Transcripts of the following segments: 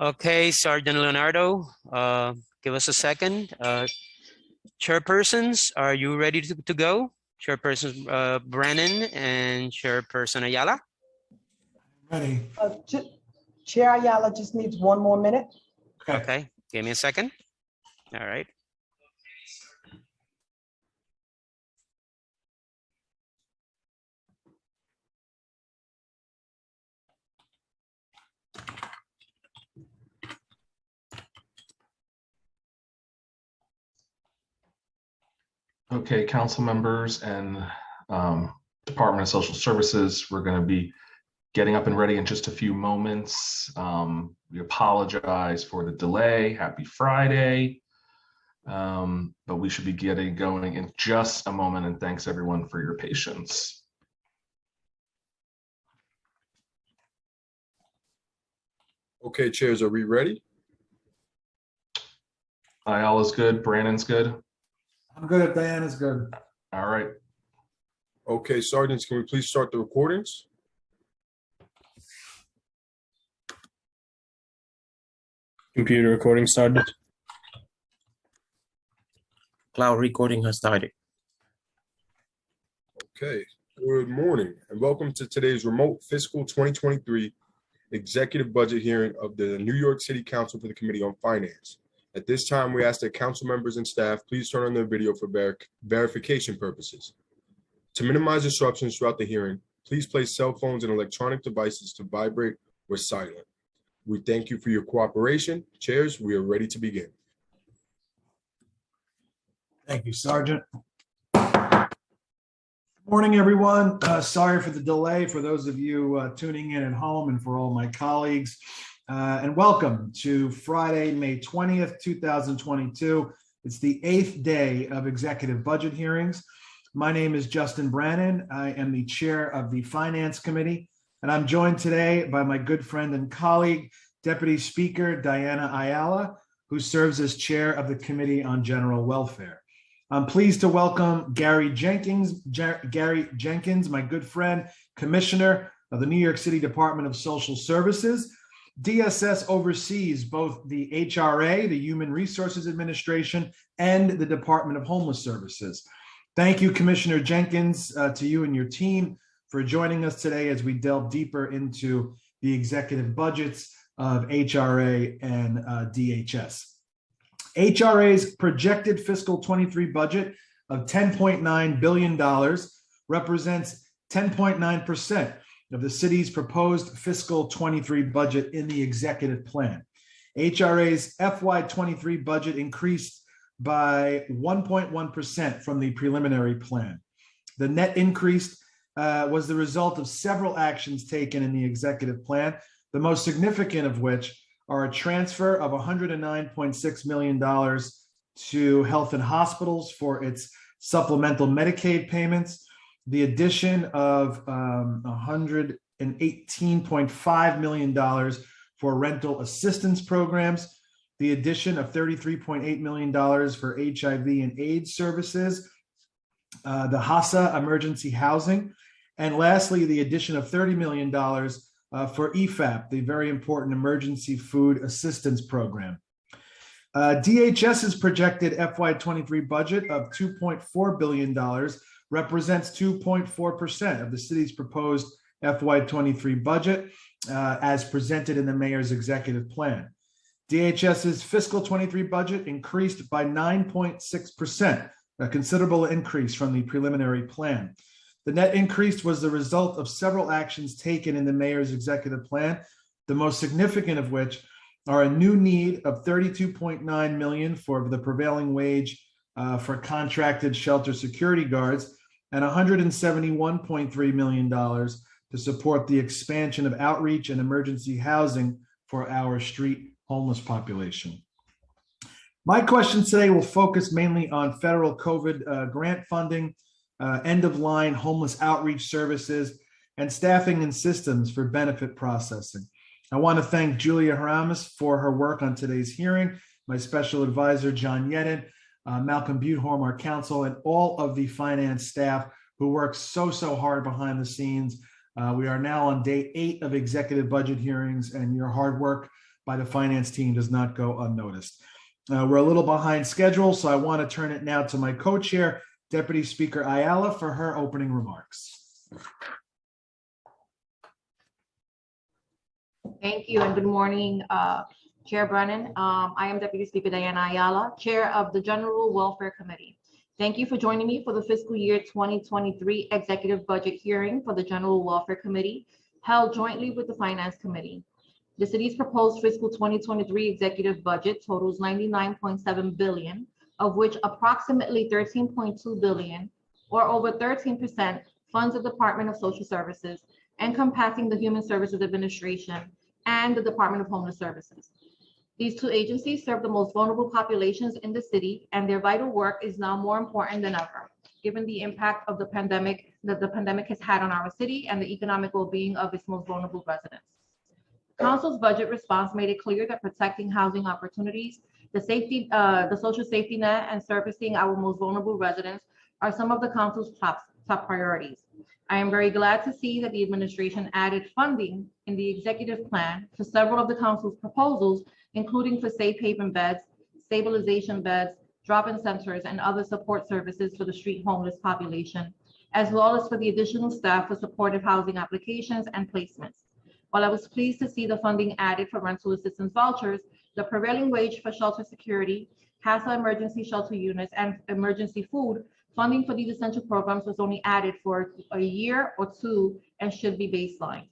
Okay, Sergeant Leonardo, give us a second. Chairpersons, are you ready to go? Chairperson Brennan and Chairperson Ayala? Ready. Chair Ayala just needs 1 more minute. Okay, give me a second. All right. Okay, council members and Department of Social Services, we're going to be getting up and ready in just a few moments. We apologize for the delay. Happy Friday. But we should be getting going in just a moment, and thanks everyone for your patience. Okay, chairs, are we ready? Ayala's good, Brandon's good. I'm good if Diana's good. All right. Okay, sergeants, can we please start the recordings? Computer recording started. Cloud recording has started. Okay, good morning and welcome to today's remote fiscal 2023 executive budget hearing of the New York City Council for the Committee on Finance. At this time, we ask that council members and staff please turn on their video for verification purposes. To minimize disruptions throughout the hearing, please place cell phones and electronic devices to vibrate or silent. We thank you for your cooperation. Chairs, we are ready to begin. Thank you, Sergeant. Good morning, everyone. Sorry for the delay for those of you tuning in at home and for all my colleagues. And welcome to Friday, May 20th, 2022. It's the 8th day of executive budget hearings. My name is Justin Brannan. I am the chair of the Finance Committee, and I'm joined today by my good friend and colleague, Deputy Speaker Diana Ayala, who serves as chair of the Committee on General Welfare. I'm pleased to welcome Gary Jenkins, my good friend, Commissioner of the New York City Department of Social Services. DSS oversees both the HRA, the Human Resources Administration, and the Department of Homeless Services. Thank you, Commissioner Jenkins, to you and your team for joining us today as we delve deeper into the executive budgets of HRA and DHS. HRA's projected fiscal 23 budget of $10.9 billion represents 10.9% of the city's proposed fiscal 23 budget in the executive plan. HRA's FY23 budget increased by 1.1% from the preliminary plan. The net increase was the result of several actions taken in the executive plan, the most significant of which are a transfer of $109.6 million to health and hospitals for its supplemental Medicaid payments, the addition of $118.5 million for rental assistance programs, the addition of $33.8 million for HIV and AIDS services, the HASA emergency housing, and lastly, the addition of $30 million for EFAP, the very important emergency food assistance program. DHS's projected FY23 budget of $2.4 billion represents 2.4% of the city's proposed FY23 budget as presented in the mayor's executive plan. DHS's fiscal 23 budget increased by 9.6%, a considerable increase from the preliminary plan. The net increase was the result of several actions taken in the mayor's executive plan, the most significant of which are a new need of $32.9 million for the prevailing wage for contracted shelter security guards and $171.3 million to support the expansion of outreach and emergency housing for our street homeless population. My questions today will focus mainly on federal COVID grant funding, end-of-line homeless outreach services, and staffing and systems for benefit processing. I want to thank Julia Haramis for her work on today's hearing, my special advisor, John Yedden, Malcolm Butehorn, our counsel, and all of the finance staff who work so hard behind the scenes. We are now on day 8 of executive budget hearings, and your hard work by the finance team does not go unnoticed. We're a little behind schedule, so I want to turn it now to my co-chair, Deputy Speaker Ayala, for her opening remarks. Thank you and good morning, Chair Brennan. I am Deputy Speaker Diana Ayala, Chair of the General Welfare Committee. Thank you for joining me for the fiscal year 2023 Executive Budget hearing for the General Welfare Committee, held jointly with the Finance Committee. The city's proposed fiscal 2023 executive budget totals $99.7 billion, of which approximately $13.2 billion, or over 13%, funds the Department of Social Services, encompassing the Human Services Administration and the Department of Homeless Services. These two agencies serve the most vulnerable populations in the city, and their vital work is now more important than ever, given the impact of the pandemic that the pandemic has had on our city and the economic well-being of its most vulnerable residents. Council's budget response made it clear that protecting housing opportunities, the social safety net, and servicing our most vulnerable residents are some of the council's top priorities. I am very glad to see that the administration added funding in the executive plan for several of the council's proposals, including for safe haven beds, stabilization beds, drop-in centers, and other support services for the street homeless population, as well as for the additional staff for supportive housing applications and placements. While I was pleased to see the funding added for rental assistance vouchers, the prevailing wage for shelter security, CASA emergency shelter units, and emergency food, funding for these essential programs was only added for a year or two and should be baseline.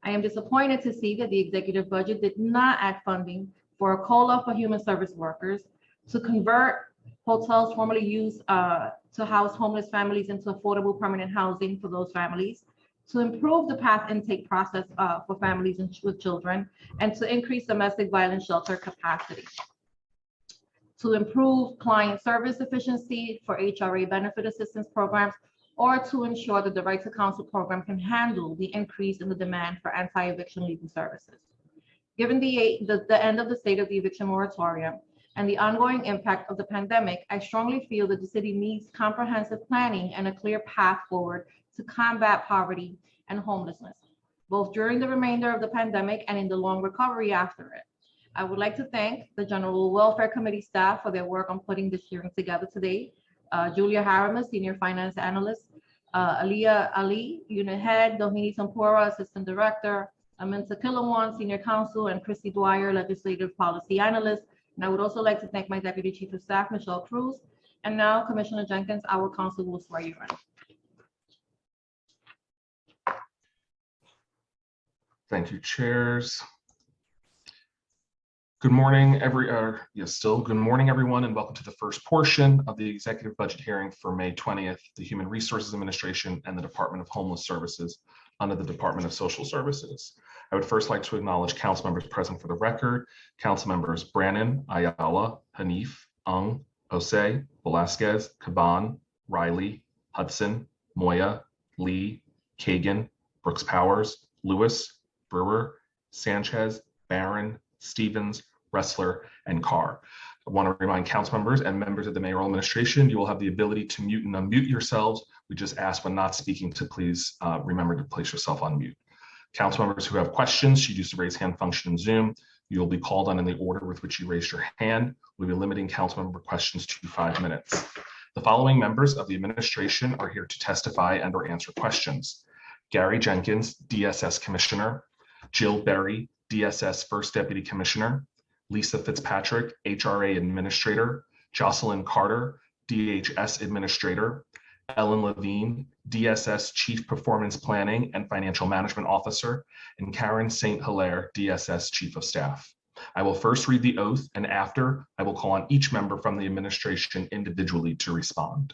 I am disappointed to see that the executive budget did not add funding for a COLA for human service workers, to convert hotels formerly used to house homeless families into affordable permanent housing for those families, to improve the PATH intake process for families with children, and to increase domestic violence shelter capacity, to improve client service efficiency for HRA benefit assistance programs, or to ensure that the Right to Counsel program can handle the increase in the demand for anti-eviction legal services. Given the end of the state of the eviction moratorium and the ongoing impact of the pandemic, I strongly feel that the city needs comprehensive planning and a clear path forward to combat poverty and homelessness, both during the remainder of the pandemic and in the long recovery after it. I would like to thank the General Welfare Committee staff for their work on putting this hearing together today. Julia Harriman, Senior Finance Analyst, Aliyah Ali, Unit Head, Dohini Sampura, Assistant Director, Aminta Kilawan, Senior Counsel, and Christy Dwyer, Legislative Policy Analyst. And I would also like to thank my Deputy Chief of Staff, Michelle Cruz. And now, Commissioner Jenkins, our counsel will swear you in. Thank you, chairs. Good morning, good morning, everyone, and welcome to the first portion of the executive budget hearing for May 20th, the Human Resources Administration and the Department of Homeless Services under the Department of Social Services. I would first like to acknowledge council members present for the record. Council members Brannan, Ayala, Hanif, Ung, Osei, Velasquez, Caban, Riley, Hudson, Moya, Lee, Kagan, Brooks Powers, Lewis, Brewer, Sanchez, Barron, Stevens, Ressler, and Carr. I want to remind council members and members of the mayoral administration, you will have the ability to mute and unmute yourselves. We just ask when not speaking to please remember to place yourself on mute. Council members who have questions should use the raise hand function in Zoom. You will be called on in the order with which you raised your hand. We'll be limiting council member questions to 5 minutes. The following members of the administration are here to testify and or answer questions. Gary Jenkins, DSS Commissioner, Jill Berry, DSS First Deputy Commissioner, Lisa Fitzpatrick, HRA Administrator, Jocelyn Carter, DHS Administrator, Ellen Levine, DSS Chief Performance Planning and Financial Management Officer, and Karen St. Hilaire, DSS Chief of Staff. I will first read the oath, and after, I will call on each member from the administration individually to respond.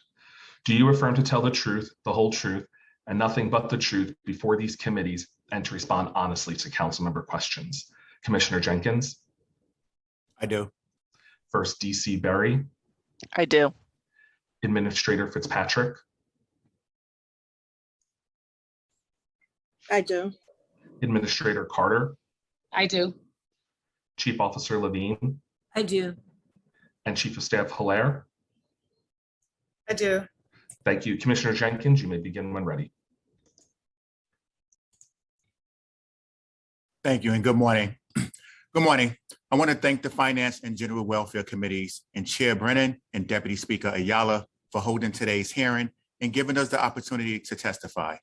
Do you affirm to tell the truth, the whole truth, and nothing but the truth before these committees, and to respond honestly to council member questions? Commissioner Jenkins? I do. First, DC Berry. I do. Administrator Fitzpatrick. I do. Administrator Carter. I do. Chief Officer Levine. I do. And Chief of Staff Hilaire. I do. Thank you. Commissioner Jenkins, you may begin when ready. Thank you and good morning. Good morning. I want to thank the Finance and General Welfare Committees and Chair Brennan and Deputy Speaker Ayala for holding today's hearing and giving us the opportunity to testify.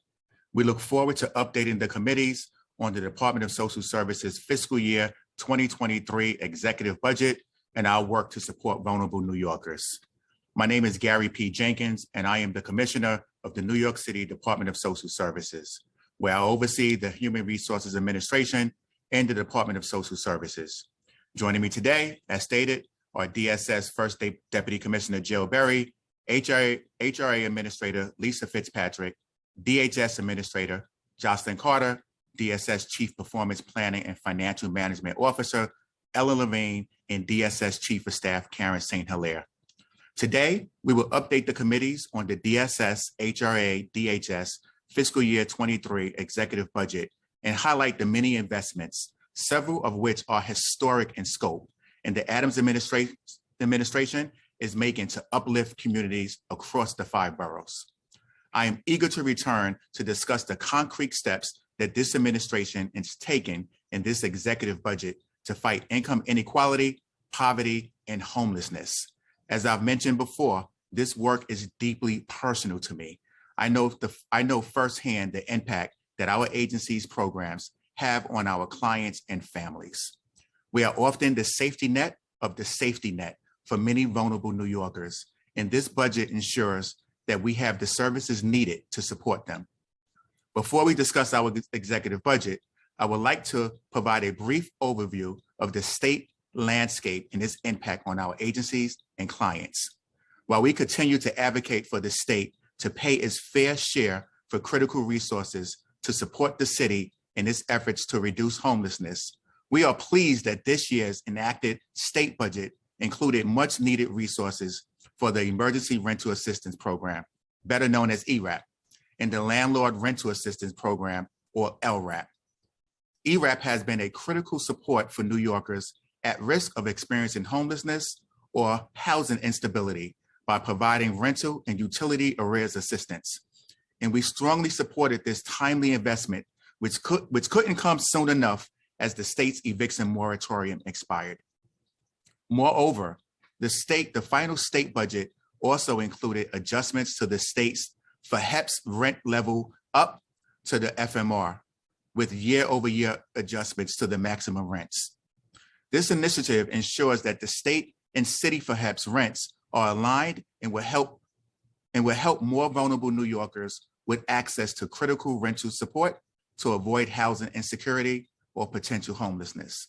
We look forward to updating the committees on the Department of Social Services fiscal year 2023 executive budget and our work to support vulnerable New Yorkers. My name is Gary P. Jenkins, and I am the Commissioner of the New York City Department of Social Services, where I oversee the Human Resources Administration and the Department of Social Services. Joining me today, as stated, are DSS First Deputy Commissioner Jill Berry, HRA Administrator Lisa Fitzpatrick, DHS Administrator Jocelyn Carter, DSS Chief Performance Planning and Financial Management Officer Ella Levine, and DSS Chief of Staff Karen St. Hilaire. Today, we will update the committees on the DSS HRA DHS fiscal year 23 executive budget and highlight the many investments, several of which are historic in scope, and the Adams administration is making to uplift communities across the 5 boroughs. I am eager to return to discuss the concrete steps that this administration is taking in this executive budget to fight income inequality, poverty, and homelessness. As I've mentioned before, this work is deeply personal to me. I know firsthand the impact that our agency's programs have on our clients and families. We are often the safety net of the safety net for many vulnerable New Yorkers, and this budget ensures that we have the services needed to support them. Before we discuss our executive budget, I would like to provide a brief overview of the state landscape and its impact on our agencies and clients. While we continue to advocate for the state to pay its fair share for critical resources to support the city in its efforts to reduce homelessness, we are pleased that this year's enacted state budget included much needed resources for the Emergency Rental Assistance Program, better known as ERAP, and the Landlord Rental Assistance Program, or LRAP. ERAP has been a critical support for New Yorkers at risk of experiencing homelessness or housing instability by providing rental and utility arrears assistance. And we strongly supported this timely investment, which couldn't come soon enough as the state's eviction moratorium expired. Moreover, the final state budget also included adjustments to the state's FHEPS rent level up to the FMR, with year-over-year adjustments to the maximum rents. This initiative ensures that the state and city FHEPS rents are aligned and will help more vulnerable New Yorkers with access to critical rental support to avoid housing insecurity or potential homelessness.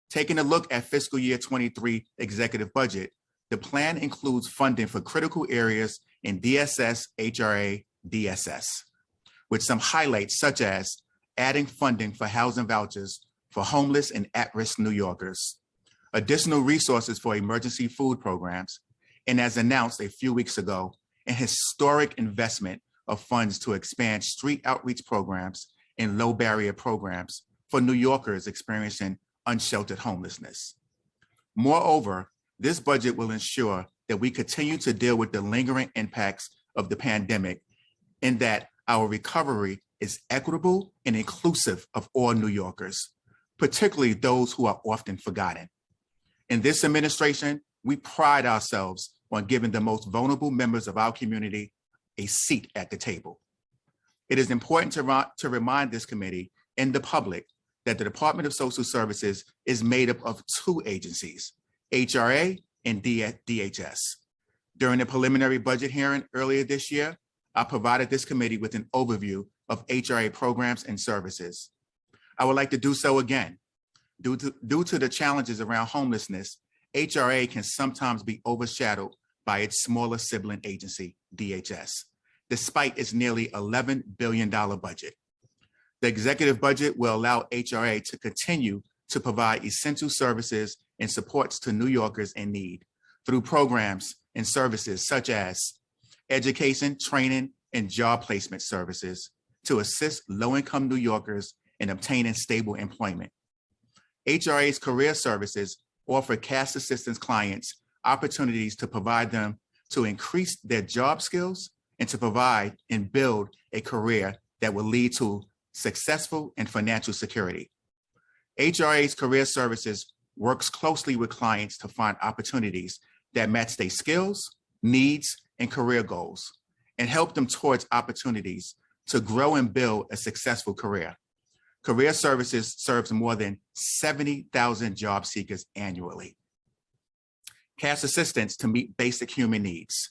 Taking a look at fiscal year 23 executive budget, the plan includes funding for critical areas in DSS, HRA, DSS, with some highlights such as adding funding for housing vouchers for homeless and at-risk New Yorkers, additional resources for emergency food programs, and as announced a few weeks ago, an historic investment of funds to expand street outreach programs and low barrier programs for New Yorkers experiencing unsheltered homelessness. Moreover, this budget will ensure that we continue to deal with the lingering impacts of the pandemic and that our recovery is equitable and inclusive of all New Yorkers, particularly those who are often forgotten. In this administration, we pride ourselves on giving the most vulnerable members of our community a seat at the table. It is important to remind this committee and the public that the Department of Social Services is made up of 2 agencies, HRA and DHS. During the preliminary budget hearing earlier this year, I provided this committee with an overview of HRA programs and services. I would like to do so again. Due to the challenges around homelessness, HRA can sometimes be overshadowed by its smaller sibling agency, DHS, despite its nearly $11 billion budget. The executive budget will allow HRA to continue to provide essential services and supports to New Yorkers in need through programs and services such as education, training, and job placement services to assist low-income New Yorkers in obtaining stable employment. HRA's career services offer cash assistance clients opportunities to provide them to increase their job skills and to provide and build a career that will lead to successful and financial security. HRA's Career Services works closely with clients to find opportunities that match their skills, needs, and career goals, and help them towards opportunities to grow and build a successful career. Career Services serves more than 70,000 job seekers annually. Cash assistance to meet basic human needs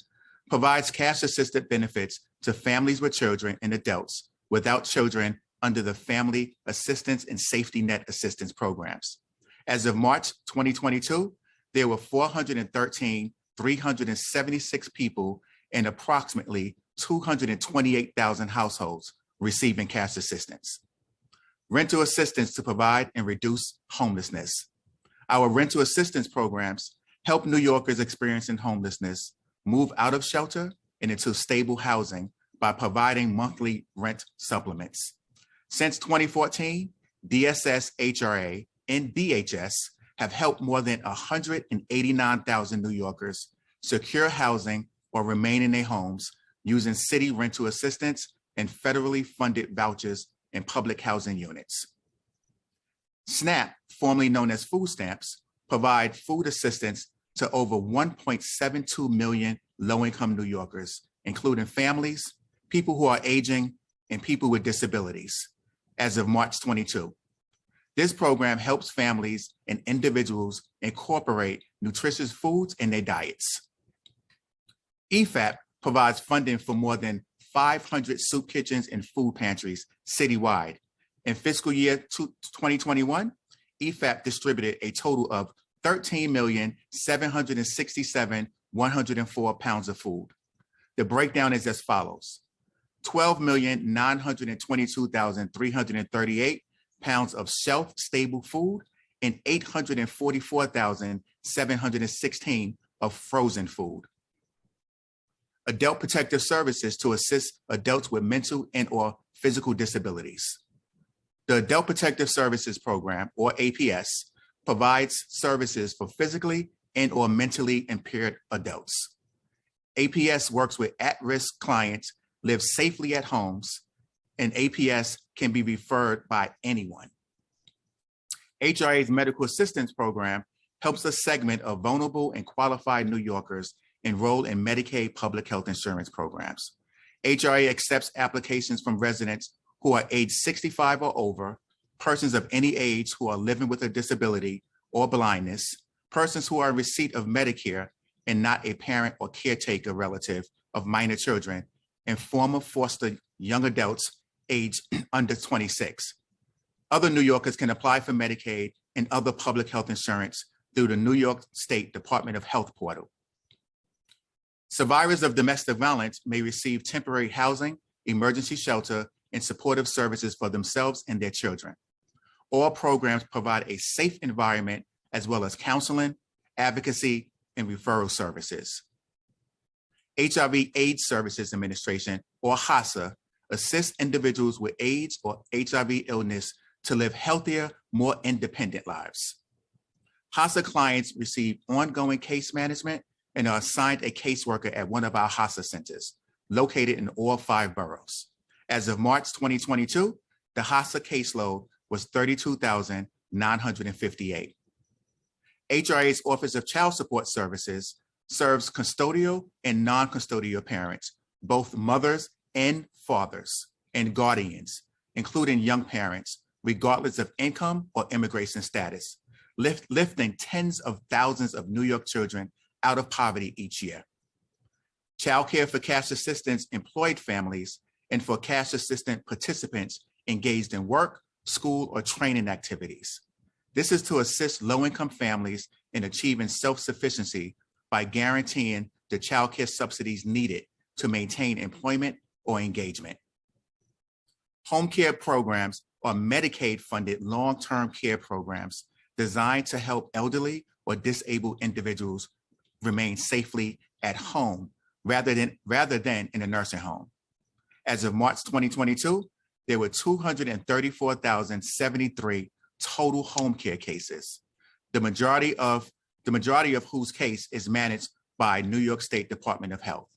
provides cash assistance benefits to families with children and adults without children under the Family Assistance and Safety Net Assistance programs. As of March 2022, there were 413,376 people in approximately 228,000 households receiving cash assistance. Rental assistance to provide and reduce homelessness. Our rental assistance programs help New Yorkers experiencing homelessness move out of shelter and into stable housing by providing monthly rent supplements. Since 2014, DSS Hra and DHS have helped more than 189,000 New Yorkers secure housing or remain in their homes using city rental assistance and federally funded vouchers in public housing units. SNAP, formerly known as food stamps, provide food assistance to over 1.72 million low-income New Yorkers, including families, people who are aging, and people with disabilities, as of March 22. This program helps families and individuals incorporate nutritious foods in their diets. EFAP provides funding for more than 500 soup kitchens and food pantries citywide. In fiscal year 2021, EFAP distributed a total of 13,767,104 pounds of food. The breakdown is as follows: 12,922,338 pounds of shelf-stable food and 844,716 of frozen food. Adult Protective Services to assist adults with mental and/or physical disabilities. The Adult Protective Services Program, or APS, provides services for physically and/or mentally impaired adults. APS works with at-risk clients, live safely at homes, and APS can be referred by anyone. HRA's Medical Assistance Program helps a segment of vulnerable and qualified New Yorkers enroll in Medicaid public health insurance programs. HRA accepts applications from residents who are age 65 or over, persons of any age who are living with a disability or blindness, persons who are in receipt of Medicare and not a parent or caretaker relative of minor children, and former foster young adults aged under 26. Other New Yorkers can apply for Medicaid and other public health insurance through the New York State Department of Health portal. Survivors of domestic violence may receive temporary housing, emergency shelter, and supportive services for themselves and their children. All programs provide a safe environment as well as counseling, advocacy, and referral services. HIV/AIDS Services Administration, or HASA, assists individuals with AIDS or HIV illness to live healthier, more independent lives. HASA clients receive ongoing case management and are assigned a caseworker at one of our HASA centers, located in all 5 boroughs. As of March 2022, the HASA caseload was 32,958. HRA's Office of Child Support Services serves custodial and non-custodial parents, both mothers and fathers, and guardians, including young parents, regardless of income or immigration status, lifting tens of thousands of New York children out of poverty each year. Child care for cash assistance employed families and for cash assistant participants engaged in work, school, or training activities. This is to assist low-income families in achieving self-sufficiency by guaranteeing the child care subsidies needed to maintain employment or engagement. Home care programs are Medicaid-funded long-term care programs designed to help elderly or disabled individuals remain safely at home rather than in a nursing home. As of March 2022, there were 234,073 total home care cases, the majority of whose case is managed by New York State Department of Health.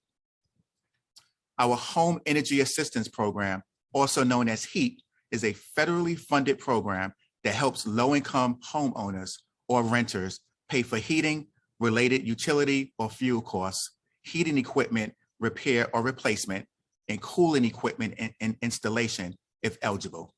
Our Home Energy Assistance Program, also known as HEAP, is a federally funded program that helps low-income homeowners or renters pay for heating, related utility or fuel costs, heating equipment repair or replacement, and cooling equipment and installation if eligible.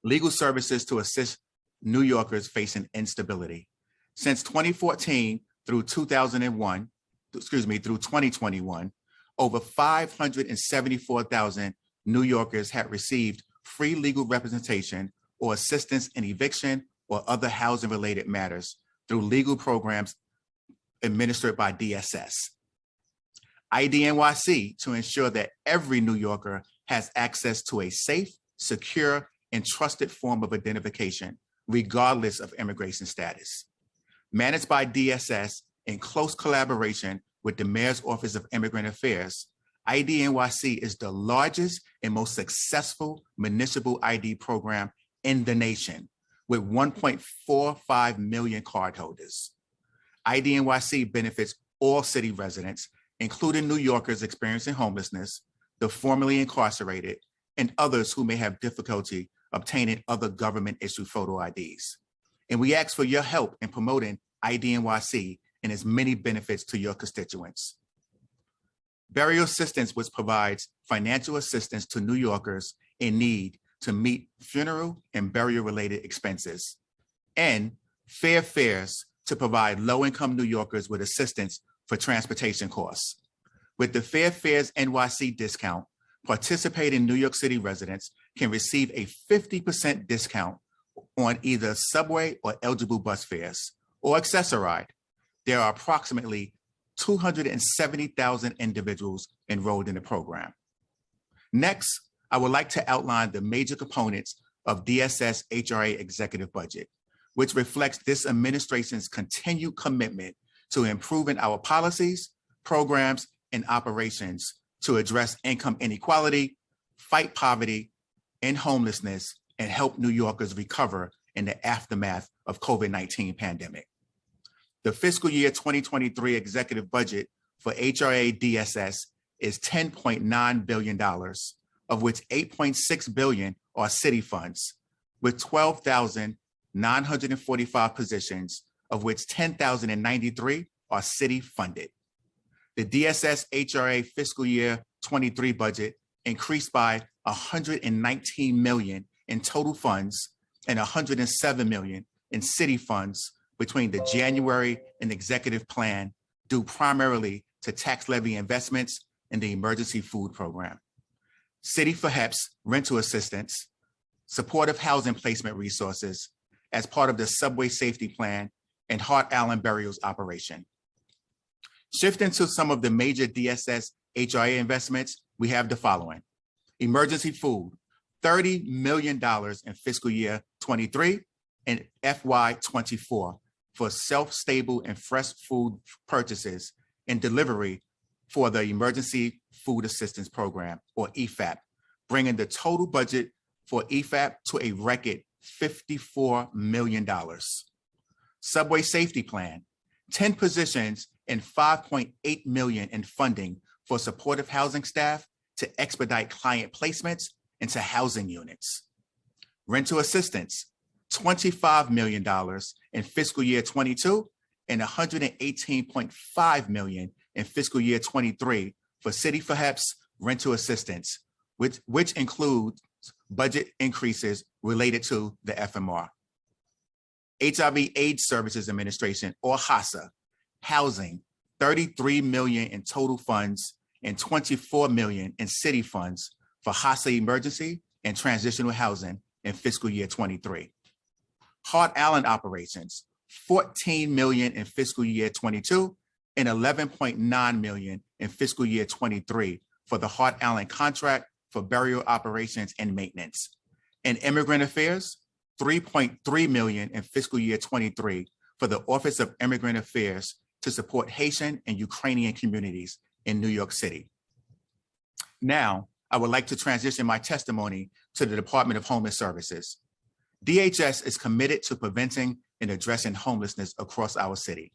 Legal services to assist New Yorkers facing instability. Since 2014 through 2021, over 574,000 New Yorkers had received free legal representation or assistance in eviction or other housing-related matters through legal programs administered by DSS. IDNYC to ensure that every New Yorker has access to a safe, secure, and trusted form of identification, regardless of immigration status. Managed by DSS in close collaboration with the Mayor's Office of Immigrant Affairs, IDNYC is the largest and most successful municipal ID program in the nation, with 1.45 million cardholders. IDNYC benefits all city residents, including New Yorkers experiencing homelessness, the formerly incarcerated, and others who may have difficulty obtaining other government-issued photo IDs. And we ask for your help in promoting IDNYC and its many benefits to your constituents. Burial assistance, which provides financial assistance to New Yorkers in need to meet funeral and burial-related expenses. And fair fares to provide low-income New Yorkers with assistance for transportation costs. With the Fair Fares NYC discount, participating New York City residents can receive a 50% discount on either subway or eligible bus fares or accessoride. There are approximately 270,000 individuals enrolled in the program. Next, I would like to outline the major components of DSS HRA Executive Budget, which reflects this administration's continued commitment to improving our policies, programs, and operations to address income inequality, fight poverty and homelessness, and help New Yorkers recover in the aftermath of COVID-19 pandemic. The fiscal year 2023 executive budget for HRA DSS is $10.9 billion, of which $8.6 billion are city funds, with 12,945 positions, of which 10,093 are city funded. The DSS HRA fiscal year 23 budget increased by $119 million in total funds and $107 million in city funds between the January and executive plan, due primarily to tax levy investments in the emergency food program. City for HEPS rental assistance, supportive housing placement resources as part of the subway safety plan and Hart Allen burials operation. Shifting to some of the major DSS HRA investments, we have the following. Emergency food, $30 million in fiscal year 23 and FY 24 for self-stable and fresh food purchases and delivery for the Emergency Food Assistance Program, or EFAP, bringing the total budget for EFAP to a record $54 million. Subway Safety Plan, 10 positions and $5.8 million in funding for supportive housing staff to expedite client placements into housing units. Rental assistance, $25 million in fiscal year 22 and $118.5 million in fiscal year 23 for City for HEPS rental assistance, which includes budget increases related to the FMR. HIV/AIDS Services Administration, or HASA, housing, $33 million in total funds and $24 million in city funds for HASA emergency and transitional housing in fiscal year 23. Hart Allen operations, $14 million in fiscal year 22 and $11.9 million in fiscal year 23 for the Hart Allen contract for burial operations and maintenance. And Immigrant Affairs, $3.3 million in fiscal year 23 for the Office of Immigrant Affairs to support Haitian and Ukrainian communities in New York City. Now, I would like to transition my testimony to the Department of Homeless Services. DHS is committed to preventing and addressing homelessness across our city.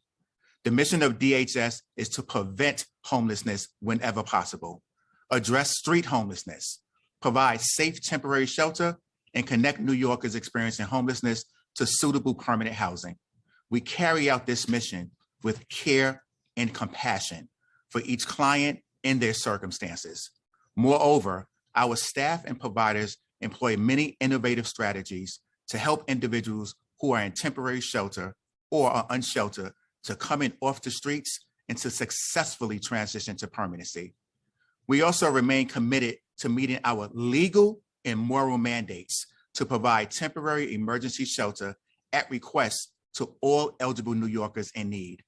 The mission of DHS is to prevent homelessness whenever possible, address street homelessness, provide safe temporary shelter, and connect New Yorkers experiencing homelessness to suitable permanent housing. We carry out this mission with care and compassion for each client and their circumstances. Moreover, our staff and providers employ many innovative strategies to help individuals who are in temporary shelter or are unsheltered to come in off the streets and to successfully transition to permanency. We also remain committed to meeting our legal and moral mandates to provide temporary emergency shelter at request to all eligible New Yorkers in need.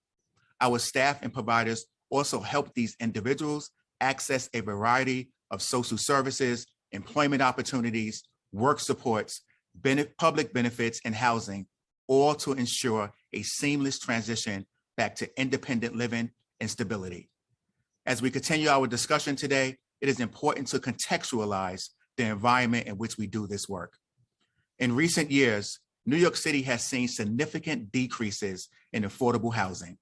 Our staff and providers also help these individuals access a variety of social services, employment opportunities, work supports, public benefits, and housing, all to ensure a seamless transition back to independent living and stability. As we continue our discussion today, it is important to contextualize the environment in which we do this work. In recent years, New York City has seen significant decreases in affordable housing.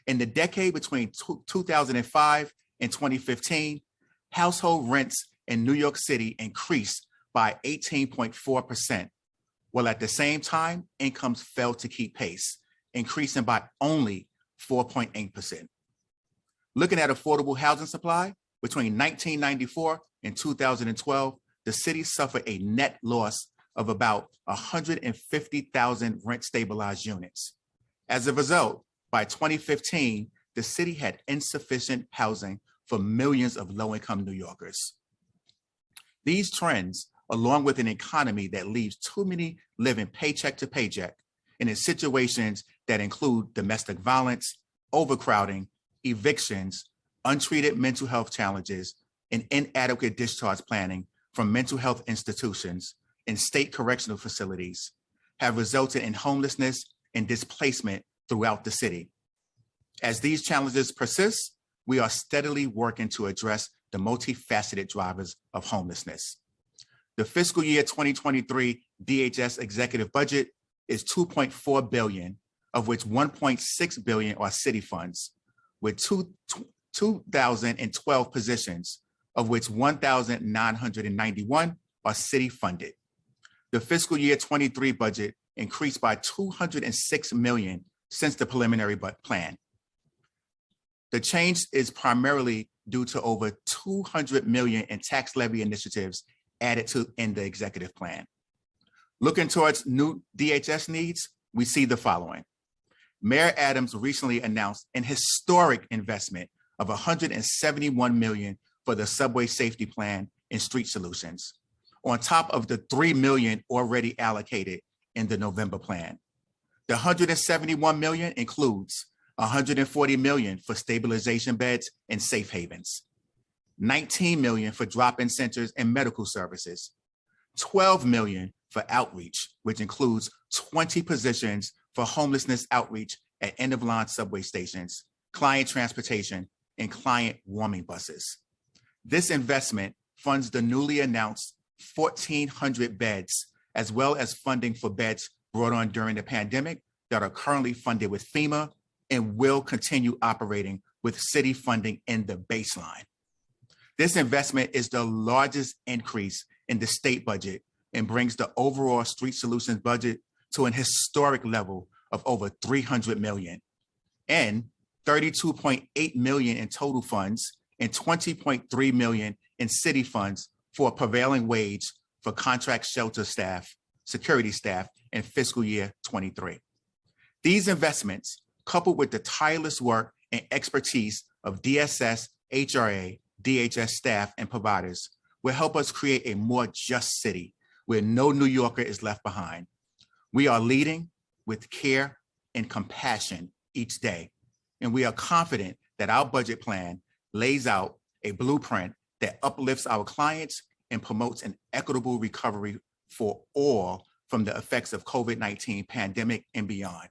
In the decade between 2005 and 2015, household rents in New York City increased by 18.4%, while at the same time, incomes failed to keep pace, increasing by only 4.8%. Looking at affordable housing supply, between 1994 and 2012, the city suffered a net loss of about 150,000 rent-stabilized units. As a result, by 2015, the city had insufficient housing for millions of low-income New Yorkers. These trends, along with an economy that leaves too many living paycheck to paycheck, and in situations that include domestic violence, overcrowding, evictions, untreated mental health challenges, and inadequate discharge planning from mental health institutions and state correctional facilities, have resulted in homelessness and displacement throughout the city. As these challenges persist, we are steadily working to address the multifaceted drivers of homelessness. The fiscal year 2023 DHS executive budget is $2.4 billion, of which $1.6 billion are city funds, with 2,012 positions, of which 1,991 are city funded. The fiscal year 23 budget increased by $206 million since the preliminary plan. The change is primarily due to over $200 million in tax levy initiatives added to in the executive plan. Looking towards new DHS needs, we see the following. Mayor Adams recently announced an historic investment of $171 million for the subway safety plan and street solutions, on top of the $3 million already allocated in the November plan. The $171 million includes $140 million for stabilization beds and safe havens, $19 million for drop-in centers and medical services, $12 million for outreach, which includes 20 positions for homelessness outreach at end-of-line subway stations, client transportation, and client warming buses. This investment funds the newly announced 1,400 beds, as well as funding for beds brought on during the pandemic that are currently funded with FEMA and will continue operating with city funding in the baseline. This investment is the largest increase in the state budget and brings the overall street solutions budget to an historic level of over $300 million, and $32.8 million in total funds and $20.3 million in city funds for a prevailing wage for contract shelter staff, security staff in fiscal year 23. These investments, coupled with the tireless work and expertise of DSS, HRA, DHS staff, and providers, will help us create a more just city where no New Yorker is left behind. We are leading with care and compassion each day, and we are confident that our budget plan lays out a blueprint that uplifts our clients and promotes an equitable recovery for all from the effects of COVID-19 pandemic and beyond.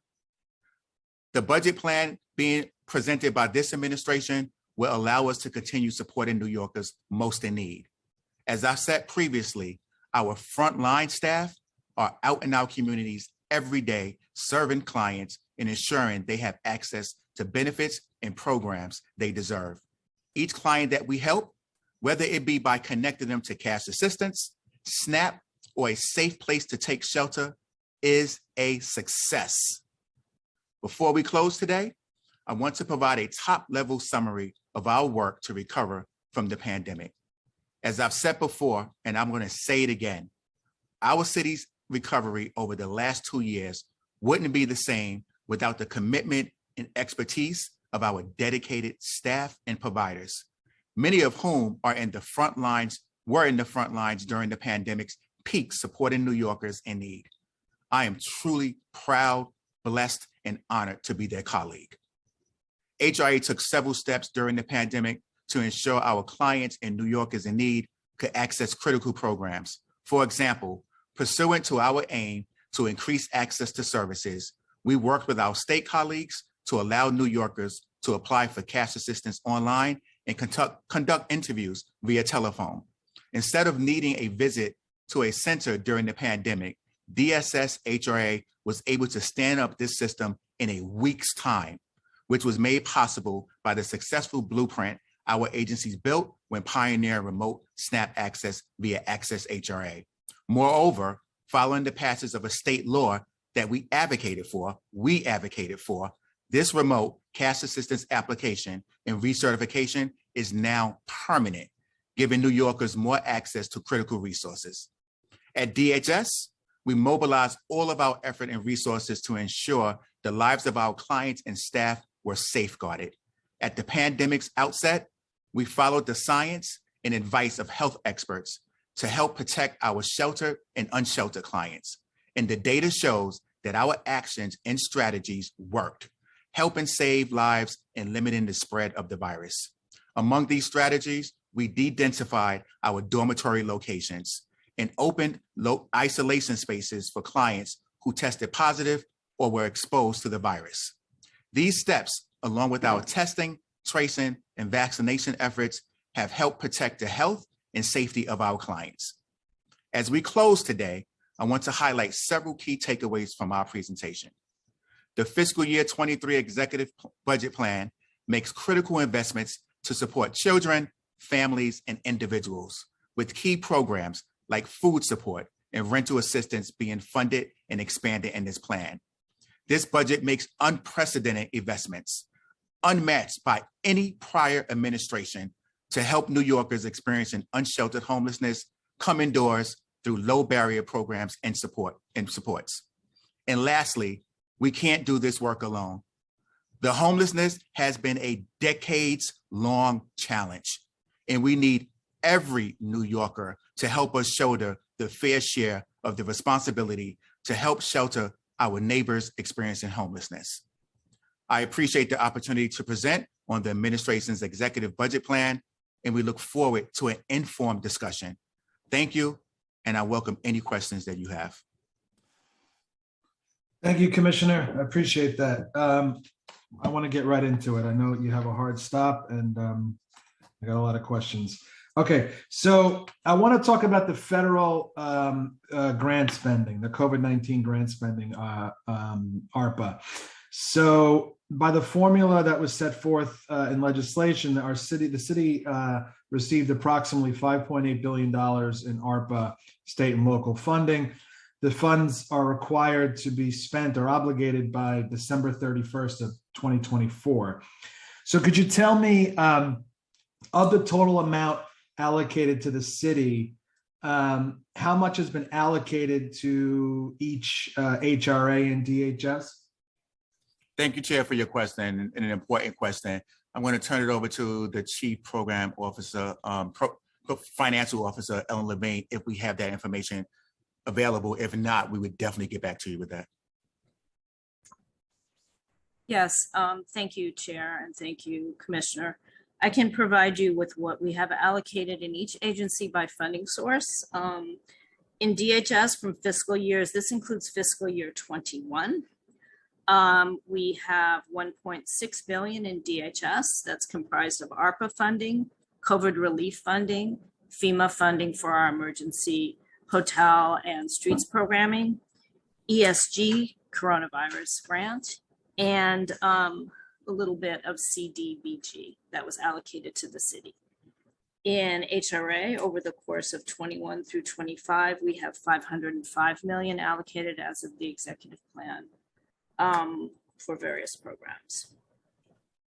The budget plan being presented by this administration will allow us to continue supporting New Yorkers most in need. As I said previously, our frontline staff are out in our communities every day, serving clients and ensuring they have access to benefits and programs they deserve. Each client that we help, whether it be by connecting them to cash assistance, SNAP, or a safe place to take shelter is a success. Before we close today, I want to provide a top-level summary of our work to recover from the pandemic. As I've said before, and I'm going to say it again, our city's recovery over the last 2 years wouldn't be the same without the commitment and expertise of our dedicated staff and providers, many of whom were in the front lines during the pandemic's peak supporting New Yorkers in need. I am truly proud, blessed, and honored to be their colleague. HRA took several steps during the pandemic to ensure our clients and New Yorkers in need could access critical programs. For example, pursuant to our aim to increase access to services, we worked with our state colleagues to allow New Yorkers to apply for cash assistance online and conduct interviews via telephone. Instead of needing a visit to a center during the pandemic, DSS HRA was able to stand up this system in a week's time, which was made possible by the successful blueprint our agencies built when pioneering remote SNAP access via Access HRA. Moreover, following the passage of a state law that we advocated for, this remote cash assistance application and recertification is now permanent, giving New Yorkers more access to critical resources. At DHS, we mobilized all of our effort and resources to ensure the lives of our clients and staff were safeguarded. At the pandemic's outset, we followed the science and advice of health experts to help protect our sheltered and unsheltered clients. And the data shows that our actions and strategies worked, helping save lives and limiting the spread of the virus. Among these strategies, we de-densified our dormitory locations and opened isolation spaces for clients who tested positive or were exposed to the virus. These steps, along with our testing, tracing, and vaccination efforts, have helped protect the health and safety of our clients. As we close today, I want to highlight several key takeaways from our presentation. The fiscal year 23 executive budget plan makes critical investments to support children, families, and individuals, with key programs like food support and rental assistance being funded and expanded in this plan. This budget makes unprecedented investments, unmatched by any prior administration, to help New Yorkers experiencing unsheltered homelessness come indoors through low barrier programs and supports. And lastly, we can't do this work alone. The homelessness has been a decades-long challenge, and we need every New Yorker to help us shoulder the fair share of the responsibility to help shelter our neighbors experiencing homelessness. I appreciate the opportunity to present on the administration's executive budget plan, and we look forward to an informed discussion. Thank you, and I welcome any questions that you have. Thank you, Commissioner. I appreciate that. I want to get right into it. I know you have a hard stop, and I got a lot of questions. Okay, so I want to talk about the federal grant spending, the COVID-19 grant spending, ARPA. So by the formula that was set forth in legislation, the city received approximately $5.8 billion in ARPA state and local funding. The funds are required to be spent or obligated by December 31st of 2024. So could you tell me, of the total amount allocated to the city, how much has been allocated to each HRA and DHS? Thank you, Chair, for your question, and an important question. I'm going to turn it over to the Chief Program Officer, Financial Officer, Ellen Levine, if we have that information available. If not, we would definitely get back to you with that. Yes, thank you, Chair, and thank you, Commissioner. I can provide you with what we have allocated in each agency by funding source. In DHS from fiscal years, this includes fiscal year 21. We have 1.6 billion in DHS. That's comprised of ARPA funding, COVID relief funding, FEMA funding for our emergency hotel and streets programming, ESG coronavirus grant, and a little bit of CDBG that was allocated to the city. In HRA, over the course of 21 through 25, we have 505 million allocated as of the executive plan for various programs.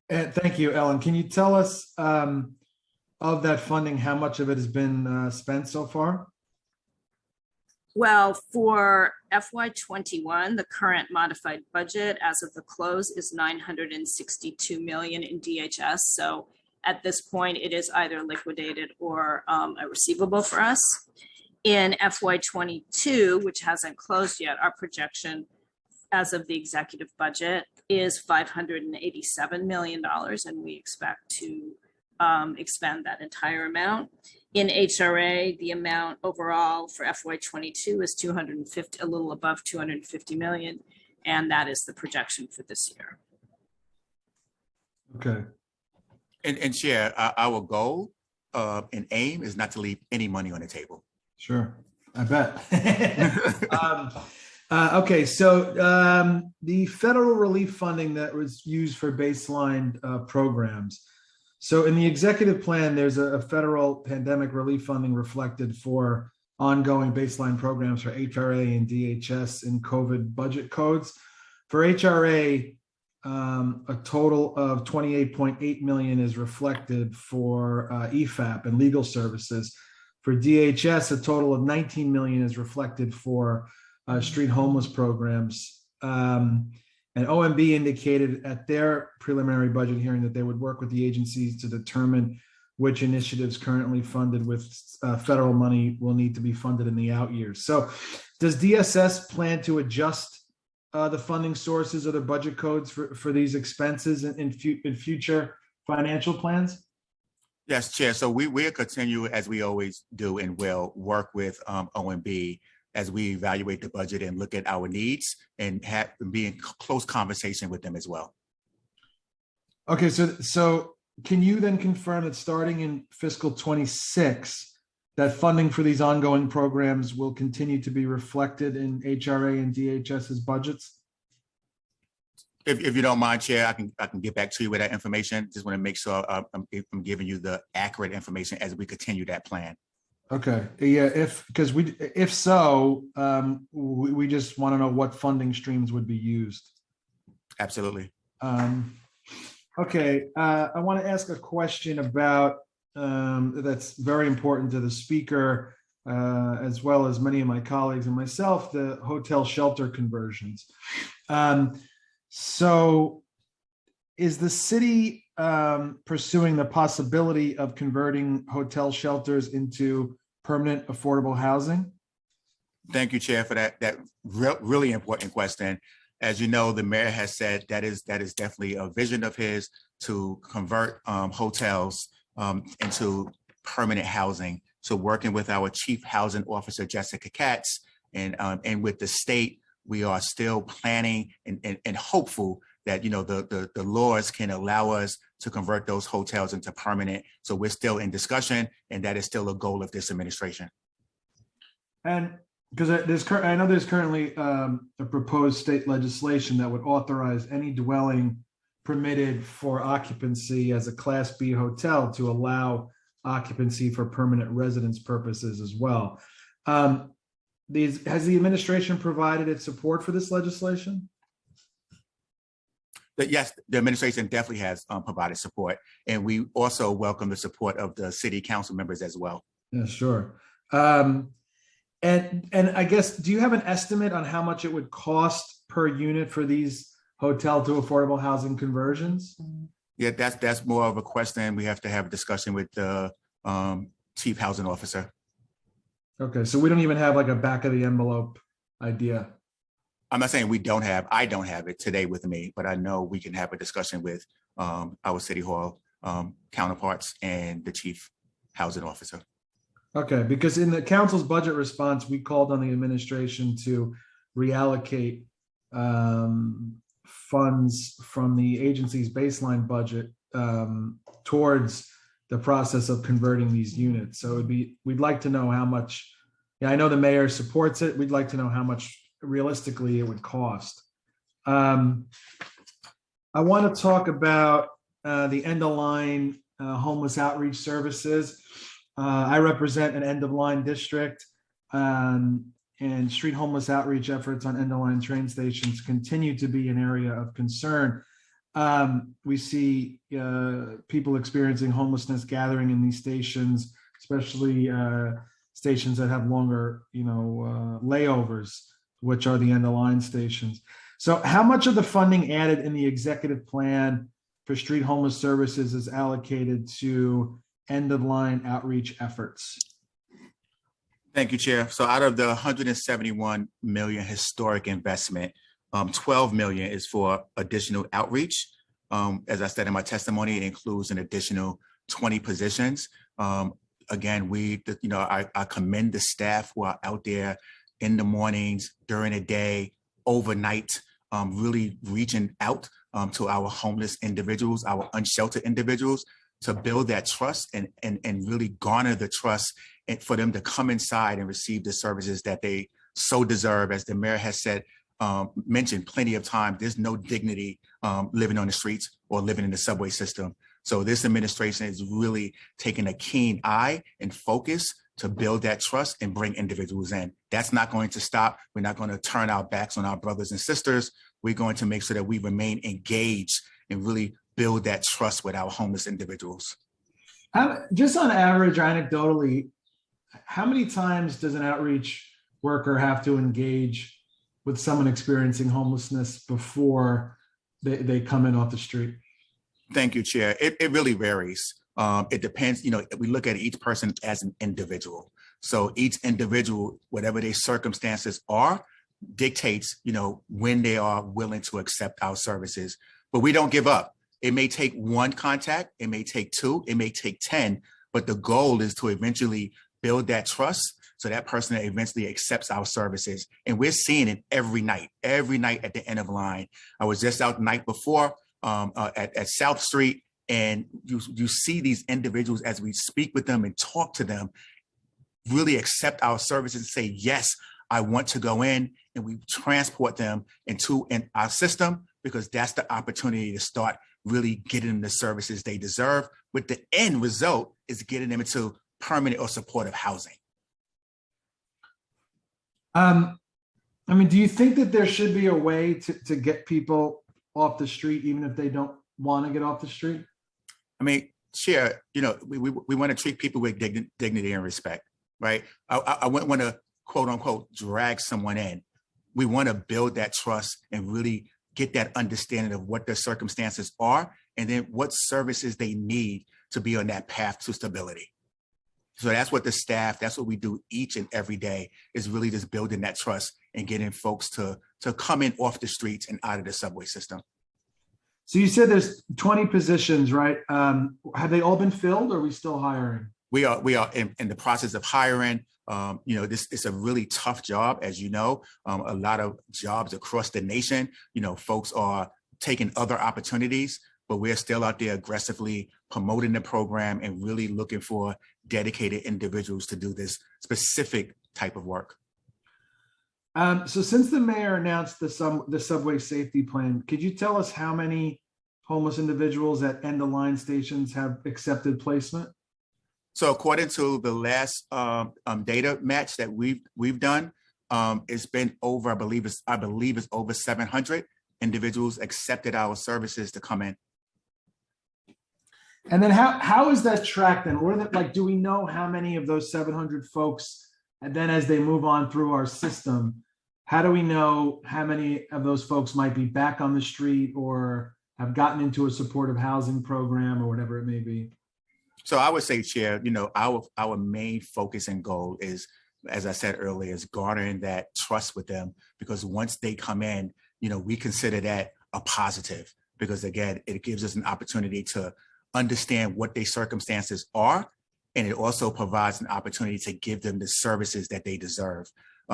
And thank you, Ellen. Can you tell us of that funding, how much of it has been spent so far? Well, for FY21, the current modified budget as of the close is 962 million in DHS. So at this point, it is either liquidated or a receivable for us. In FY22, which hasn't closed yet, our projection as of the executive budget is $587 million, and we expect to expend that entire amount. In HRA, the amount overall for FY22 is 250, a little above 250 million, and that is the projection for this year. Okay. And Chair, our goal and aim is not to leave any money on the table. Sure, I bet. Okay, so the federal relief funding that was used for baseline programs. So in the executive plan, there's a federal pandemic relief funding reflected for ongoing baseline programs for HRA and DHS in COVID budget codes. For HRA, a total of 28.8 million is reflected for EFAP and legal services. For DHS, a total of 19 million is reflected for street homeless programs. And OMB indicated at their preliminary budget hearing that they would work with the agencies to determine which initiatives currently funded with federal money will need to be funded in the out years. So does DSS plan to adjust the funding sources or the budget codes for these expenses in future financial plans? Yes, Chair. So we'll continue, as we always do, and will work with OMB as we evaluate the budget and look at our needs and be in close conversation with them as well. Okay, so can you then confirm that starting in fiscal 26, that funding for these ongoing programs will continue to be reflected in HRA and DHS's budgets? If you don't mind, Chair, I can get back to you with that information. Just want to make sure I'm giving you the accurate information as we continue that plan. Okay, yeah, if so, we just want to know what funding streams would be used. Absolutely. Okay, I want to ask a question about that's very important to the speaker, as well as many of my colleagues and myself, the hotel shelter conversions. So is the city pursuing the possibility of converting hotel shelters into permanent affordable housing? Thank you, Chair, for that really important question. As you know, the mayor has said that is definitely a vision of his to convert hotels into permanent housing. So working with our Chief Housing Officer, Jessica Katz, and with the state, we are still planning and hopeful that, you know, the laws can allow us to convert those hotels into permanent. So we're still in discussion, and that is still a goal of this administration. And because I know there's currently a proposed state legislation that would authorize any dwelling permitted for occupancy as a Class B hotel to allow occupancy for permanent residence purposes as well. Has the administration provided its support for this legislation? Yes, the administration definitely has provided support, and we also welcome the support of the city council members as well. Yeah, sure. And I guess, do you have an estimate on how much it would cost per unit for these hotel to affordable housing conversions? Yeah, that's more of a question. We have to have a discussion with the Chief Housing Officer. Okay, so we don't even have like a back of the envelope idea. I'm not saying I don't have it today with me, but I know we can have a discussion with our City Hall counterparts and the Chief Housing Officer. Okay, because in the council's budget response, we called on the administration to reallocate funds from the agency's baseline budget towards the process of converting these units. So we'd like to know how much. Yeah, I know the mayor supports it. We'd like to know how much realistically it would cost. I want to talk about the end of line homeless outreach services. I represent an end-of-line district, and street homeless outreach efforts on end-of-line train stations continue to be an area of concern. We see people experiencing homelessness gathering in these stations, especially stations that have longer, layovers, which are the end-of-line stations. So how much of the funding added in the executive plan for street homeless services is allocated to end-of-line outreach efforts? Thank you, Chair. So out of the 171 million historic investment, 12 million is for additional outreach. As I said in my testimony, it includes an additional 20 positions. Again, I commend the staff who are out there in the mornings, during the day, overnight, really reaching out to our homeless individuals, our unsheltered individuals, to build that trust and really garner the trust and for them to come inside and receive the services that they so deserve. As the mayor has said, mentioned plenty of times, there's no dignity living on the streets or living in the subway system. So this administration is really taking a keen eye and focus to build that trust and bring individuals in. That's not going to stop. We're not going to turn our backs on our brothers and sisters. We're going to make sure that we remain engaged and really build that trust with our homeless individuals. Just on average, anecdotally, how many times does an outreach worker have to engage with someone experiencing homelessness before they come in off the street? Thank you, Chair. It really varies. It depends, we look at each person as an individual. So each individual, whatever their circumstances are, dictates, when they are willing to accept our services. But we don't give up. It may take one contact, it may take two, it may take 10, but the goal is to eventually build that trust so that person eventually accepts our services. And we're seeing it every night at the end of line. I was just out the night before at South Street, and you see these individuals as we speak with them and talk to them, really accept our services and say, yes, I want to go in, and we transport them into our system, because that's the opportunity to start really getting them the services they deserve, with the end result is getting them into permanent or supportive housing. Do you think that there should be a way to get people off the street, even if they don't want to get off the street? Chair, we want to treat people with dignity and respect, right? I wouldn't want to, quote unquote, drag someone in. We want to build that trust and really get that understanding of what their circumstances are, and then what services they need to be on that path to stability. So that's what that's what we do each and every day, is really just building that trust and getting folks to come in off the streets and out of the subway system. So you said there's 20 positions, right? Have they all been filled, or are we still hiring? We are in the process of hiring. This is a really tough job, as you know. A lot of jobs across the nation, folks are taking other opportunities, but we're still out there aggressively promoting the program and really looking for dedicated individuals to do this specific type of work. So since the mayor announced the subway safety plan, could you tell us how many homeless individuals at end-of-line stations have accepted placement? So according to the last data match that we've done, it's been over, I believe it's over 700 individuals accepted our services to come in. And then how is that tracked then? Do we know how many of those 700 folks, and then as they move on through our system, how do we know how many of those folks might be back on the street or have gotten into a supportive housing program or whatever it may be? So I would say, Chair, our main focus and goal is, as I said earlier, is garnering that trust with them, because once they come in, we consider that a positive, because again, it gives us an opportunity to understand what their circumstances are, and it also provides an opportunity to give them the services that they deserve.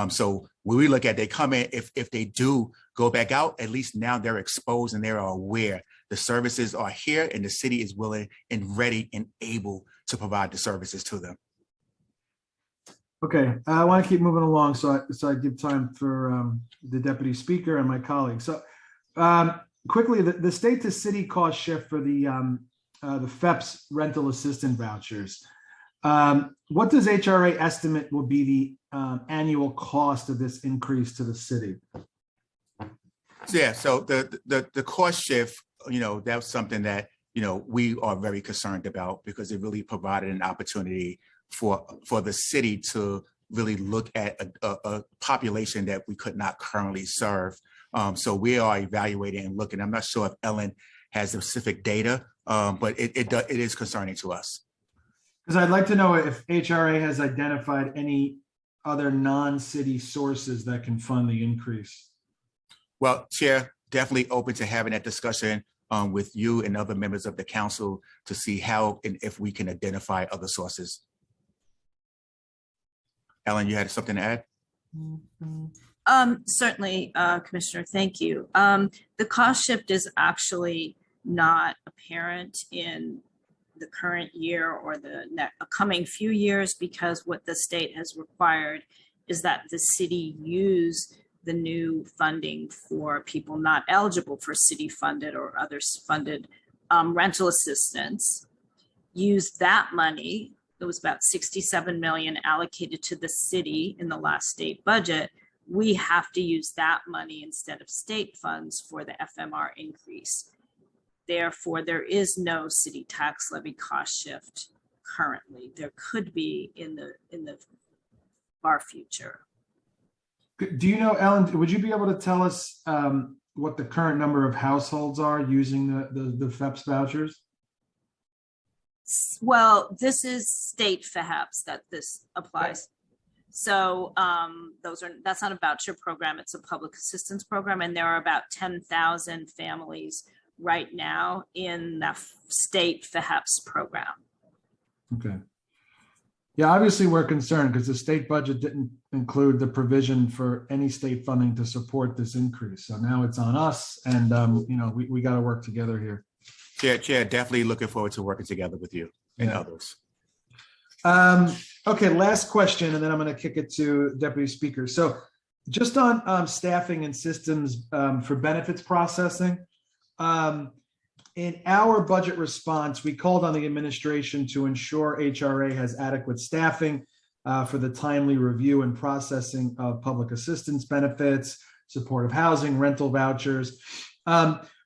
So when we look at, they come in, if they do go back out, at least now they're exposed and they're aware the services are here and the city is willing and ready and able to provide the services to them. Okay, I want to keep moving along, so I give time for the Deputy Speaker and my colleagues. So quickly, the state to city cost shift for the the FEPS rental assistant vouchers. What does HRA estimate will be the annual cost of this increase to the city? Yeah, so the cost shift, that was something that, we are very concerned about because it really provided an opportunity for the city to really look at a population that we could not currently serve. So we are evaluating and looking. I'm not sure if Ellen has specific data, but it is concerning to us. Because I'd like to know if HRA has identified any other non-city sources that can fund the increase. Well, Chair, definitely open to having that discussion with you and other members of the council to see how and if we can identify other sources. Ellen, you had something to add? Certainly, Commissioner, thank you. The cost shift is actually not apparent in the current year or the coming few years, because what the state has required is that the city use the new funding for people not eligible for city funded or others funded rental assistance. Use that money. It was about 67 million allocated to the city in the last state budget. We have to use that money instead of state funds for the FMR increase. Therefore, there is no city tax levy cost shift currently. There could be in the far future. Do you know, Ellen, would you be able to tell us what the current number of households are using the FEPS vouchers? Well, this is state FEHAPs that this applies. So that's not a voucher program, it's a public assistance program, and there are about 10,000 families right now in the state FEHAPs program. Okay. Yeah, obviously we're concerned because the state budget didn't include the provision for any state funding to support this increase. So now it's on us, and we got to work together here. Chair, definitely looking forward to working together with you and others. Okay, last question, and then I'm going to kick it to Deputy Speaker. So just on staffing and systems for benefits processing, in our budget response, we called on the administration to ensure HRA has adequate staffing for the timely review and processing of public assistance benefits, supportive housing, rental vouchers.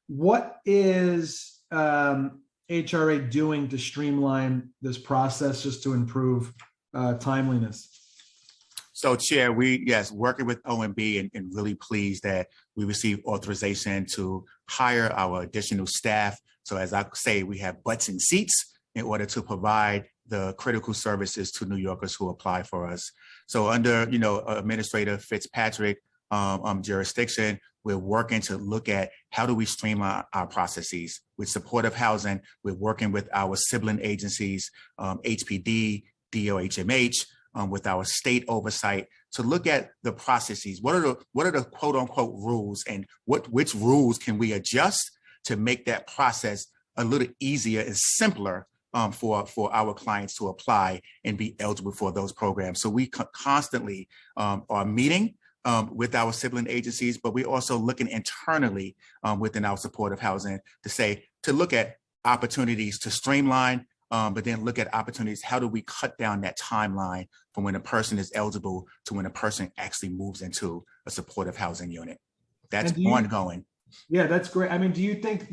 What is HRA doing to streamline this process just to improve timeliness? So, Chair, working with OMB and really pleased that we received authorization to hire our additional staff. So as I say, we have butts in seats in order to provide the critical services to New Yorkers who apply for us. So under, Administrator Fitzpatrick jurisdiction, we're working to look at how do we streamline our processes. With supportive housing, we're working with our sibling agencies, HPD, DOHMH, with our state oversight to look at the processes. What are the quote unquote rules, and which rules can we adjust to make that process a little easier and simpler for our clients to apply and be eligible for those programs. So we constantly are meeting with our sibling agencies, but we're also looking internally within our supportive housing to look at opportunities to streamline, but then look at opportunities. How do we cut down that timeline from when a person is eligible to when a person actually moves into a supportive housing unit? That's ongoing. Yeah, that's great. I mean, do you think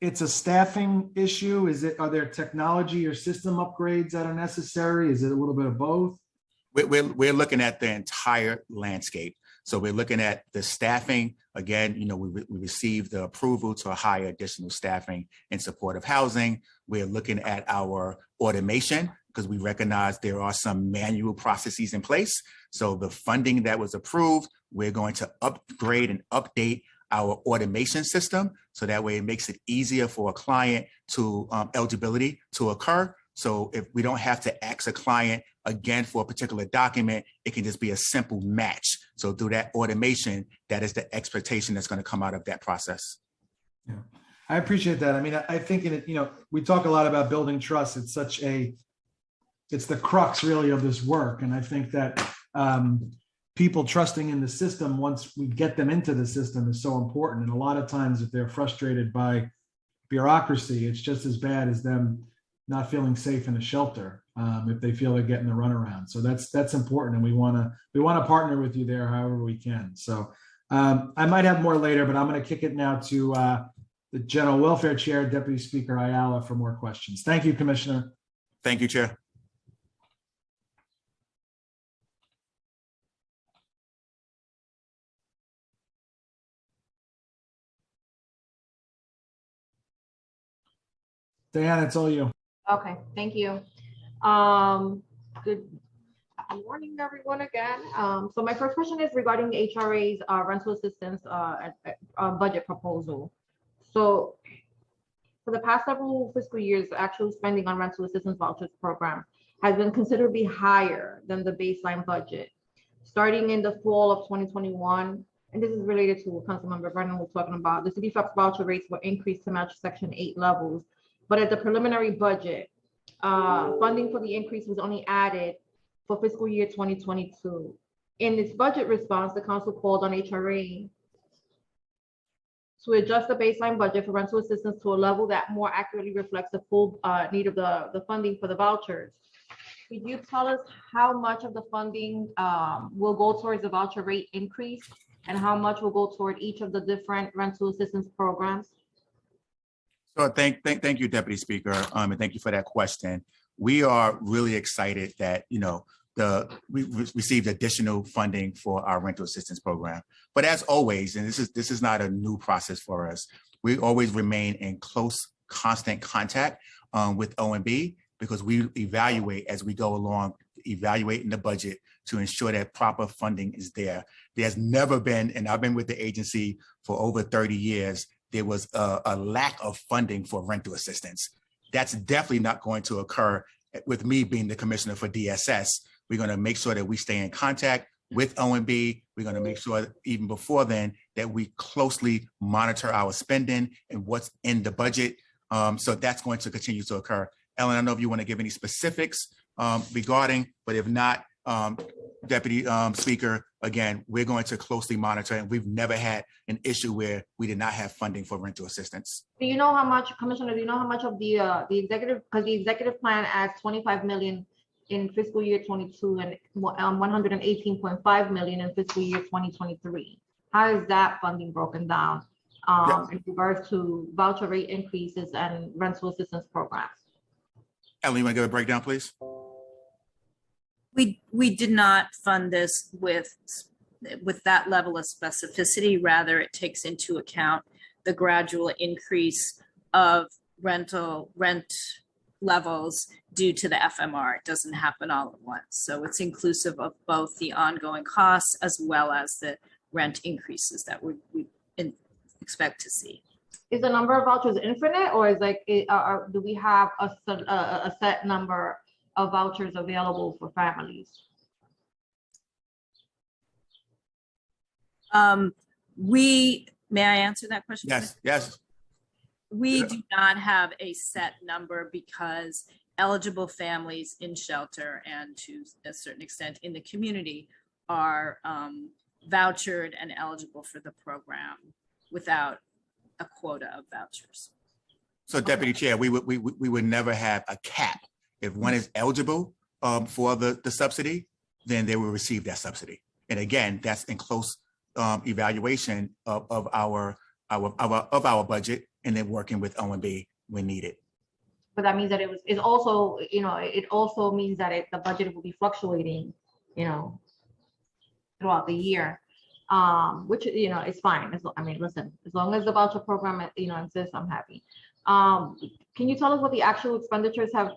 it's a staffing issue? Are there technology or system upgrades that are necessary? Is it a little bit of both? We're looking at the entire landscape. So we're looking at the staffing. Again, we received the approval to hire additional staffing in supportive housing. We're looking at our automation because we recognize there are some manual processes in place. So the funding that was approved, we're going to upgrade and update our automation system. So that way it makes it easier for a client to eligibility to occur. So if we don't have to ask a client again for a particular document, it can just be a simple match. So through that automation, that is the expectation that's going to come out of that process. Yeah, I appreciate that. I mean, I think we talk a lot about building trust. It's the crux really of this work. And I think that people trusting in the system once we get them into the system is so important. And a lot of times if they're frustrated by bureaucracy, it's just as bad as them not feeling safe in a shelter if they feel they're getting the runaround. So that's important, and we want to partner with you there however we can. So I might have more later, but I'm going to kick it now to the General Welfare Chair, Deputy Speaker Ayala, for more questions. Thank you, Commissioner. Thank you, Chair. Diana, it's all you. Okay, thank you. Good morning, everyone, again. So my first question is regarding the HRA's rental assistance budget proposal. So for the past several fiscal years, actual spending on rental assistance vouchers program has been considerably higher than the baseline budget. Starting in the fall of 2021, and this is related to what Councilmember Brennan was talking about, the city voucher rates were increased to match Section 8 levels. But at the preliminary budget, funding for the increase was only added for fiscal year 2022. In its budget response, the council called on HRA to adjust the baseline budget for rental assistance to a level that more accurately reflects the full need of the funding for the vouchers. Could you tell us how much of the funding will go towards the voucher rate increase and how much will go toward each of the different rental assistance programs? So thank you, Deputy Speaker, and thank you for that question. We are really excited that we received additional funding for our rental assistance program. But as always, and this is not a new process for us, we always remain in close, constant contact with OMB because we evaluate as we go along, evaluating the budget to ensure that proper funding is there. There's never been, and I've been with the agency for over 30 years, there was a lack of funding for rental assistance. That's definitely not going to occur with me being the commissioner for DSS. We're going to make sure that we stay in contact with OMB. We're going to make sure even before then that we closely monitor our spending and what's in the budget. So that's going to continue to occur. Ellen, I don't know if you want to give any specifics regarding, but if not, Deputy Speaker, again, we're going to closely monitor, and we've never had an issue where we did not have funding for rental assistance. Do you know how much, Commissioner, do you know how much of the executive, because the executive plan adds 25 million in fiscal year 22 and 118.5 million in fiscal year 2023. How is that funding broken down in regards to voucher rate increases and rental assistance programs? Ellen, you want to give a breakdown, please? We did not fund this with that level of specificity. Rather, it takes into account the gradual increase of rent levels due to the FMR. It doesn't happen all at once. So it's inclusive of both the ongoing costs as well as the rent increases that we expect to see. Is the number of vouchers infinite, or is do we have a set number of vouchers available for families? May I answer that question? Yes. We do not have a set number because eligible families in shelter and to a certain extent in the community are vouchered and eligible for the program without a quota of vouchers. So, Deputy Chair, we would never have a cap. If one is eligible for the subsidy, then they will receive that subsidy. And again, that's in close evaluation of our budget, and then working with OMB when needed. But that means that it also means that the budget will be fluctuating, throughout the year, which is fine. Listen, as long as the voucher program exists, I'm happy. Can you tell us what the actual expenditures have?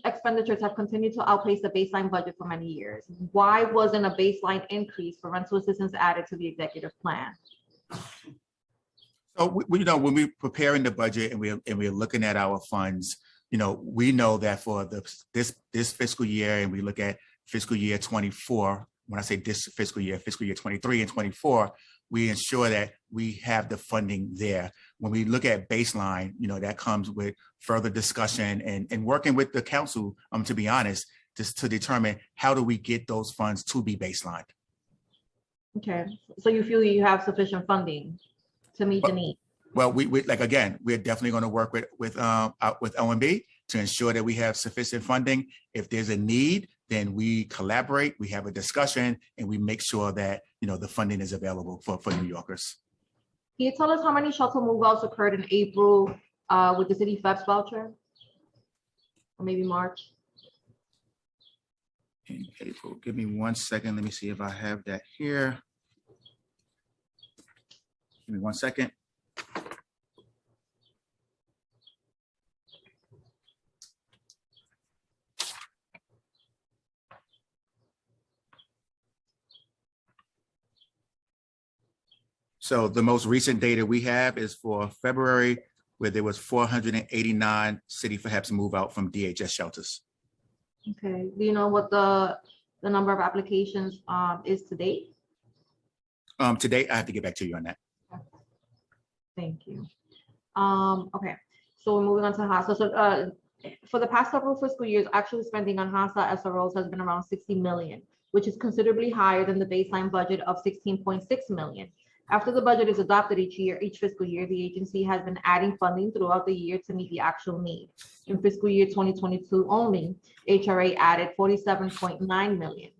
Expenditures have continued to outpace the baseline budget for many years. Why wasn't a baseline increase for rental assistance added to the executive plan? So when we're preparing the budget and we're looking at our funds, we know that for this fiscal year, and we look at fiscal year 24. When I say this fiscal year 23 and 24, we ensure that we have the funding there. When we look at baseline, that comes with further discussion and working with the council, to be honest, just to determine how do we get those funds to be baseline. Okay, so you feel you have sufficient funding to meet the need? Well, we like, again, we're definitely going to work with OMB to ensure that we have sufficient funding. If there's a need, then we collaborate, we have a discussion, and we make sure that, you know, the funding is available for New Yorkers. Can you tell us how many shelter move-outs occurred in April with the city FEPS voucher? Or maybe March? In April, give me 1 second. Let me see if I have that here. Give me 1 second. So the most recent data we have is for February, where there was 489 city for HEPS move out from DHS shelters. Okay, do you know what the number of applications is to date? To date, I have to get back to you on that. Thank you. Okay, so we're moving on to HASA. So for the past several fiscal years, actual spending on HASA SROs has been around 60 million, which is considerably higher than the baseline budget of 16.6 million. After the budget is adopted each fiscal year, the agency has been adding funding throughout the year to meet the actual need. In fiscal year 2022 only, HRA added 47.9 million.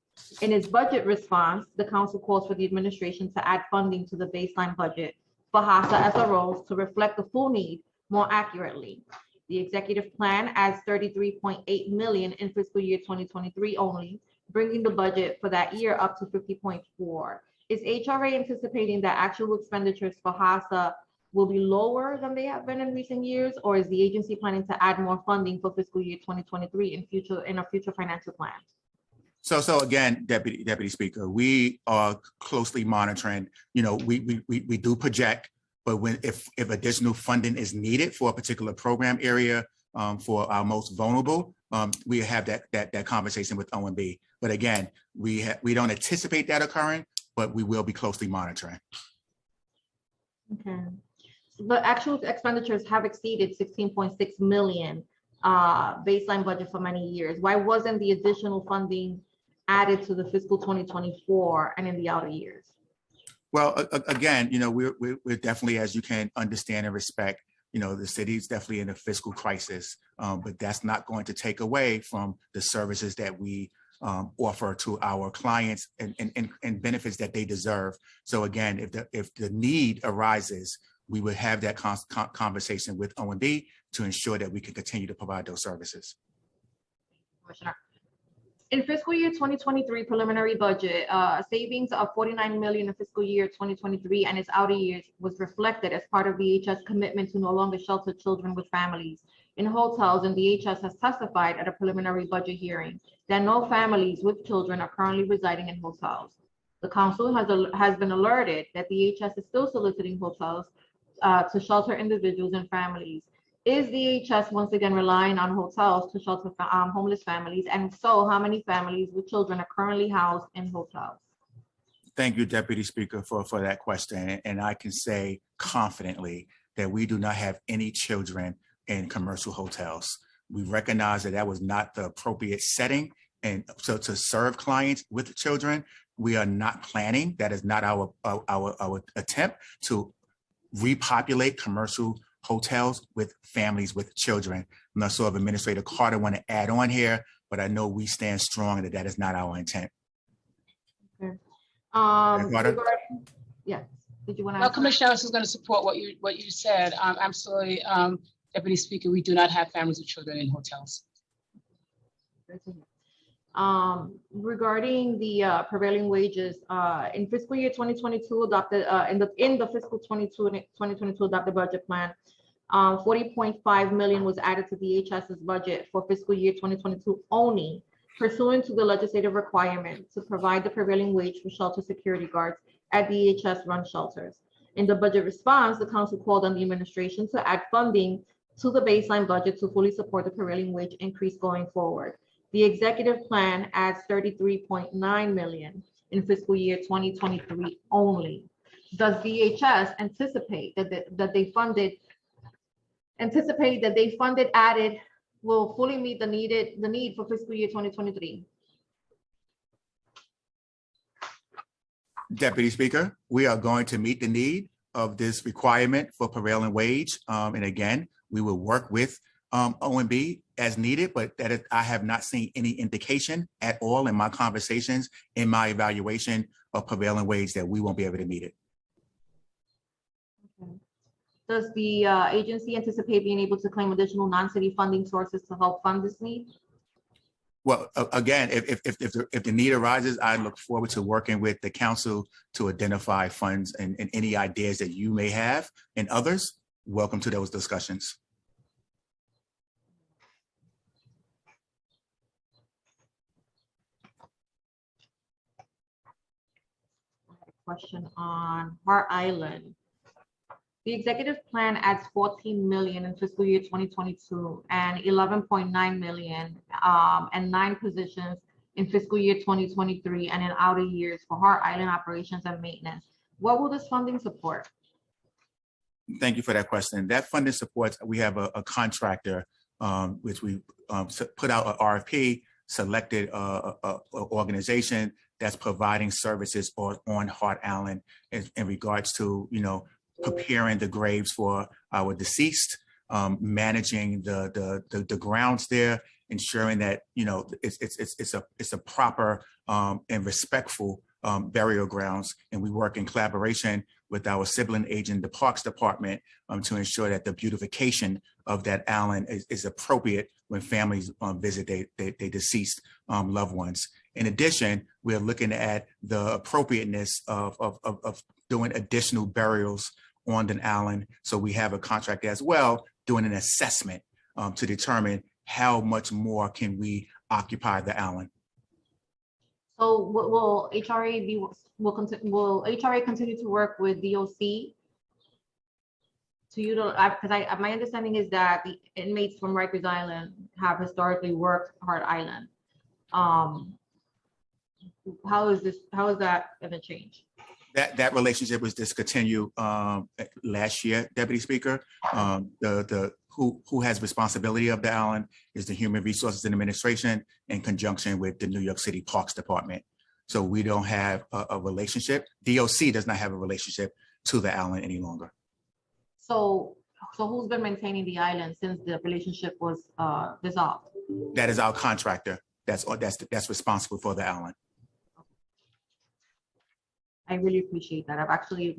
In its budget response, the council calls for the administration to add funding to the baseline budget for HASA SROs to reflect the full need more accurately. The executive plan adds 33.8 million in fiscal year 2023 only, bringing the budget for that year up to 50.4. Is HRA anticipating that actual expenditures for HASA will be lower than they have been in recent years, or is the agency planning to add more funding for fiscal year 2023 in a future financial plan? So again, Deputy Speaker, we are closely monitoring. You know, we do project, but if additional funding is needed for a particular program area for our most vulnerable, we have that conversation with OMB. But again, we don't anticipate that occurring, but we will be closely monitoring. Okay. The actual expenditures have exceeded 16.6 million baseline budget for many years. Why wasn't the additional funding added to the fiscal 2024 and in the outer years? Well, again, you know, we're definitely, as you can understand and respect, you know, the city is definitely in a fiscal crisis, but that's not going to take away from the services that we offer to our clients and benefits that they deserve. So again, if the need arises, we would have that conversation with OMB to ensure that we can continue to provide those services. Commissioner. In fiscal year 2023 preliminary budget, savings of 49 million in fiscal year 2023 and its outer years was reflected as part of DHS commitment to no longer shelter children with families in hotels, and DHS has testified at a preliminary budget hearing that no families with children are currently residing in hotels. The council has been alerted that DHS is still soliciting hotels to shelter individuals and families. Is DHS once again relying on hotels to shelter homeless families? And so how many families with children are currently housed in hotels? Thank you, Deputy Speaker, for that question. And I can say confidently that we do not have any children in commercial hotels. We recognize that was not the appropriate setting. And so to serve clients with children, we are not planning. That is not our attempt to repopulate commercial hotels with families with children. I'm not sure if Administrator Carter want to add on here, but I know we stand strong that is not our intent. Okay. Yes. Did you want to? No, Commissioner, I was going to support what you said. Absolutely, Deputy Speaker, we do not have families with children in hotels. Regarding the prevailing wages, in fiscal year 2022 adopted in the fiscal 2022 adopted budget plan, 40.5 million was added to DHS's budget for fiscal year 2022 only, pursuant to the legislative requirement to provide the prevailing wage for shelter security guards at DHS run shelters. In the budget response, the council called on the administration to add funding to the baseline budget to fully support the prevailing wage increase going forward. The executive plan adds 33.9 million in fiscal year 2023 only. Does DHS anticipate that they funded added will fully meet the need for fiscal year 2023? Deputy Speaker, we are going to meet the need of this requirement for prevailing wage. And again, we will work with OMB as needed, but I have not seen any indication at all in my conversations, in my evaluation of prevailing wage, that we won't be able to meet it. Okay. Does the agency anticipate being able to claim additional non-city funding sources to help fund this need? Well, again, if the need arises, I look forward to working with the council to identify funds and any ideas that you may have, and others. Welcome to those discussions. Question on Hart Island. The executive plan adds 14 million in fiscal year 2022 and 11.9 million and 9 positions in fiscal year 2023 and in outer years for Hart Island operations and maintenance. What will this funding support? Thank you for that question. That funding supports, we have a contractor, which we put out an RFP, selected a organization that's providing services on Hart Island in regards to, preparing the graves for our deceased, managing the grounds there, ensuring that it's a proper and respectful burial grounds. And we work in collaboration with our sibling agent, the Parks Department, to ensure that the beautification of that island is appropriate when families visit their deceased loved ones. In addition, we're looking at the appropriateness of doing additional burials on the island. So we have a contract as well, doing an assessment to determine how much more can we occupy the island. So will will HRA continue to work with DOC to utilize, because my understanding is that the inmates from Rikers Island have historically worked Hart Island. How is that going to change? That relationship was discontinued last year, Deputy Speaker. Who has responsibility of the island is the Human Resources and Administration in conjunction with the New York City Parks Department. So we don't have a relationship. DOC does not have a relationship to the island any longer. So who's been maintaining the island since the relationship was dissolved? That is our contractor. That's responsible for the island. I really appreciate that. I've actually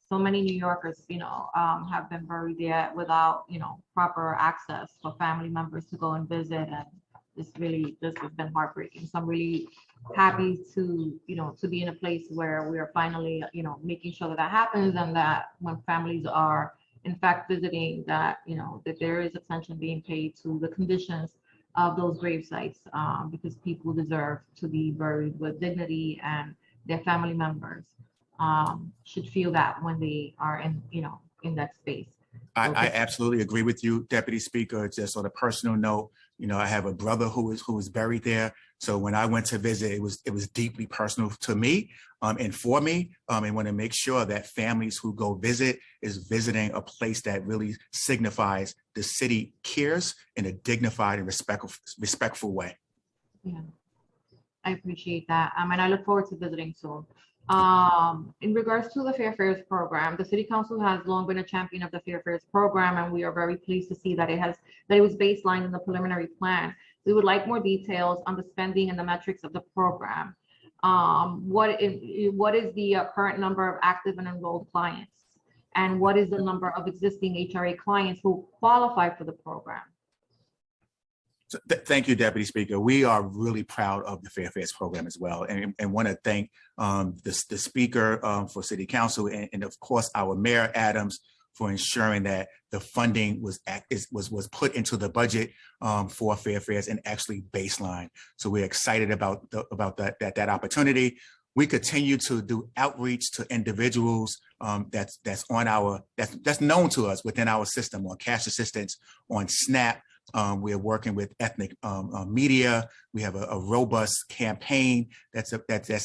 so many New Yorkers, have been buried there without, proper access for family members to go and visit. And this has been heartbreaking. So I'm really happy to be in a place where we are finally, making sure that happens, and that when families are in fact visiting, that, that there is attention being paid to the conditions of those grave sites, because people deserve to be buried with dignity, and their family members should feel that when they are in that space. I absolutely agree with you, Deputy Speaker. Just on a personal note, I have a brother who is buried there. So when I went to visit, it was deeply personal to me and for me. And want to make sure that families who go visit is visiting a place that really signifies the city cares in a dignified and respectful way. Yeah, I appreciate that. And I look forward to visiting soon. In regards to the Fair Fares program, the City Council has long been a champion of the Fair Fares program, and we are very pleased to see that it was baselined in the preliminary plan. We would like more details on the spending and the metrics of the program. What is the current number of active and enrolled clients? And what is the number of existing HRA clients who qualify for the program? So thank you, Deputy Speaker. We are really proud of the Fair Fares program as well, and want to thank the Speaker for City Council, and of course our Mayor Adams for ensuring that the funding was put into the budget for Fair Fares and actually baseline. So we're excited about that opportunity. We continue to do outreach to individuals that's known to us within our system, on cash assistance, on SNAP. We are working with ethnic media. We have a robust campaign that's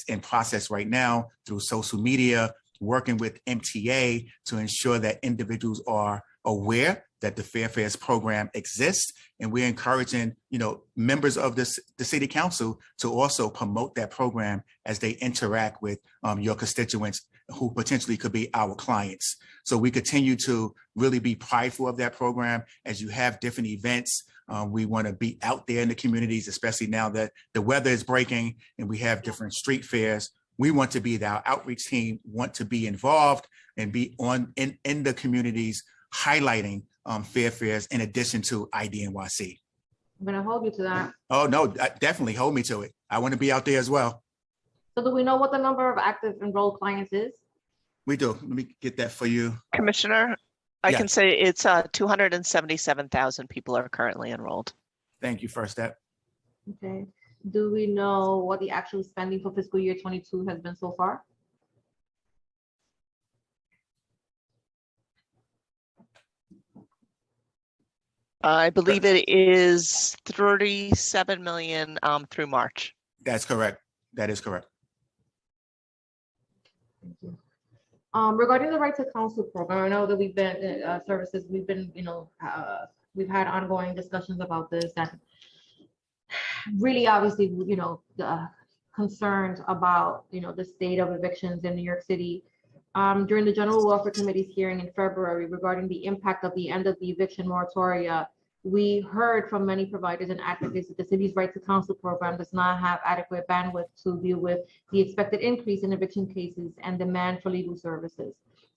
in process right now through social media, working with MTA to ensure that individuals are aware that the Fair Fares program exists, and we're encouraging, members of the city council to also promote that program as they interact with your constituents who potentially could be our clients. So we continue to really be prideful of that program. As you have different events, we want to be out there in the communities, especially now that the weather is breaking and we have different street fairs. We want to be, our outreach team want to be involved and be in the communities highlighting Fair Fares in addition to IDNYC. I'm gonna hold you to that. Oh, no, definitely hold me to it. I want to be out there as well. So do we know what the number of active enrolled clients is? We do. Let me get that for you. Commissioner, I Yeah. can say it's 277,000 people are currently enrolled. Thank you, First Step. Okay. Do we know what the actual spending for fiscal year 22 has been so far? I believe it is 37 million through March. That's correct. That is correct. Thank you. Regarding the right to counsel program, I know that we've been services, we've been, we've had ongoing discussions about this, and really obviously, concerned about, the state of evictions in New York City. During the General Welfare Committee's hearing in February regarding the impact of the end of the eviction moratoria, we heard from many providers and advocates that the city's right to counsel program does not have adequate bandwidth to deal with the expected increase in eviction cases and demand for legal services.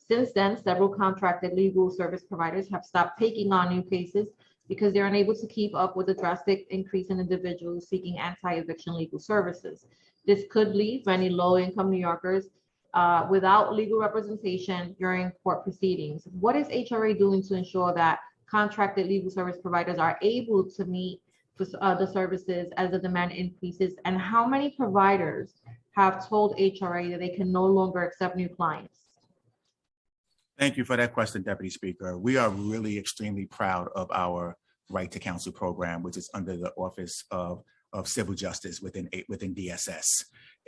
Since then, several contracted legal service providers have stopped taking on new cases because they're unable to keep up with the drastic increase in individuals seeking anti-eviction legal services. This could leave many low-income New Yorkers without legal representation during court proceedings. What is HRA doing to ensure that contracted legal service providers are able to meet the services as the demand increases? And how many providers have told HRA that they can no longer accept new clients? Thank you for that question, Deputy Speaker. We are really extremely proud of our Right to Counsel program, which is under the Office of Civil Justice within DSS.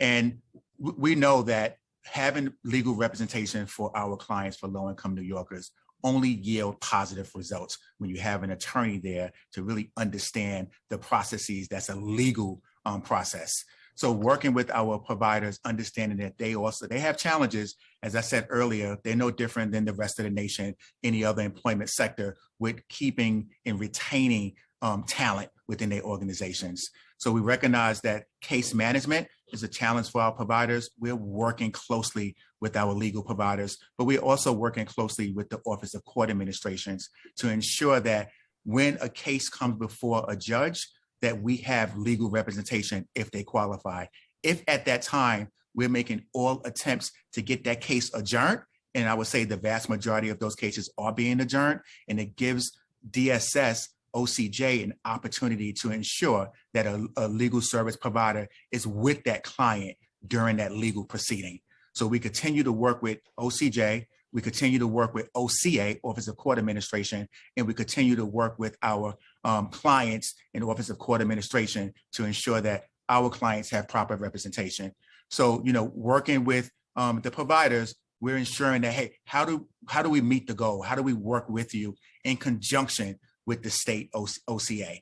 And we know that having legal representation for our clients, for low-income New Yorkers, only yield positive results when you have an attorney there to really understand the processes. That's a legal process. So working with our providers, understanding that they have challenges. As I said earlier, they're no different than the rest of the nation, any other employment sector, with keeping and retaining talent within their organizations. So we recognize that case management is a challenge for our providers. We're working closely with our legal providers, but we're also working closely with the Office of Court Administrations to ensure that when a case comes before a judge, that we have legal representation if they qualify. If at that time, we're making all attempts to get that case adjourned, and I would say the vast majority of those cases are being adjourned, and it gives DSS OCJ an opportunity to ensure that a legal service provider is with that client during that legal proceeding. So we continue to work with OCJ, we continue to work with OCA, Office of Court Administration, and we continue to work with our clients in the Office of Court Administration to ensure that our clients have proper representation. So, working with the providers, we're ensuring that, hey, how do we meet the goal? How do we work with you in conjunction with the state OCA?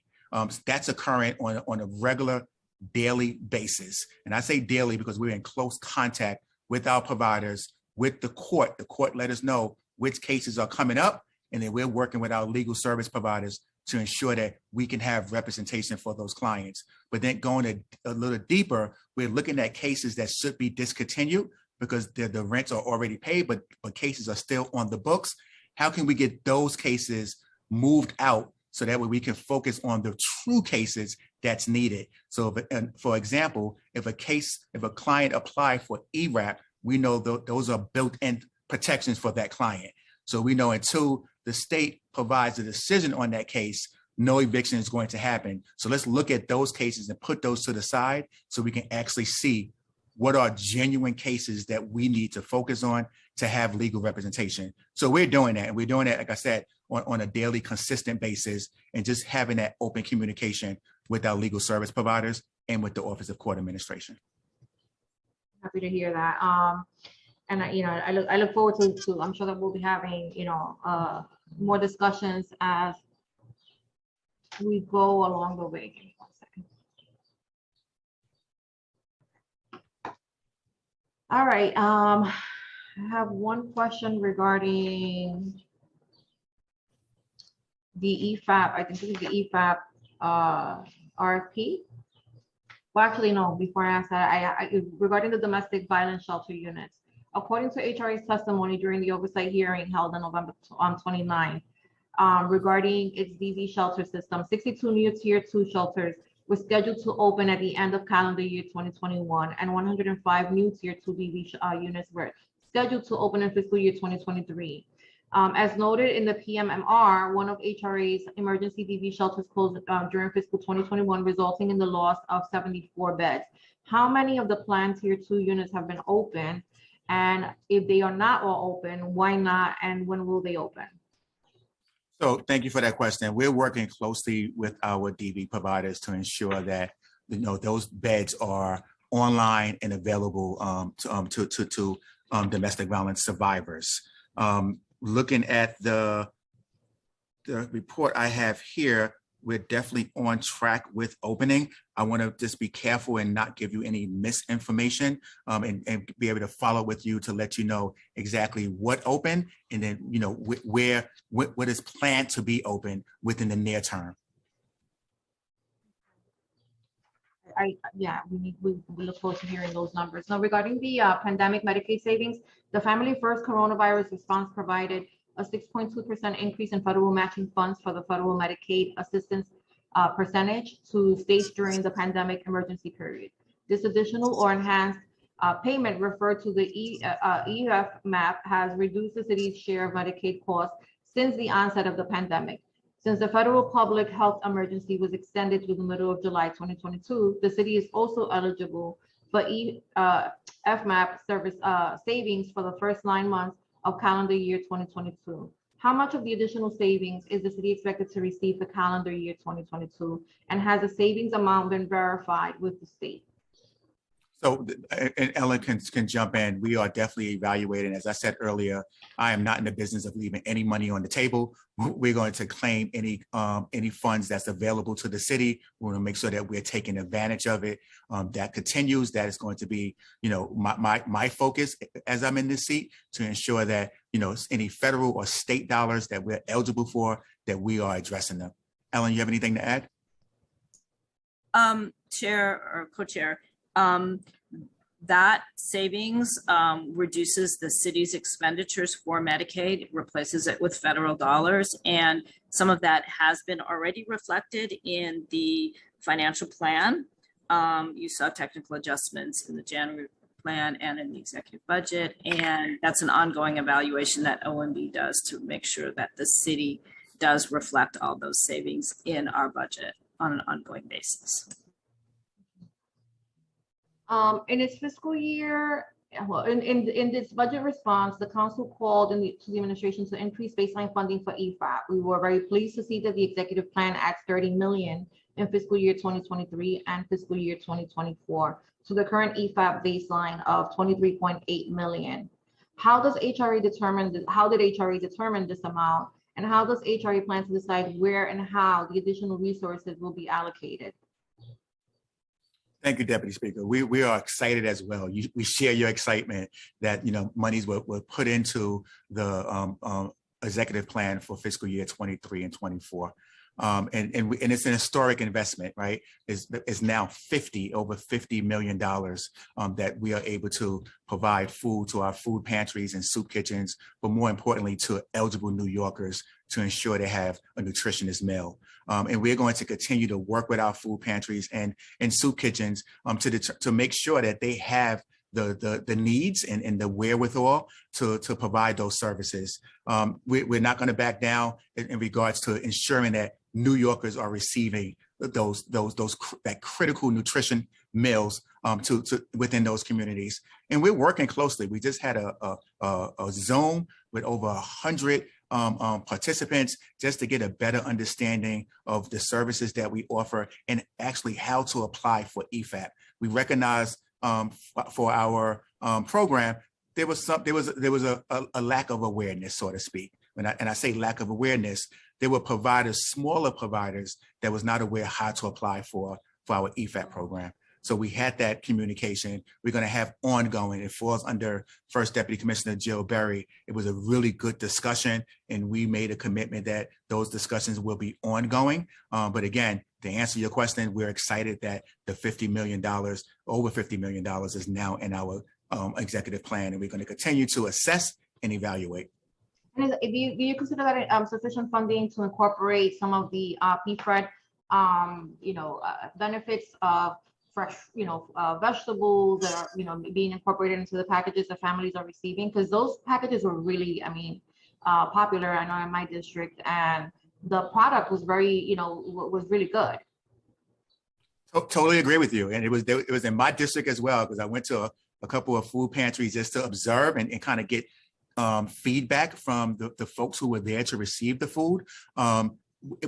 That's occurring on a regular daily basis. And I say daily because we're in close contact with our providers, with the court. The court let us know which cases are coming up, and then we're working with our legal service providers to ensure that we can have representation for those clients. But then going a little deeper, we're looking at cases that should be discontinued because the rents are already paid, but cases are still on the books. How can we get those cases moved out so that way we can focus on the true cases that's needed? So for example, if a client applied for ERAP, we know those are built-in protections for that client. So we know until the state provides a decision on that case, no eviction is going to happen. So let's look at those cases and put those to the side so we can actually see what are genuine cases that we need to focus on to have legal representation. So we're doing that. And we're doing that, like I said, on a daily consistent basis, and just having that open communication with our legal service providers and with the Office of Court Administration. Happy to hear that. And I look forward to I'm sure that we'll be having, more discussions as we go along the way. Give me 1 second. All right, I have one question regarding the EFAP. I think this is the EFAP RFP. Well, actually, no, before I ask that, regarding the domestic violence shelter units. According to HRA's testimony during the oversight hearing held on November 29th, regarding its DV shelter system, 62 new tier 2 shelters were scheduled to open at the end of calendar year 2021, and 105 new tier 2 DV units were scheduled to open in fiscal year 2023. As noted in the PMMR, one of HRA's emergency DV shelters closed during fiscal 2021, resulting in the loss of 74 beds. How many of the planned tier 2 units have been opened? And if they are not all open, why not? And when will they open? So thank you for that question. We're working closely with our DV providers to ensure that those beds are online and available to domestic violence survivors. Looking at the report I have here, we're definitely on track with opening. I want to just be careful and not give you any misinformation, and be able to follow with you to let you know exactly what opened, and then what is planned to be open within the near term. We look forward to hearing those numbers. Now, regarding the pandemic Medicaid savings, the Family First Coronavirus Response provided a 6.2% increase in federal matching funds for the federal Medicaid assistance percentage to states during the pandemic emergency period. This additional or enhanced payment, referred to the EFMAP, has reduced the city's share of Medicaid costs since the onset of the pandemic. Since the federal public health emergency was extended to the middle of July 2022, the city is also eligible for FMAP service savings for the first 9 months of calendar year 2022. How much of the additional savings is the city expected to receive for calendar year 2022? And has the savings amount been verified with the state? So, and Ellen can jump in. We are definitely evaluating. As I said earlier, I am not in the business of leaving any money on the table. We're going to claim any funds that's available to the city. We're going to make sure that we're taking advantage of it. That continues. That is going to be, my focus as I'm in this seat, to ensure that any federal or state dollars that we're eligible for, that we are addressing them. Ellen, you have anything to add? Chair or co-chair. That savings reduces the city's expenditures for Medicaid, replaces it with federal dollars, and some of that has been already reflected in the financial plan. You saw technical adjustments in the January plan and in the executive budget, and that's an ongoing evaluation that OMB does to make sure that the city does reflect all those savings in our budget on an ongoing basis. In its fiscal year, in this budget response, the council called to the administration to increase baseline funding for EFAP. We were very pleased to see that the executive plan adds $30 million in fiscal year 2023 and fiscal year 2024 to the current EFAP baseline of $23.8 million. How does HRA determine this? How did HRA determine this amount? And how does HRA plan to decide where and how the additional resources will be allocated? Thank you, Deputy Speaker. We are excited as well. We share your excitement that monies were put into the executive plan for fiscal year 23 and 24. And it's an historic investment, right? It's now over $50 million that we are able to provide food to our food pantries and soup kitchens, but more importantly to eligible New Yorkers to ensure they have a nutritious meal. And we're going to continue to work with our food pantries and soup kitchens to make sure that they have the needs and the wherewithal to provide those services. We're not going to back down in regards to ensuring that New Yorkers are receiving that critical nutrition meals to within those communities. And we're working closely. We just had a Zoom with over 100 participants just to get a better understanding of the services that we offer and actually how to apply for EFAP. We recognize for our program, there was a lack of awareness, so to speak. and I say lack of awareness, there were providers, smaller providers, that was not aware how to apply for our EFAP program. So we had that communication. We're going to have ongoing. It falls under First Deputy Commissioner Jill Berry. It was a really good discussion, and we made a commitment that those discussions will be ongoing. But again, to answer your question, we're excited that the $50 million, over $50 million, is now in our executive plan, and we're going to continue to assess and evaluate. And do you consider that sufficient funding to incorporate some of the PFRED, benefits of fresh, vegetables that are, being incorporated into the packages that families are receiving? Because those packages were really, popular, I know, in my district, and the product was very, was really good. Totally agree with you. And it was in my district as well, because I went to a couple of food pantries just to observe and kind of get feedback from the folks who were there to receive the food.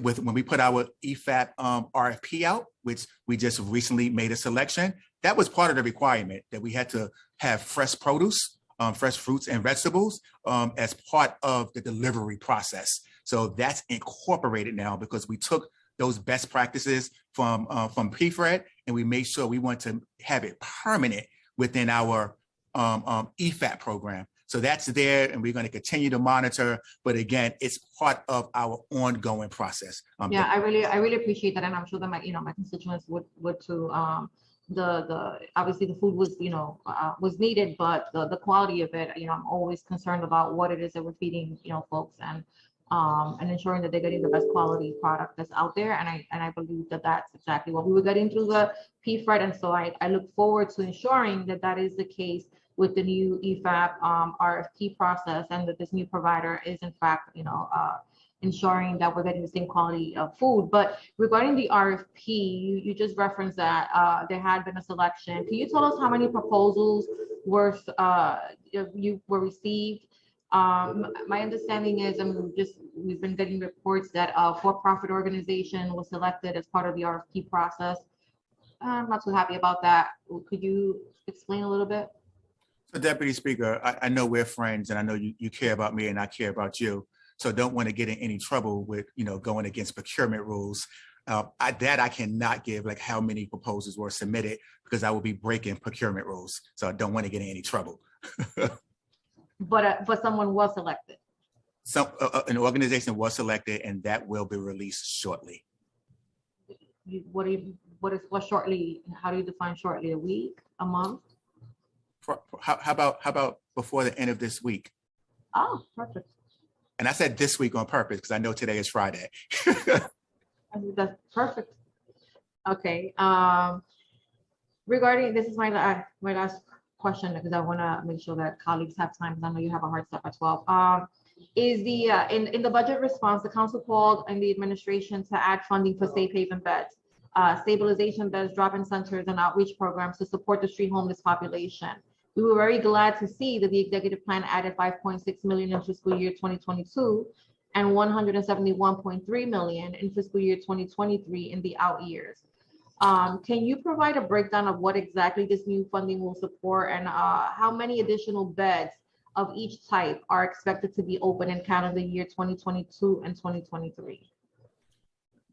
When we put our EFAP RFP out, which we just recently made a selection, that was part of the requirement, that we had to have fresh produce, fresh fruits and vegetables as part of the delivery process. So that's incorporated now, because we took those best practices from PFRED, and we made sure we want to have it permanent within our EFAP program. So that's there, and we're going to continue to monitor. But again, it's part of our ongoing process. Yeah, I really appreciate that, and I'm sure that my constituents would too. Obviously the food was was needed, but the quality of it, I'm always concerned about what it is that we're feeding folks, and ensuring that they're getting the best quality product that's out there. And I believe that that's exactly what we were getting through the PFRED, and so I look forward to ensuring that that is the case with the new EFAP RFP process, and that this new provider is in fact, ensuring that we're getting the same quality of food. But regarding the RFP, you just referenced that there had been a selection. Can you tell us how many proposals were received? My understanding is, we've been getting reports that a for-profit organization was selected as part of the RFP process. I'm not too happy about that. Could you explain a little bit? So, Deputy Speaker, I know we're friends, and I know you care about me and I care about you. So don't want to get in any trouble with, going against procurement rules. I cannot give like how many proposals were submitted, because I will be breaking procurement rules. So I don't want to get in any trouble. But someone was selected. An organization was selected, and that will be released shortly. What shortly? How do you define shortly? A week? A month? How about before the end of this week? Oh, perfect. And I said this week on purpose, because I know today is Friday. That's perfect. Okay. Regarding, this is my last question, because I want to make sure that colleagues have time, because I know you have a hard stop at 12. Is the in the budget response, the council called and the administration to add funding for safe haven beds, stabilization beds, drop-in centers, and outreach programs to support the street homeless population. We were very glad to see that the executive plan added $5.6 million in fiscal year 2022 and $171.3 million in fiscal year 2023 in the out years. Can you provide a breakdown of what exactly this new funding will support, and how many additional beds of each type are expected to be open in calendar year 2022 and 2023?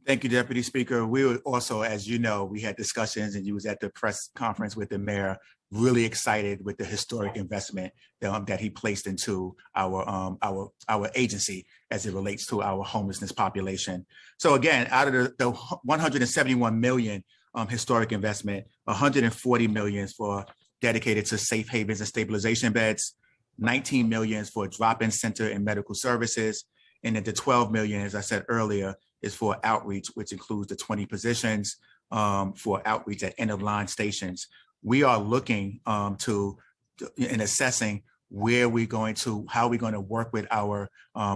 Thank you, Deputy Speaker. We were also, as you know, we had discussions, and you was at the press conference with the mayor, really excited with the historic investment that he placed into our agency as it relates to our homelessness population. So again, out of the 171 million historic investment, 140 million for dedicated to safe havens and stabilization beds, 19 million for drop-in center and medical services, and then the 12 million, as I said earlier, is for outreach, which includes the 20 positions for outreach at end-of-line stations. We are looking in assessing how we're going to work with our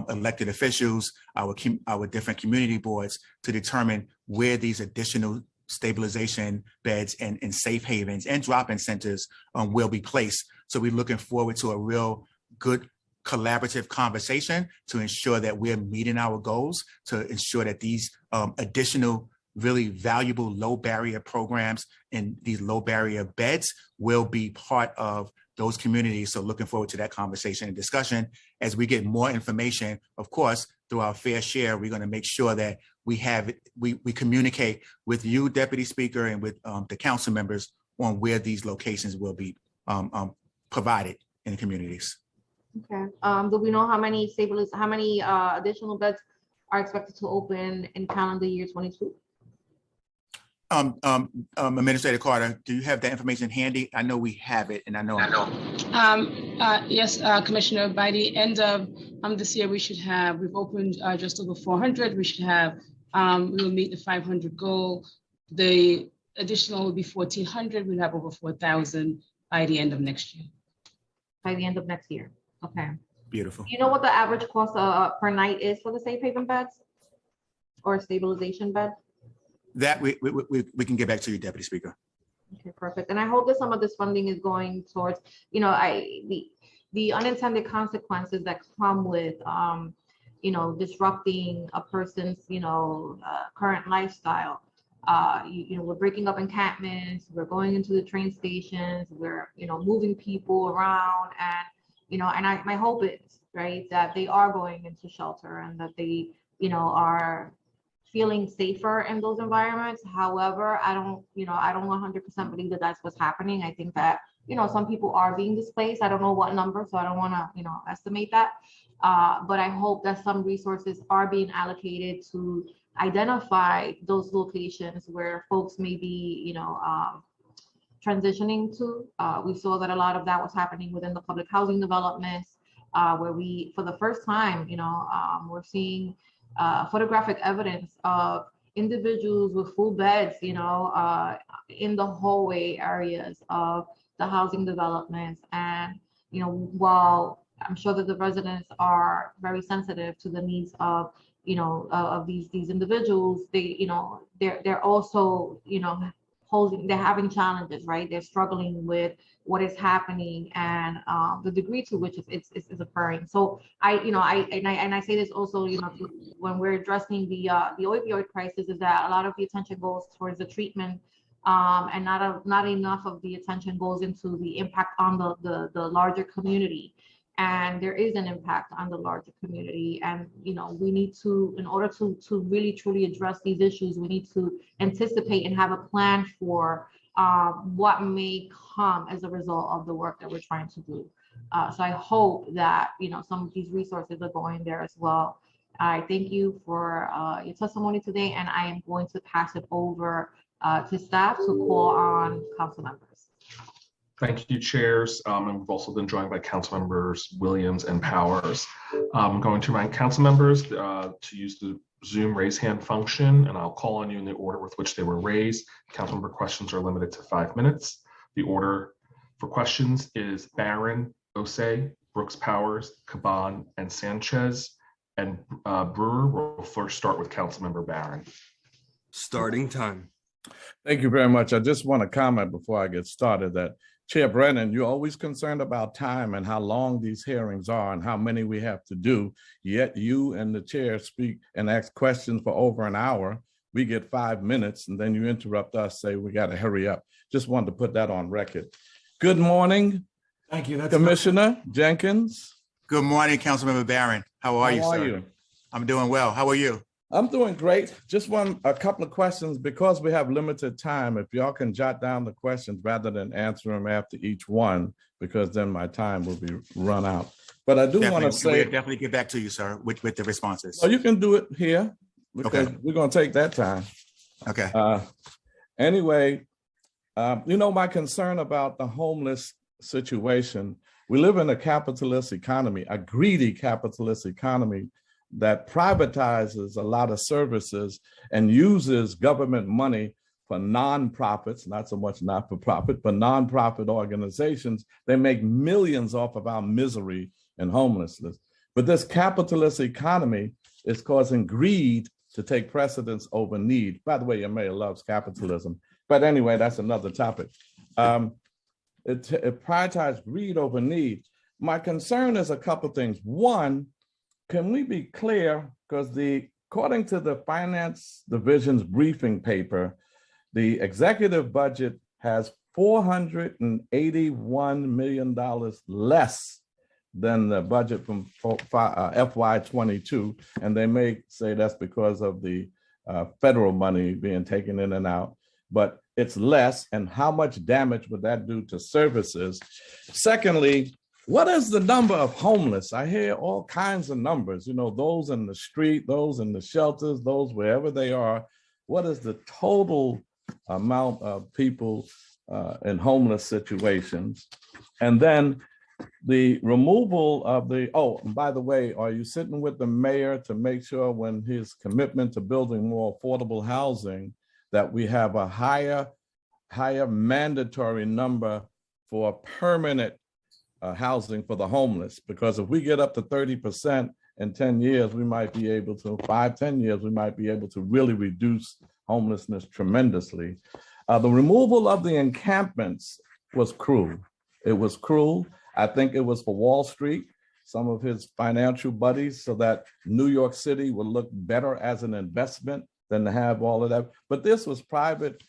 elected officials, our different community boards, to determine where these additional stabilization beds and safe havens and drop-in centers will be placed. So we're looking forward to a real good collaborative conversation to ensure that we're meeting our goals, to ensure that these additional really valuable low barrier programs and these low barrier beds will be part of those communities. So looking forward to that conversation and discussion as we get more information. Of course, through our fair share, we're going to make sure that we communicate with you, Deputy Speaker, and with the council members on where these locations will be provided in the communities. Okay. Do we know how many additional beds are expected to open in calendar year 22? Administrator Carter, do you have that information handy? I know we have it, and I know. Yes, Commissioner, by the end of this year, we've opened just over 400. We should have, we will meet the 500 goal. The additional will be 1,400. We'll have over 4,000 by the end of next year. By the end of next year. Okay. Beautiful. Do you know what the average cost per night is for the safe haven beds or stabilization bed? That we can get back to you, Deputy Speaker. Okay, perfect. And I hope that some of this funding is going towards, you know, the unintended consequences that come with, you know, disrupting a person's, you know, current lifestyle. You know, we're breaking up encampments, we're going into the train stations, we're, you know, moving people around, and, you know, and my hope is, right, that they are going into shelter and that they, you know, are feeling safer in those environments. However, I don't 100% believe that that's what's happening. I think that, you know, some people are being displaced. I don't know what number, so I don't want to, you know, estimate that. But I hope that some resources are being allocated to identify those locations where folks may be, you know, transitioning to. We saw that a lot of that was happening within the public housing developments, where we, for the first time, you know, we're seeing photographic evidence of individuals with full beds, you know, in the hallway areas of the housing developments. And, you know, while I'm sure that the residents are very sensitive to the needs of, you know, of these individuals, they, you know, they're also, you know, they're having challenges, right? They're struggling with what is happening and the degree to which it's occurring. So I say this also, you know, when we're addressing the opioid crisis, is that a lot of the attention goes towards the treatment, and not enough of the attention goes into the impact on the larger community. And there is an impact on the larger community. And, you know, we need to, in order to really truly address these issues, we need to anticipate and have a plan for what may come as a result of the work that we're trying to do. So I hope that, you know, some of these resources are going there as well. I thank you for your testimony today, and I am going to pass it over to staff to call on council members. Thank you, chairs. And we've also been joined by council members Williams and Powers. I'm going to remind council members to use the Zoom raise hand function, and I'll call on you in the order with which they were raised. Council member questions are limited to 5 minutes. The order for questions is Barron, Osei, Brooks Powers, Caban, and Sanchez. And Brewer will first start with council member Barron. Starting time. Thank you very much. I just want to comment before I get started that Chair Brennan, you're always concerned about time and how long these hearings are and how many we have to do. Yet you and the chair speak and ask questions for over an hour. We get 5 minutes and then you interrupt us, say we got to hurry up. Just wanted to put that on record. Good morning. Thank you. That's Commissioner Jenkins. Good morning, Councilmember Barron. How are you, sir? How are you? I'm doing well. How are you? I'm doing great. Just a couple of questions because we have limited time. If y'all can jot down the questions rather than answer them after each one, because then my time will be run out. But I do want to say, we'll definitely get back to you, sir, with the responses. Oh, you can do it here because Okay. we're going to take that time. Okay. Anyway, you know, my concern about the homeless situation, we live in a capitalist economy, a greedy capitalist economy that privatizes a lot of services and uses government money for nonprofits, not so much not-for-profit, but nonprofit organizations. They make millions off of our misery and homelessness. But this capitalist economy is causing greed to take precedence over need. By the way, your mayor loves capitalism. But anyway, that's another topic. It prioritizes greed over need. My concern is a couple things. One, can we be clear, because according to the Finance Division's briefing paper, the executive budget has $481 million less than the budget from FY22. And they may say that's because of the federal money being taken in and out, but it's less. And how much damage would that do to services? Secondly, what is the number of homeless? I hear all kinds of numbers, you know, those in the street, those in the shelters, those wherever they are. What is the total amount of people in homeless situations? And then the removal of the, oh, and by the way, are you sitting with the mayor to make sure when his commitment to building more affordable housing that we have a higher mandatory number for permanent housing for the homeless? Because if we get up to 30% in 10 years, we might be able to, 5-10 years, we might be able to really reduce homelessness tremendously. The removal of the encampments was cruel. It was cruel. I think it was for Wall Street, some of his financial buddies, so that New York City would look better as an investment than to have all of that. But this was private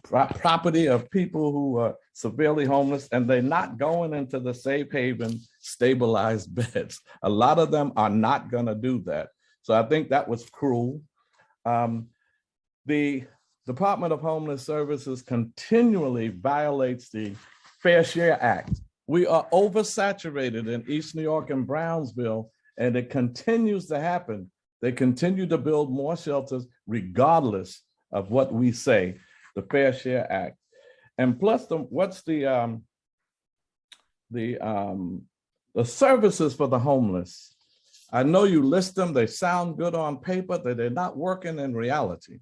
property of people who are severely homeless, and they're not going into the safe haven stabilized beds. A lot of them are not going to do that. So I think that was cruel. The Department of Homeless Services continually violates the Fair Share Act. We are oversaturated in East New York and Brownsville, and it continues to happen. They continue to build more shelters regardless of what we say, the Fair Share Act. And plus, what's the services for the homeless? I know you list them, they sound good on paper, but they're not working in reality.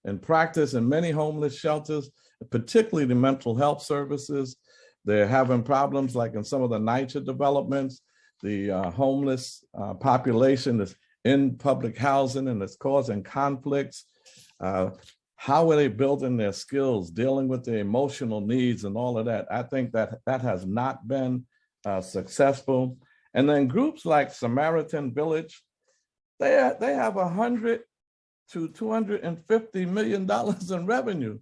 In practice, in many homeless shelters, particularly the mental health services, they're having problems like in some of the NYCC developments. The homeless population is in public housing and it's causing conflicts. How are they building their skills, dealing with their emotional needs and all of that? I think that has not been successful. And then groups like Samaritan Village, they have $100 to $250 million in revenue.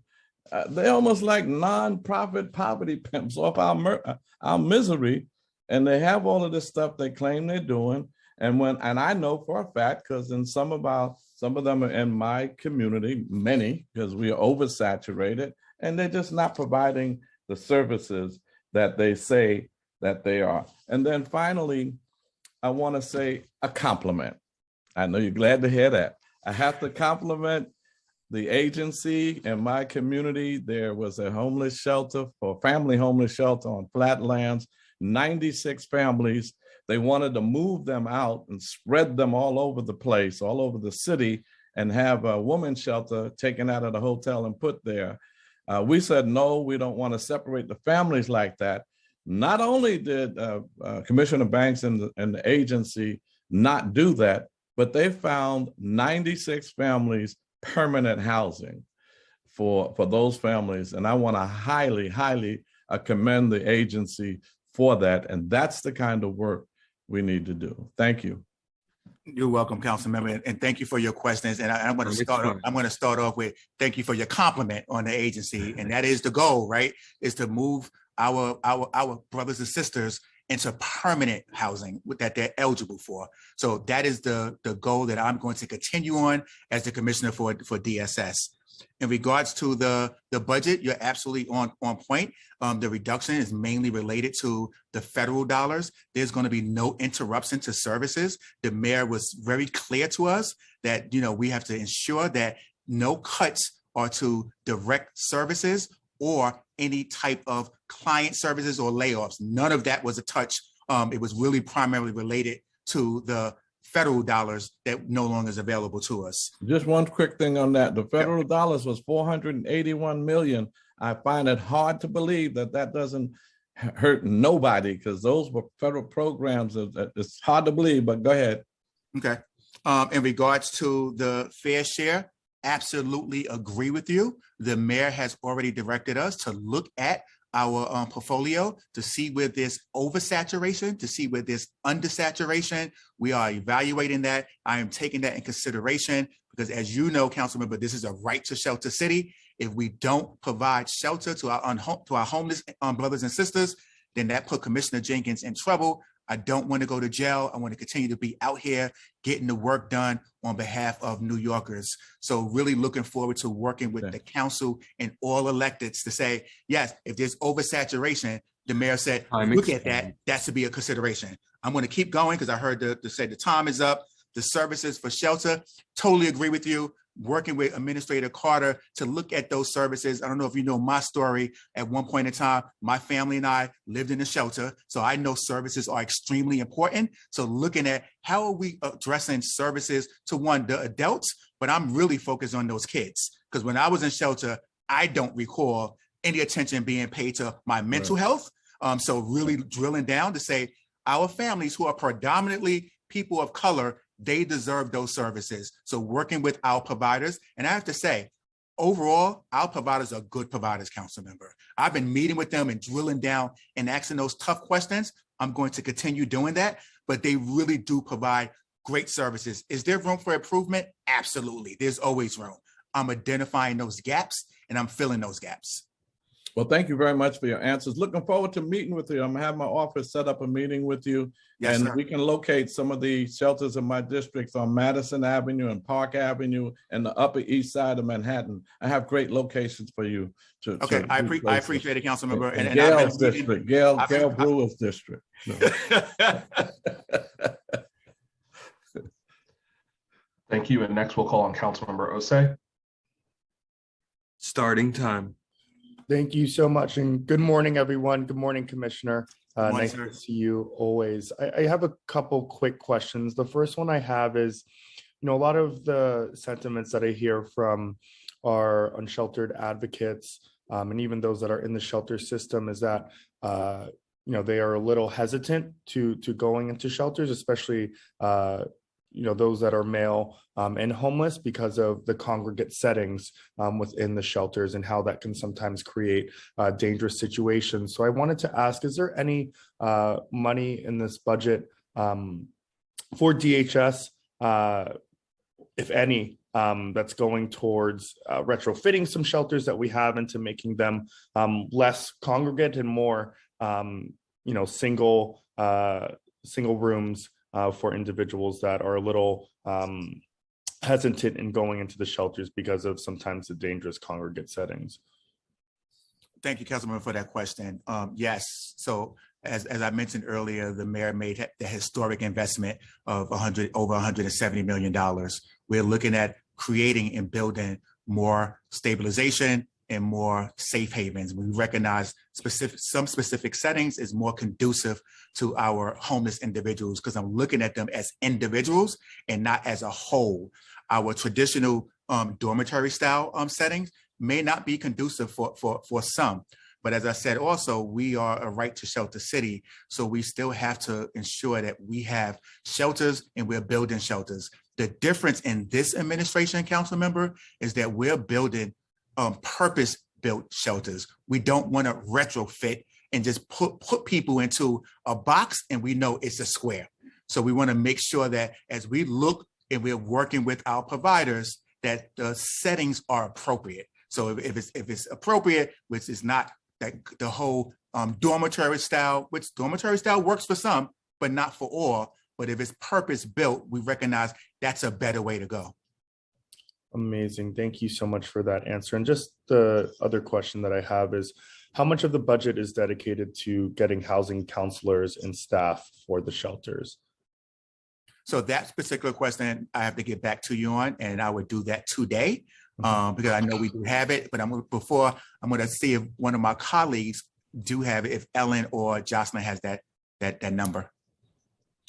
They're almost like nonprofit poverty pimps off our misery, and they have all of this stuff they claim they're doing. And I know for a fact, because in some of them are in my community, many, because we are oversaturated, and they're just not providing the services that they say that they are. And then finally, I want to say a compliment. I know you're glad to hear that. I have to compliment the agency in my community. There was a homeless shelter, for family homeless shelter on Flatlands, 96 families. They wanted to move them out and spread them all over the place, all over the city, and have a women's shelter taken out of the hotel and put there. We said, no, we don't want to separate the families like that. Not only did Commissioner Banks and the agency not do that, but they found 96 families permanent housing for those families. And I want to highly, highly commend the agency for that. And that's the kind of work we need to do. Thank you. You're welcome, council member, and thank you for your questions. And I'm going to start off with thank you for your compliment on the agency, and that is the goal, right? Is to move our brothers and sisters into permanent housing that they're eligible for. So that is the goal that I'm going to continue on as the commissioner for DSS. In regards to the budget, you're absolutely on point. The reduction is mainly related to the federal dollars. There's going to be no interruption to services. The mayor was very clear to us that, we have to ensure that no cuts are to direct services or any type of client services or layoffs. None of that was a touch. It was really primarily related to the federal dollars that no longer is available to us. Just one quick thing on that. The federal dollars was $481 million. I find it hard to believe that doesn't hurt nobody, because those were federal programs. It's hard to believe, but go ahead. Okay. In regards to the fair share, absolutely agree with you. The mayor has already directed us to look at our portfolio to see where there's oversaturation, to see where there's undersaturation. We are evaluating that. I am taking that in consideration because as you know, Councilmember, this is a right to shelter city. If we don't provide shelter to our homeless brothers and sisters, then that put Commissioner Jenkins in trouble. I don't want to go to jail. I want to continue to be out here getting the work done on behalf of New Yorkers. So really looking forward to working with the council and all electeds to say, yes, if there's oversaturation, the mayor said, look at that. That should be a consideration. I'm going to keep going because I heard the say the time is up. The services for shelter, totally agree with you. Working with Administrator Carter to look at those services. I don't know if you know my story. At one point in time, my family and I lived in a shelter. So I know services are extremely important. So looking at how are we addressing services to the adults, but I'm really focused on those kids. Because when I was in shelter, I don't recall any attention being paid to my mental health. So really drilling down to say our families who are predominantly people of color, they deserve those services. So working with our providers, and I have to say, overall, our providers are good providers, council member. I've been meeting with them and drilling down and asking those tough questions. I'm going to continue doing that, but they really do provide great services. Is there room for improvement? Absolutely. There's always room. I'm identifying those gaps and I'm filling those gaps. Well, thank you very much for your answers. Looking forward to meeting with you. I'm gonna have my office set up a meeting with you. Yes, and sir. We can locate some of the shelters in my districts on Madison Avenue and Park Avenue and the Upper East Side of Manhattan. I have great locations for you to. Okay, I appreciate it, council member. And Gail's district, Gail Brewer's district. Thank you. And next we'll call on Councilmember Osei. Starting time. Thank you so much. And good morning, everyone. Good morning, Commissioner. Morning, nice sir. to see you always. I have a couple quick questions. The first one I have is, a lot of the sentiments that I hear from our unsheltered advocates and even those that are in the shelter system is that, they are a little hesitant to going into shelters, especially, those that are male and homeless because of the congregate settings within the shelters and how that can sometimes create dangerous situations. So I wanted to ask, is there any money in this budget for DHS, if any, that's going towards retrofitting some shelters that we have into making them less congregate and more, single rooms for individuals that are a little hesitant in going into the shelters because of sometimes the dangerous congregate settings? Thank you, Councilman, for that question. Yes, so as I mentioned earlier, the mayor made the historic investment of over $170 million. We're looking at creating and building more stabilization and more safe havens. We recognize some specific settings is more conducive to our homeless individuals because I'm looking at them as individuals and not as a whole. Our traditional dormitory style settings may not be conducive for some. But as I said, also, we are a right to shelter city. So we still have to ensure that we have shelters and we're building shelters. The difference in this administration, council member, is that we're building purpose-built shelters. We don't want to retrofit and just put people into a box and we know it's a square. So we want to make sure that as we look and we're working with our providers, that the settings are appropriate. So if it's appropriate, which is not that the whole dormitory style, which dormitory style works for some, but not for all. But if it's purpose-built, we recognize that's a better way to go. Amazing. Thank you so much for that answer. And just the other question that I have is, how much of the budget is dedicated to getting housing counselors and staff for the shelters? So that particular question, I have to get back to you on, and I would do that today because I know we do have it. But I'm going to see if one of my colleagues do have it, if Ellen or Jocelyn has that number.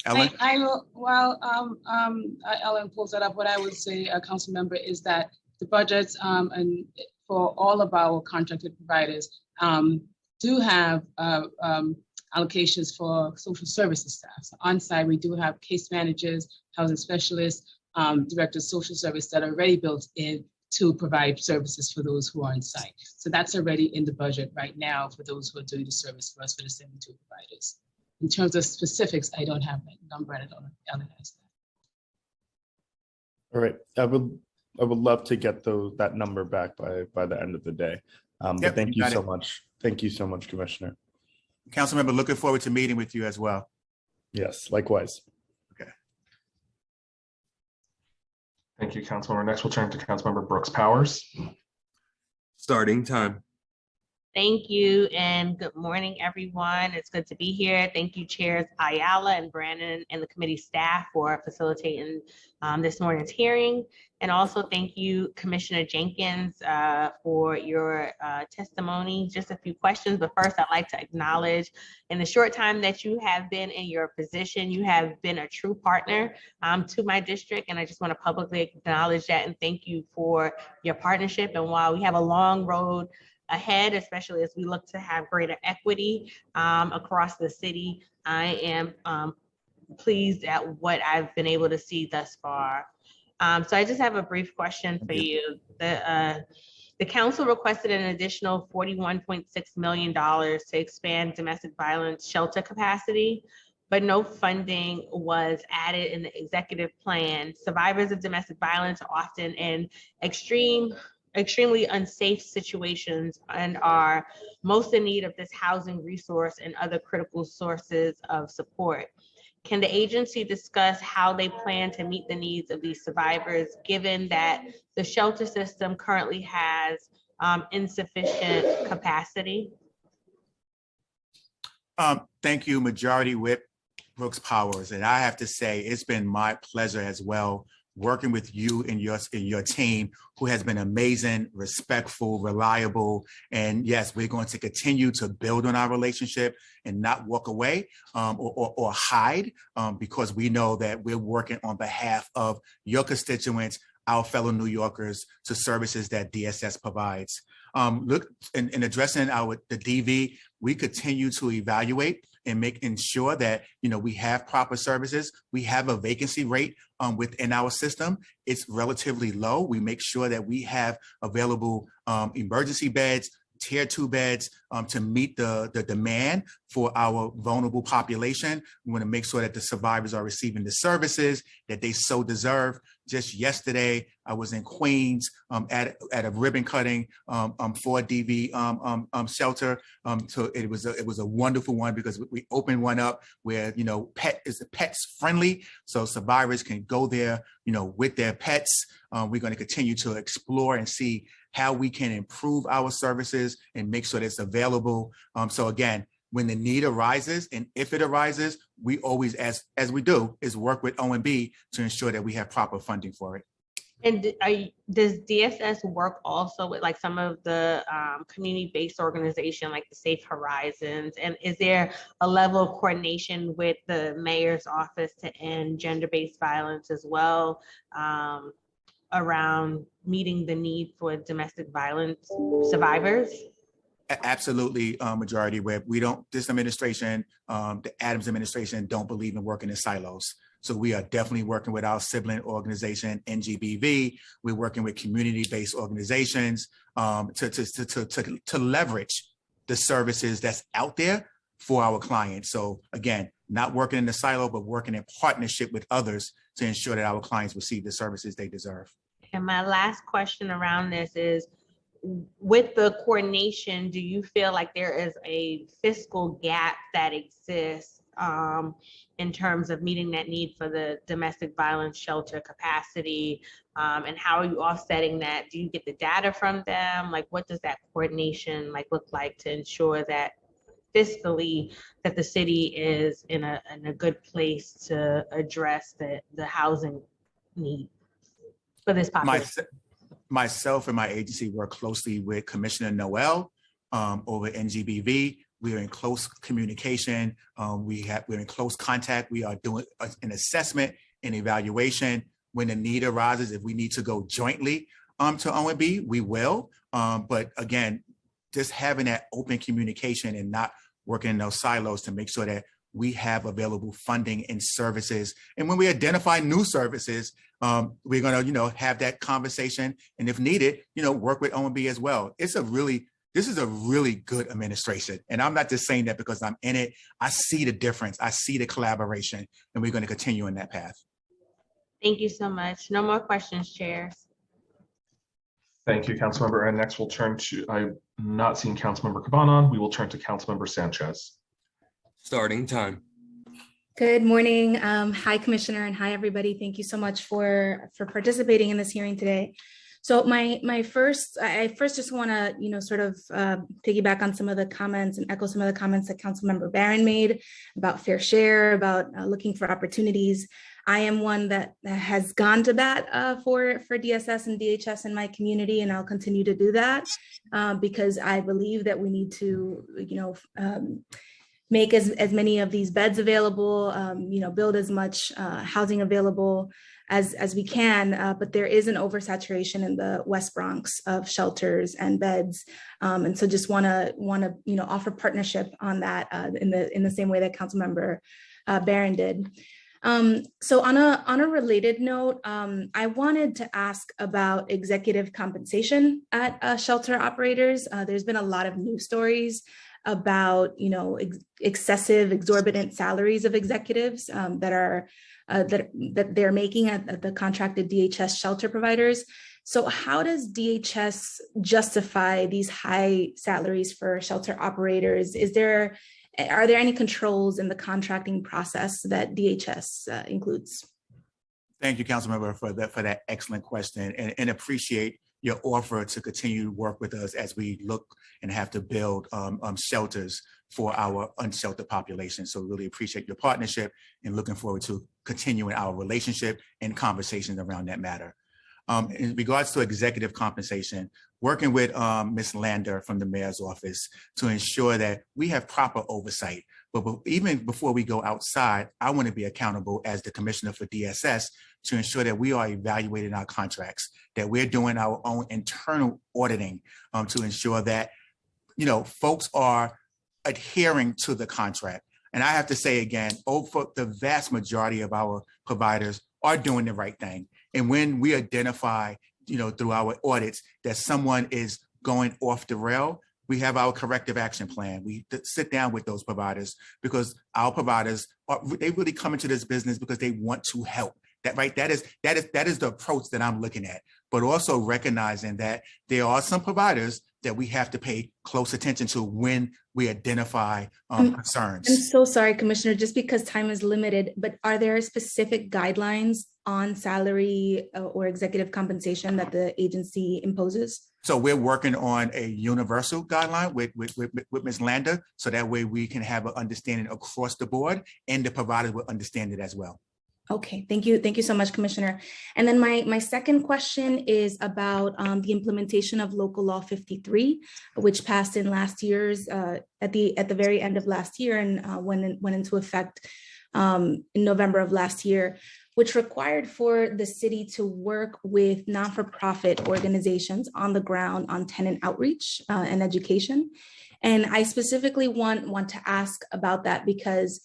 Ellen? I will, while Ellen pulls that up, what I would say, council member, is that the budgets and for all of our contracted providers do have allocations for social services staff. So on site, we do have case managers, housing specialists, directors of social service that are already built in to provide services for those who are on site. So that's already in the budget right now for those who are doing the service for us for the 72 providers. In terms of specifics, I don't have that number, and I don't know if Ellen has that. All right, I would would love to get that number back by the end of the day. But thank you so much. Thank you so much, Commissioner. Councilmember, looking forward to meeting with you as well. Yes, likewise. Okay. Thank you, Councilmember. Next, we'll turn to Councilmember Brooks Powers. Starting time. Thank you and good morning, everyone. It's good to be here. Thank you, Chairs Ayala and Brandon and the committee staff for facilitating this morning's hearing. And also thank you, Commissioner Jenkins, for your testimony. Just a few questions, but first I'd like to acknowledge in the short time that you have been in your position, you have been a true partner to my district. And I just want to publicly acknowledge that and thank you for your partnership. And while we have a long road ahead, especially as we look to have greater equity across the city, I am pleased at what I've been able to see thus far. So I just have a brief question for you. The council requested an additional $41.6 million to expand domestic violence shelter capacity, but no funding was added in the executive plan. Survivors of domestic violence are often in extremely unsafe situations and are most in need of this housing resource and other critical sources of support. Can the agency discuss how they plan to meet the needs of these survivors, given that the shelter system currently has insufficient capacity? Thank you, Majority Whip Brooks Powers. And I have to say, it's been my pleasure as well working with you and your team, who has been amazing, respectful, reliable. And yes, we're going to continue to build on our relationship and not walk away or hide, because we know that we're working on behalf of your constituents, our fellow New Yorkers, to services that DSS provides. Look, in addressing the DV, we continue to evaluate and ensure that we have proper services. We have a vacancy rate within our system. It's relatively low. We make sure that we have available emergency beds, tier 2 beds to meet the demand for our vulnerable population. We want to make sure that the survivors are receiving the services that they so deserve. Just yesterday, I was in Queens at a ribbon cutting for a DV shelter. So it was a wonderful one because we opened one up where pets friendly, so survivors can go there with their pets. We're going to continue to explore and see how we can improve our services and make sure that it's available. So again, when the need arises, and if it arises, we always, as we do, is work with OMB to ensure that we have proper funding for it. And does DSS work also with like some of the community-based organization like the Safe Horizons? And is there a level of coordination with the mayor's office to end gender-based violence as well, around meeting the need for domestic violence survivors? Absolutely, Majority Whip. This administration, the Adams administration, don't believe in working in silos. So we are definitely working with our sibling organization, NGBV. We're working with community-based organizations to leverage the services that's out there for our clients. So again, not working in the silo, but working in partnership with others to ensure that our clients receive the services they deserve. And my last question around this is, with the coordination, do you feel like there is a fiscal gap that exists in terms of meeting that need for the domestic violence shelter capacity? And how are you offsetting that? Do you get the data from them? Like, what does that coordination look like to ensure that fiscally that the city is in a good place to address the housing need for this population? Myself and my agency work closely with Commissioner Noel over NGBV. We are in close communication. We're in close contact. We are doing an assessment and evaluation. When the need arises, if we need to go jointly to OMB, we will. But again, just having that open communication and not working in those silos to make sure that we have available funding and services. And when we identify new services, we're going to, have that conversation, and if needed, work with OMB as well. This is a really good administration, and I'm not just saying that because I'm in it. I see the difference. I see the collaboration, and we're going to continue in that path. Thank you so much. No more questions, chairs. Thank you, Councilmember. And next we'll turn to, I'm not seeing Councilmember Cabanon. We will turn to Councilmember Sanchez. Starting time. Good morning. Hi, Commissioner, and hi, everybody. Thank you so much for participating in this hearing today. So I first just want to, sort of piggyback on some of the comments and echo some of the comments that Councilmember Barron made about fair share, about looking for opportunities. I am one that has gone to bat for DSS and DHS in my community, and I'll continue to do that because I believe that we need to, make as many of these beds available, build as much housing available as we can, but there is an oversaturation in the West Bronx of shelters and beds, and so just want to offer partnership on that in the same way that Councilmember Barron did. So on a related note, I wanted to ask about executive compensation at shelter operators. There's been a lot of news stories about excessive, exorbitant salaries of executives that they're making at the contracted DHS shelter providers. So how does DHS justify these high salaries for shelter operators? Are there any controls in the contracting process that DHS includes? Thank you, Councilmember, for that excellent question, and appreciate your offer to continue to work with us as we look and have to build shelters for our unsheltered population. So really appreciate your partnership and looking forward to continuing our relationship and conversations around that matter. In regards to executive compensation, working with Ms. Lander from the mayor's office to ensure that we have proper oversight. But even before we go outside, I want to be accountable as the commissioner for DSS to ensure that we are evaluating our contracts, that we're doing our own internal auditing to ensure that, folks are adhering to the contract. And I have to say again, for the vast majority of our providers are doing the right thing. And when we identify, through our audits that someone is going off the rail, we have our corrective action plan. We sit down with those providers because our providers they really come into this business because they want to help. That is the approach that I'm looking at. But also recognizing that there are some providers that we have to pay close attention to when we identify concerns. I'm so sorry, Commissioner, just because time is limited, but are there specific guidelines on salary or executive compensation that the agency imposes? So we're working on a universal guideline with Ms. Lander, so that way we can have an understanding across the board and the providers will understand it as well. Okay, thank you. Thank you so much, Commissioner. And then my second question is about the implementation of Local Law 53, which passed in last year's, at the very end of last year and went into effect in November of last year, which required for the city to work with non-for-profit organizations on the ground on tenant outreach and education. And I specifically want to ask about that because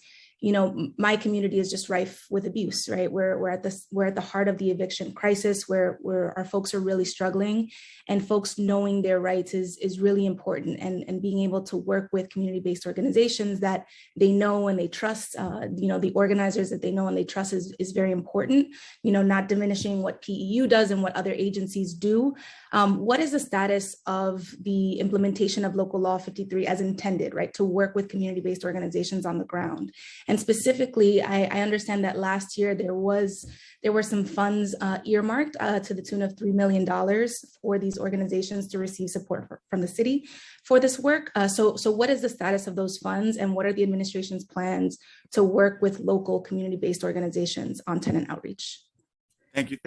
my community is just rife with abuse, right? We're at the heart of the eviction crisis where our folks are really struggling, and folks knowing their rights is really important, and being able to work with community-based organizations that they know and they trust, the organizers that they know and they trust is very important, not diminishing what PEU does and what other agencies do. What is the status of the implementation of Local Law 53 as intended, right? To work with community-based organizations on the ground. And specifically, I understand that last year there were some funds earmarked to the tune of $3 million for these organizations to receive support from the city for this work. So what is the status of those funds, and what are the administration's plans to work with local community-based organizations on tenant outreach? Thank you.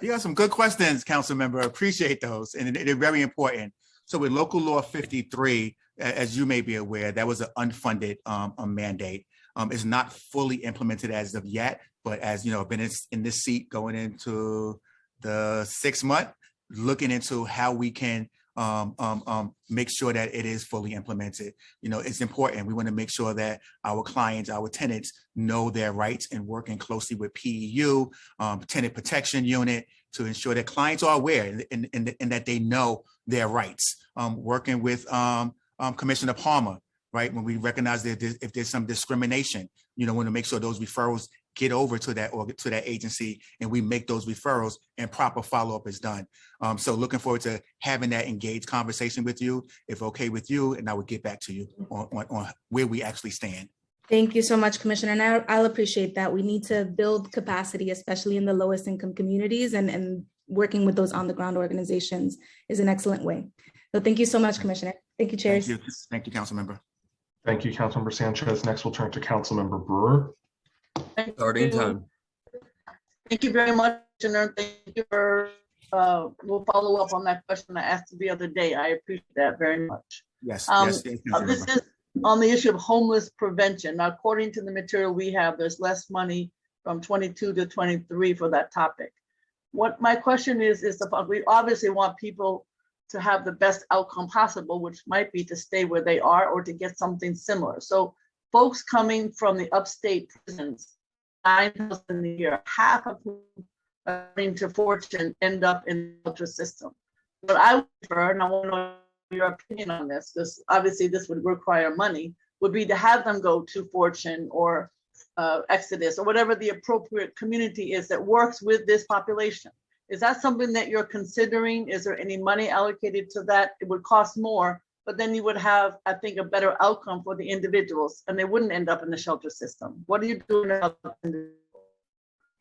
You got some good questions, Council Member. Appreciate those, and they're very important. So with Local Law 53, as you may be aware, that was an unfunded mandate. It's not fully implemented as of yet, but as I've been in this seat going into the 6th month, looking into how we can make sure that it is fully implemented. It's important. We want to make sure that our clients, our tenants know their rights, and working closely with PEU, Tenant Protection Unit, to ensure that clients are aware and that they know their rights. Working with Commissioner Palmer, right? When we recognize that if there's some discrimination, want to make sure those referrals get over to that agency, and we make those referrals and proper follow-up is done. So looking forward to having that engaged conversation with you, if okay with you, and I will get back to you on where we actually stand. Thank you so much, Commissioner. And I'll appreciate that. We need to build capacity, especially in the lowest income communities, and working with those on the ground organizations is an excellent way. So thank you so much, Commissioner. Thank you, chairs. Thank you, Council Member. Thank you, Councilmember Sanchez. Next, we'll turn to Councilmember Brewer. Starting time. Thank you very much, Commissioner. Thank you for, we'll follow up on that question I asked the other day. I appreciate that very much. Yes, this is on the issue of homeless prevention. Now, according to the material we have, there's less money from 22 to 23 for that topic. What my question is about, we obviously want people to have the best outcome possible, which might be to stay where they are or to get something similar. So folks coming from the upstate prisons, 9,000 a year, half of whom, according to Fortune, end up in the shelter system. What I would prefer, and I want to know your opinion on this, because obviously this would require money, would be to have them go to Fortune or Exodus or whatever the appropriate community is that works with this population. Is that something that you're considering? Is there any money allocated to that? It would cost more, but then you would have, I think, a better outcome for the individuals, and they wouldn't end up in the shelter system. What are you doing about that?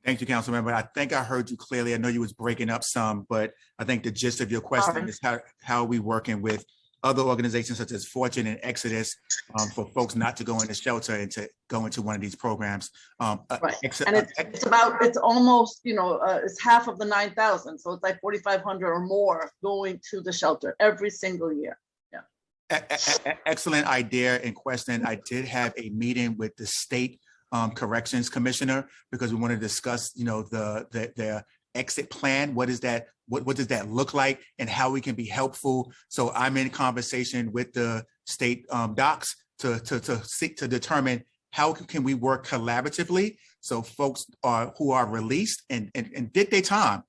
Thank you, Councilmember. I think I heard you clearly. I know you was breaking up some, but I think the gist of your question is how are we working with other organizations such as Fortune and Exodus for folks not to go into shelter and to go into one of these programs. Right. And it's almost, it's half of the 9,000. So it's like 4,500 or more going to the shelter every single year. Yeah. Excellent idea and question. I did have a meeting with the state corrections commissioner because we want to discuss, their exit plan. What is that? What does that look like, and how we can be helpful? So I'm in conversation with the state docs to seek to determine how can we work collaboratively so folks who are released and did their time,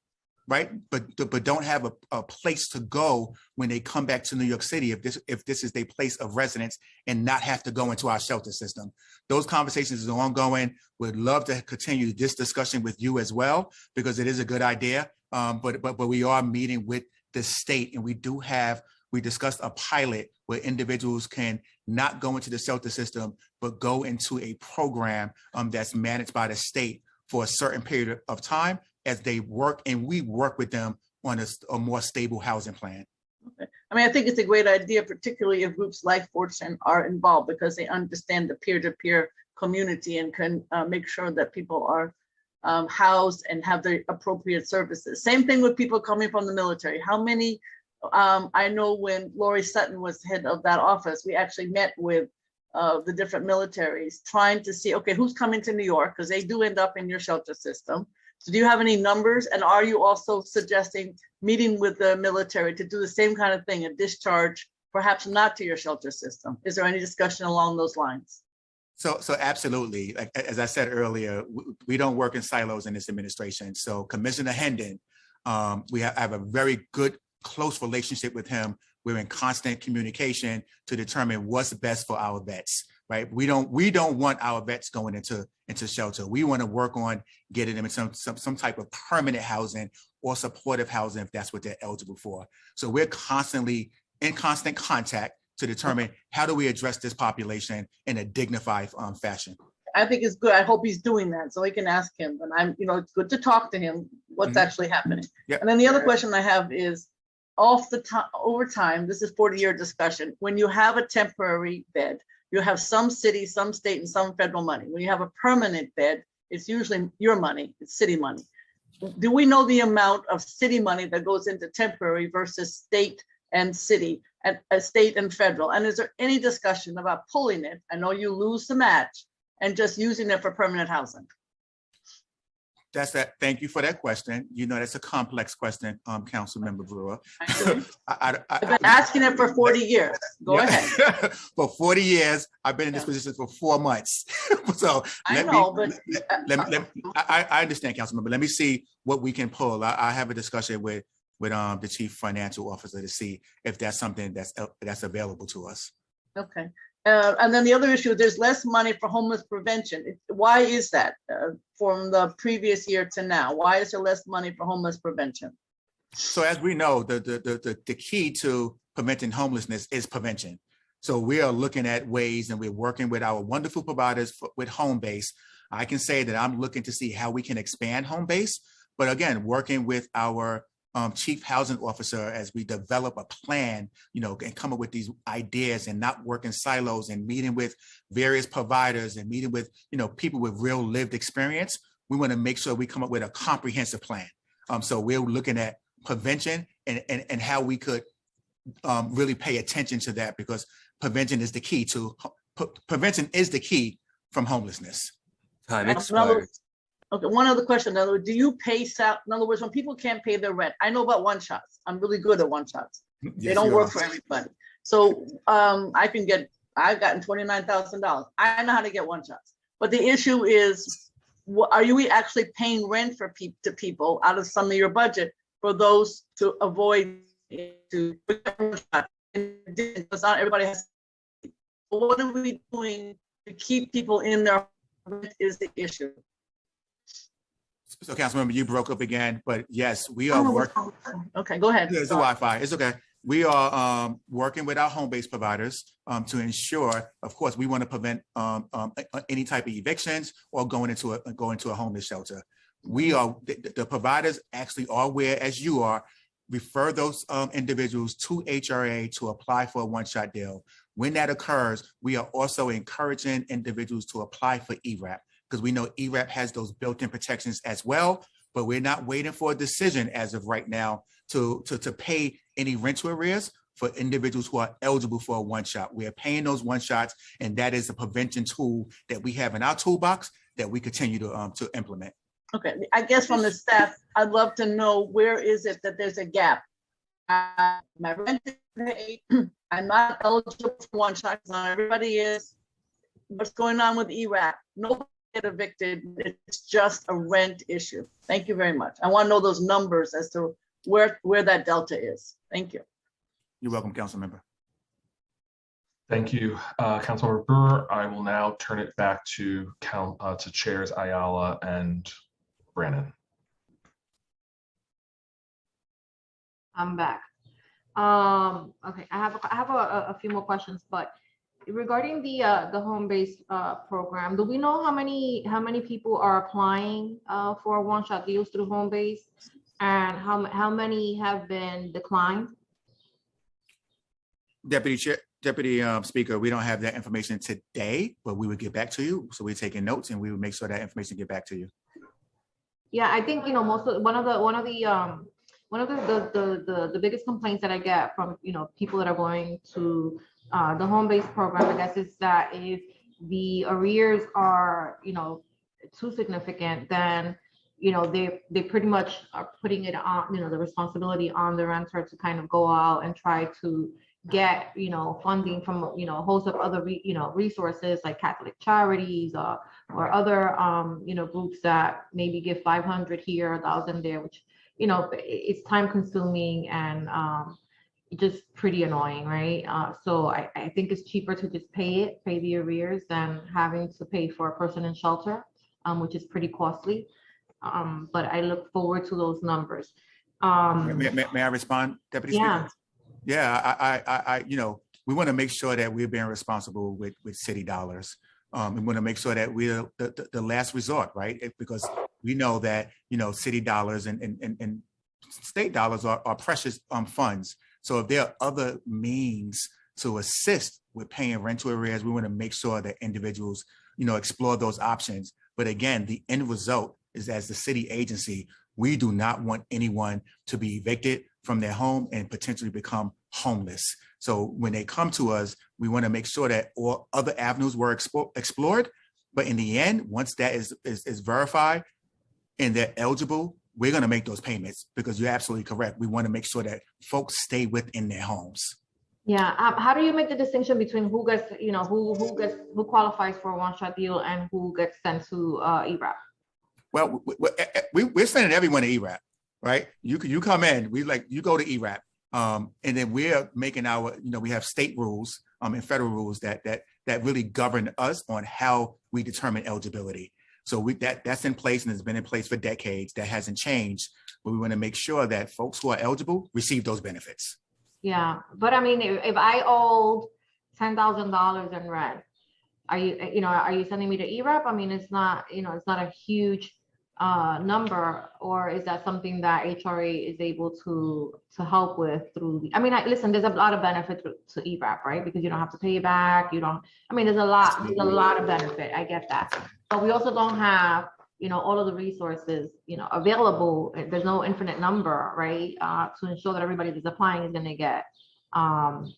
right? But don't have a place to go when they come back to New York City if this is their place of residence and not have to go into our shelter system. Those conversations are ongoing. We'd love to continue this discussion with you as well, because it is a good idea. But we are meeting with the state, and we discussed a pilot where individuals can not go into the shelter system, but go into a program that's managed by the state for a certain period of time as they work, and we work with them on a more stable housing plan. Okay. I mean, I think it's a great idea, particularly if groups like Fortune are involved, because they understand the peer-to-peer community and can make sure that people are housed and have the appropriate services. Same thing with people coming from the military. How many, I know when Lori Sutton was head of that office, we actually met with the different militaries trying to see, okay, who's coming to New York? Because they do end up in your shelter system. So do you have any numbers? And are you also suggesting meeting with the military to do the same kind of thing, a discharge, perhaps not to your shelter system? Is there any discussion along those lines? So absolutely. Like, as I said earlier, we don't work in silos in this administration. So Commissioner Hendon, I have a very good, close relationship with him. We're in constant communication to determine what's best for our vets, right? We don't want our vets going into shelter. We want to work on getting them in some type of permanent housing or supportive housing if that's what they're eligible for. So we're constantly in constant contact to determine how do we address this population in a dignified fashion. I think it's good. I hope he's doing that so we can ask him. And it's good to talk to him, what's actually happening. Yep. And then the other question I have is, over time, this is 40-year discussion. When you have a temporary bed, you have some city, some state, and some federal money. When you have a permanent bed, it's usually your money, it's city money. Do we know the amount of city money that goes into temporary versus state and city, and state and federal? And is there any discussion about pulling it? I know you lose the match and just using it for permanent housing. Thank you for that question. That's a complex question, Councilmember Brewer. I've been asking it for 40 years. Go ahead. For 40 years, I've been in this position for 4 months. So I understand, Councilmember. Let me see what we can pull. I have a discussion with the Chief Financial Officer to see if that's something that's available to us. Okay. And then the other issue, there's less money for homeless prevention. Why is that from the previous year to now? Why is there less money for homeless prevention? So as we know, the key to preventing homelessness is prevention. So we are looking at ways, and we're working with our wonderful providers with home base. I can say that I'm looking to see how we can expand home base, but again, working with our chief housing officer as we develop a plan, and come up with these ideas and not work in silos, and meeting with various providers and meeting with, people with real lived experience. We want to make sure we come up with a comprehensive plan. So we're looking at prevention and how we could really pay attention to that, because prevention is the key from homelessness. Time expired. Okay, one other question. In other words, do you pay in other words, when people can't pay their rent, I know about one-shots. I'm really good at one-shots. They don't work for everybody. So I've gotten $29,000. I know how to get one-shots. But the issue is, are you actually paying rent to people out of some of your budget for those to avoid to because not everybody has. What are we doing to keep people in their rent is the issue. So Councilmember, you broke up again, but yes, we are working. Okay, go ahead. There's the Wi-Fi. It's okay. We are working with our home-based providers to ensure, of course, we want to prevent any type of evictions or going into a homeless shelter. We are the providers actually are aware, as you are, refer those individuals to HRA to apply for a one-shot deal. When that occurs, we are also encouraging individuals to apply for ERAP, because we know ERAP has those built-in protections as well, but we're not waiting for a decision as of right now to pay any rental arrears for individuals who are eligible for a one-shot. We are paying those one-shots, and that is a prevention tool that we have in our toolbox that we continue to implement. Okay, I guess from the staff, I'd love to know, where is it that there's a gap? My rent is paid. I'm not eligible for one shot. Not everybody is. What's going on with ERAP? Nobody get evicted. It's just a rent issue. Thank you very much. I want to know those numbers as to where that delta is. Thank you. You're welcome, Council Member. Thank you, Councilmember Brewer. I will now turn it back to Chairs Ayala and Brannon. I'm back. Okay, I have a few more questions, but regarding the home-based program, do we know how many people are applying for one-shot deals through home-based, and how many have been declined? Deputy Speaker, we don't have that information today, but we would get back to you. So we're taking notes, and we would make sure that information get back to you. Yeah, I think one of the biggest complaints that I get from people that are going to the home-based program, I guess, is that if the arrears are too significant, then they pretty much are putting it on the responsibility on the renter to kind of go out and try to get funding from a host of other resources like Catholic Charities or other groups that maybe give 500 here, 1,000 there, which it's time consuming and just pretty annoying, right? So I think it's cheaper to just pay the arrears than having to pay for a person in shelter, which is pretty costly. But I look forward to those numbers. May I respond, Deputy Speaker? Yeah, I we want to make sure that we're being responsible with city dollars. We want to make sure that we're the last resort, right? Because we know that city dollars and state dollars are precious funds. So if there are other means to assist with paying rental arrears, we want to make sure that individuals explore those options. But again, the end result is, as the city agency, we do not want anyone to be evicted from their home and potentially become homeless. So when they come to us, we want to make sure that all other avenues were explored. But in the end, once that is verified and they're eligible, we're going to make those payments, because you're absolutely correct. We want to make sure that folks stay within their homes. Yeah. How do you make the distinction between who gets, who qualifies for a one-shot deal and who gets sent to ERAP? Well, we're sending everyone to ERAP, right? You come in, you go to ERAP. And then we're making our, we have state rules and federal rules that really govern us on how we determine eligibility. So that's in place and has been in place for decades. That hasn't changed, but we want to make sure that folks who are eligible receive those benefits. Yeah, but I mean, if I owed $10,000 in rent, are you sending me to ERAP? I mean, it's not a huge number, or is that something that HRA is able to help with through the, listen, there's a lot of benefit to ERAP, right? Because you don't have to pay back. There's a lot of benefit. I get that. But we also don't have, all of the resources, available. There's no infinite number, right? To ensure that everybody that's applying is going to get, some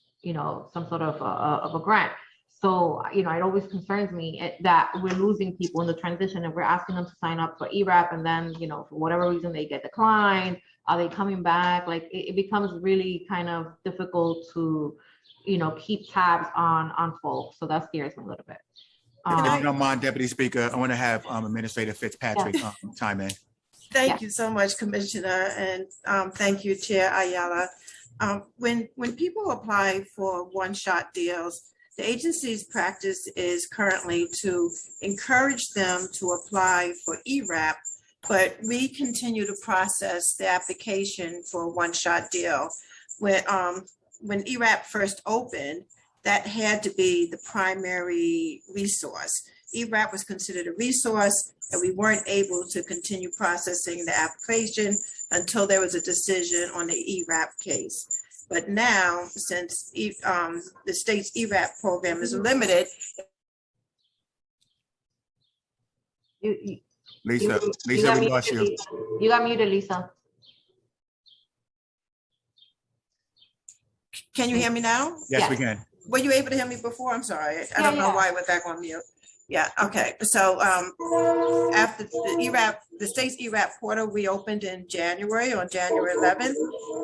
sort of a grant. So, it always concerns me that we're losing people in the transition and we're asking them to sign up for ERAP, and then, for whatever reason they get declined. Are they coming back? Like it becomes really kind of difficult to, keep tabs on folks. So that scares me a little bit. If you don't mind, Deputy Speaker, I want to have Administrator Fitzpatrick chime in. Thank you so much, Commissioner, and thank you, Chair Ayala. When people apply for one-shot deals, the agency's practice is currently to encourage them to apply for ERAP, but we continue to process the application for a one-shot deal. When ERAP first opened, that had to be the primary resource. ERAP was considered a resource, and we weren't able to continue processing the application until there was a decision on the ERAP case. But now, since the state's ERAP program is limited. Lisa, we lost you. You got muted, Lisa. Can you hear me now? Yes, we can. Were you able to hear me before? I'm sorry. I don't know why I went back on mute. Yeah, okay. So after the state's ERAP portal reopened in January, on January 11th,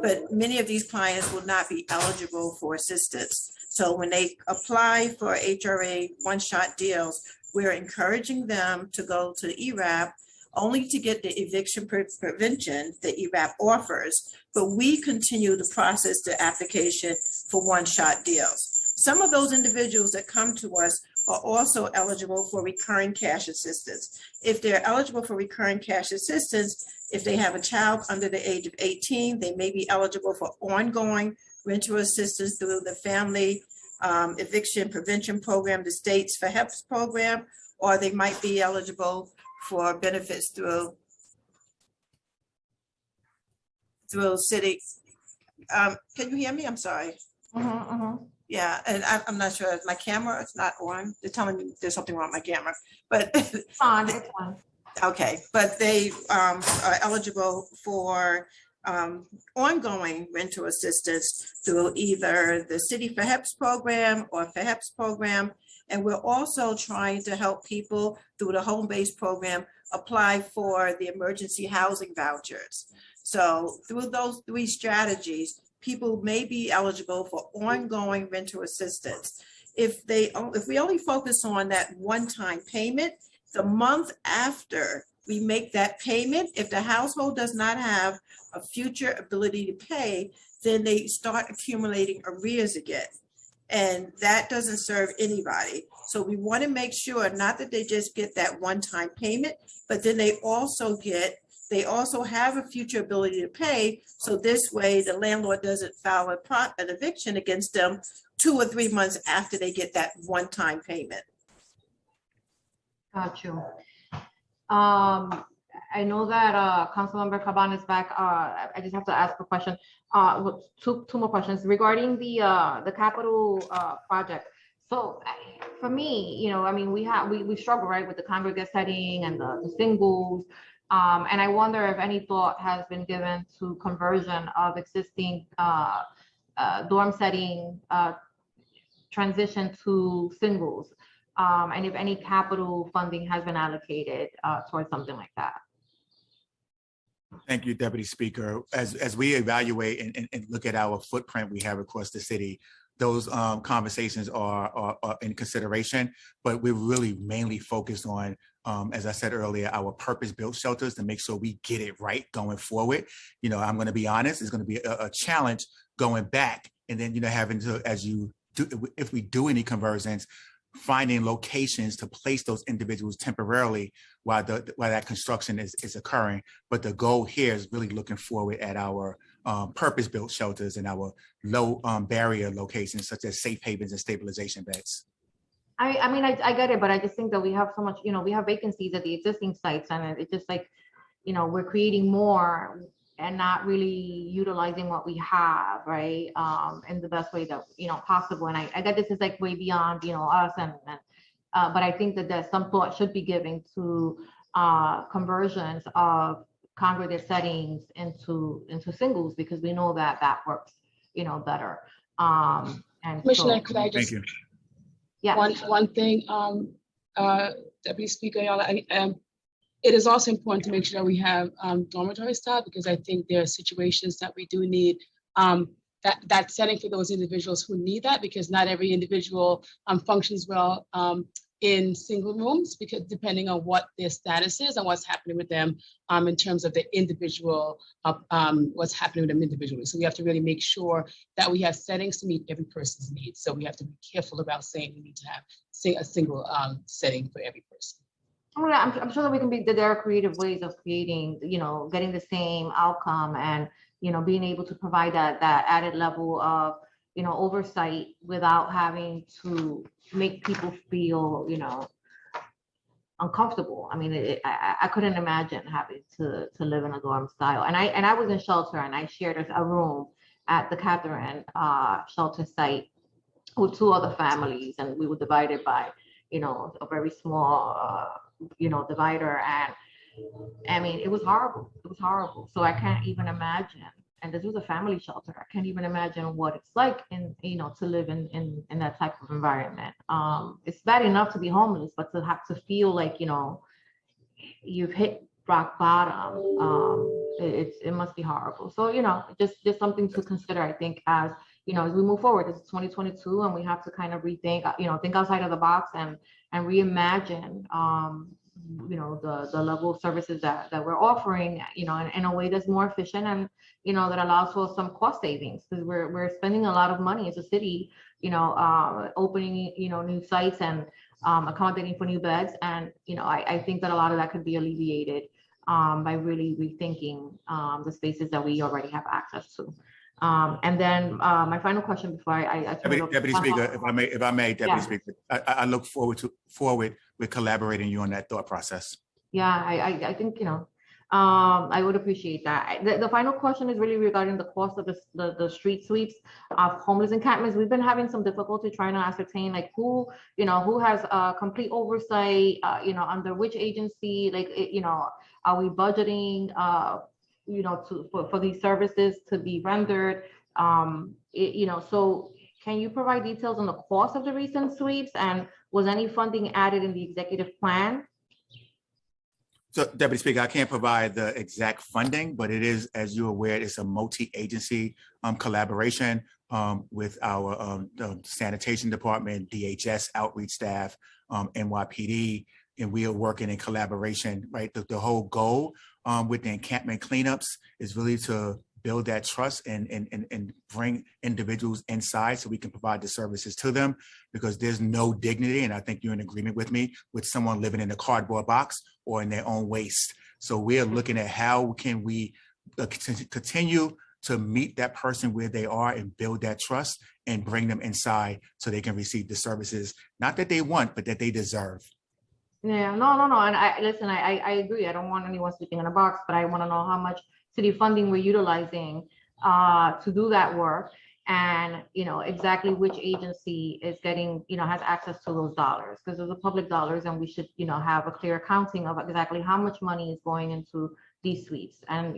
but many of these clients will not be eligible for assistance. So when they apply for HRA one-shot deals, we're encouraging them to go to ERAP only to get the eviction prevention that ERAP offers, but we continue to process the application for one-shot deals. Some of those individuals that come to us are also eligible for recurring cash assistance. If they're eligible for recurring cash assistance, if they have a child under the age of 18, they may be eligible for ongoing rental assistance through the Family Eviction Prevention Program, the state's FHEPS program, or they might be eligible for benefits through city. Can you hear me? I'm sorry. Yeah, and I'm not sure if my camera is not on. They're telling me there's something wrong with my camera, but it's on. Okay, but they are eligible for ongoing rental assistance through either the City FHEPS program or FHEPS program. And we're also trying to help people through the home-based program apply for the emergency housing vouchers. So through those three strategies, people may be eligible for ongoing rental assistance. If we only focus on that one-time payment, the month after we make that payment, if the household does not have a future ability to pay, then they start accumulating arrears again. And that doesn't serve anybody. So we want to make sure not that they just get that one-time payment, but then they also have a future ability to pay. So this way the landlord doesn't file an eviction against them 2 or 3 months after they get that one-time payment. Got you. I know that Councilmember Caban is back. I just have to ask a question. Two more questions regarding the capital project. So for me, we struggle, right, with the congregate setting and the singles. And I wonder if any thought has been given to conversion of existing dorm setting transition to singles, and if any capital funding has been allocated towards something like that. Thank you, Deputy Speaker. As we evaluate and look at our footprint we have across the city, those conversations are in consideration, but we're really mainly focused on, as I said earlier, our purpose-built shelters to make sure we get it right going forward. I'm going to be honest, it's going to be a challenge going back and then, having to, as you do, if we do any conversions, finding locations to place those individuals temporarily while that construction is occurring. But the goal here is really looking forward at our purpose-built shelters and our low barrier locations, such as safe havens and stabilization beds. I mean, I get it, but I just think that we have so much, we have vacancies at the existing sites, and it's just like, we're creating more and not really utilizing what we have, right? In the best way that, possible. And I get this is like way beyond, us but I think that there's some thought should be given to conversions of congregate settings into singles, because we know that that works, better. And Commissioner, so, could I just, thank you. Yeah. One thing, Deputy Speaker, it is also important to make sure that we have dormitory staff, because I think there are situations that we do need that setting for those individuals who need that, because not every individual functions well in single rooms, because depending on what their status is and what's happening with them in terms of the individual, what's happening with them individually. So we have to really make sure that we have settings to meet every person's needs. So we have to be careful about saying we need to have a single setting for every person. I'm sure that we can there are creative ways of creating, getting the same outcome and, being able to provide that added level of, oversight without having to make people feel, uncomfortable. I mean, I couldn't imagine having to live in a dorm style. And I was in shelter, and I shared a room at the Catherine shelter site with 2 other families, and we were divided by, a very small, divider. And I mean, it was horrible. It was horrible. So I can't even imagine. And this was a family shelter. I can't even imagine what it's like to live in that type of environment. It's bad enough to be homeless, but to have to feel like, you've hit rock bottom, it must be horrible. So, just something to consider, I think, as, as we move forward. It's 2022, and we have to kind of rethink, think outside of the box and reimagine, the level of services that we're offering, in a way that's more efficient and, that allows for some cost savings, because we're spending a lot of money as a city, opening, new sites and accommodating for new beds. And, I think that a lot of that could be alleviated by really rethinking the spaces that we already have access to. And then my final question before I turn it over Deputy to Speaker, if I may, Deputy Yeah. Speaker, I look forward with collaborating you on that thought process. Yeah, I think, I would appreciate that. The final question is really regarding the cost of the street sweeps of homeless encampments. We've been having some difficulty trying to ascertain who has complete oversight, under which agency, are we budgeting, for these services to be rendered, so can you provide details on the cost of the recent sweeps, and was any funding added in the executive plan? So, Deputy Speaker, I can't provide the exact funding, but it is, as you're aware, it's a multi-agency collaboration with our sanitation department, DHS outreach staff, NYPD, and we are working in collaboration, right? The whole goal with the encampment cleanups is really to build that trust and bring individuals inside so we can provide the services to them, because there's no dignity, and I think you're in agreement with me, with someone living in a cardboard box or in their own waste. So we're looking at how can we continue to meet that person where they are and build that trust and bring them inside so they can receive the services, not that they want, but that they deserve. Yeah, no. And I agree. I don't want anyone sleeping in a box, but I want to know how much city funding we're utilizing to do that work, and exactly which agency is getting has access to those dollars, because those are public dollars, and we should have a clear accounting of exactly how much money is going into these sweeps. And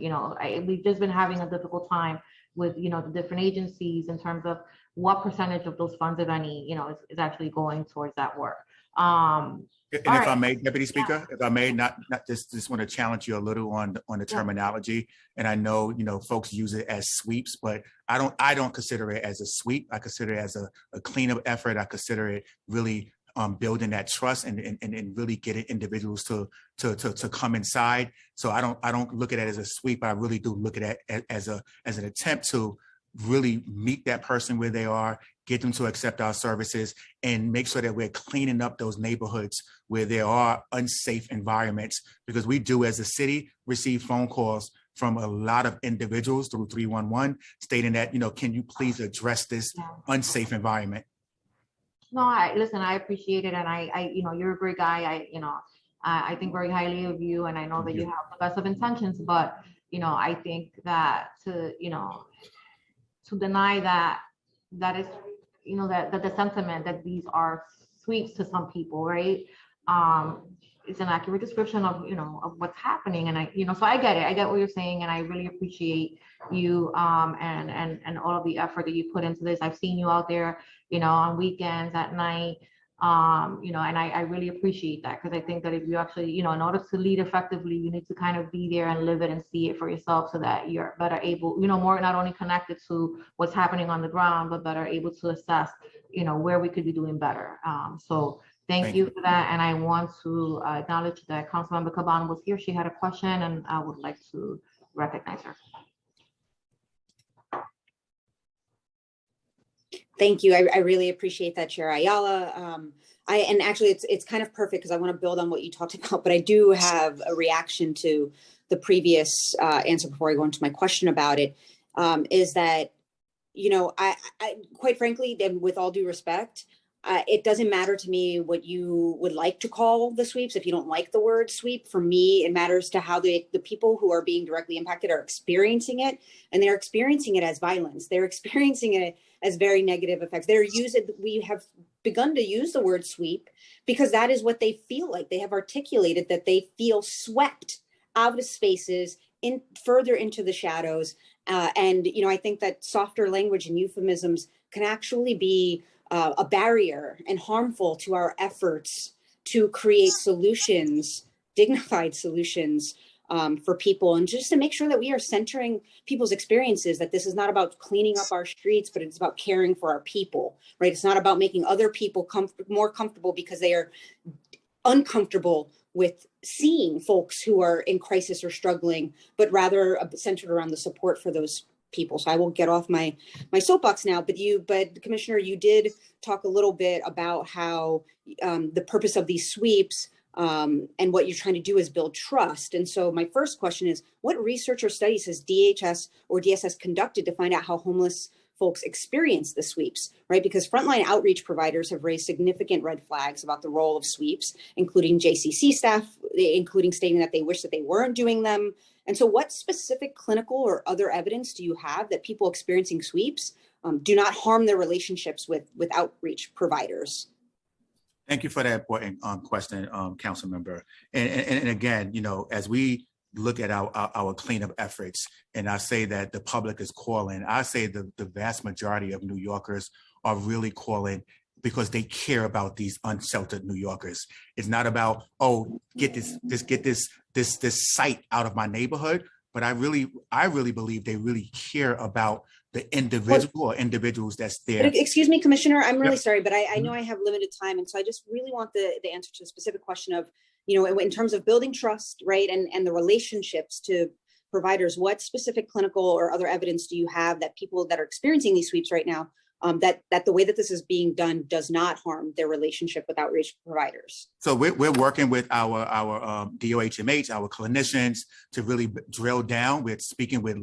we've just been having a difficult time with the different agencies in terms of what percentage of those funds, if any, is actually going towards that work. And if I may, Deputy Speaker, if I may, not just want to challenge you a little on the terminology. And I know, folks use it as sweeps, but I don't consider it as a sweep. I consider it as a cleanup effort. I consider it really building that trust and really getting individuals to come inside. So I don't look at it as a sweep. I really do look at it as an attempt to really meet that person where they are, get them to accept our services, and make sure that we're cleaning up those neighborhoods where there are unsafe environments, because we do as a city receive phone calls from a lot of individuals through 311 stating that, can you please address this unsafe environment? No, listen, I appreciate it. And I you're a great guy. I think very highly of you, and I know that you have the best of intentions, but, I think that to deny that is, that the sentiment that these are sweeps to some people, right? It's an accurate description of, of what's happening. And so I get it. I get what you're saying. And I really appreciate you and all of the effort that you put into this. I've seen you out there, on weekends, at night, and I really appreciate that, because I think that if you actually, in order to lead effectively, you need to kind of be there and live it and see it for yourself, so that you're better able, more not only connected to what's happening on the ground, but better able to assess, where we could be doing better. So thank you for that. And I want to acknowledge that Councilmember Caban was here. She had a question, and I would like to recognize her. Thank you. I really appreciate that, Chair Ayala. And actually it's kind of perfect, because I want to build on what you talked about, but I do have a reaction to the previous answer before I go into my question about it. Is that, I quite frankly, and with all due respect, it doesn't matter to me what you would like to call the sweeps. If you don't like the word sweep, for me, it matters to how the people who are being directly impacted are experiencing it. And they're experiencing it as violence. They're experiencing it as very negative effects. We have begun to use the word sweep because that is what they feel like. They have articulated that they feel swept out of spaces, further into the shadows. And I think that softer language and euphemisms can actually be a barrier and harmful to our efforts to create solutions, dignified solutions for people, and just to make sure that we are centering people's experiences, that this is not about cleaning up our streets, but it's about caring for our people, right? It's not about making other people more comfortable because they are uncomfortable with seeing folks who are in crisis or struggling, but rather centered around the support for those people. So I will get off my soapbox now, but Commissioner, you did talk a little bit about how the purpose of these sweeps and what you're trying to do is build trust. And so my first question is, what research or studies has DHS or DSS conducted to find out how homeless folks experience the sweeps, right? Because frontline outreach providers have raised significant red flags about the role of sweeps, including JCC staff, including stating that they wish that they weren't doing them. And so what specific clinical or other evidence do you have that people experiencing sweeps do not harm their relationships with outreach providers? Thank you for that important question, Council Member. And again, as we look at our cleanup efforts, and I say that the public is calling, I say the vast majority of New Yorkers are really calling because they care about these unsheltered New Yorkers. It's not about, get this site out of my neighborhood, but I really believe they really care about the individual or individuals that's there. But excuse me, Commissioner, I'm really sorry, but I know I have limited time. And so I just really want the answer to the specific question of, in terms of building trust, right, and the relationships to providers, what specific clinical or other evidence do you have that people that are experiencing these sweeps right now, that the way that this is being done does not harm their relationship with outreach providers? So we're working with our DOHMH, our clinicians, to really drill down. We're speaking with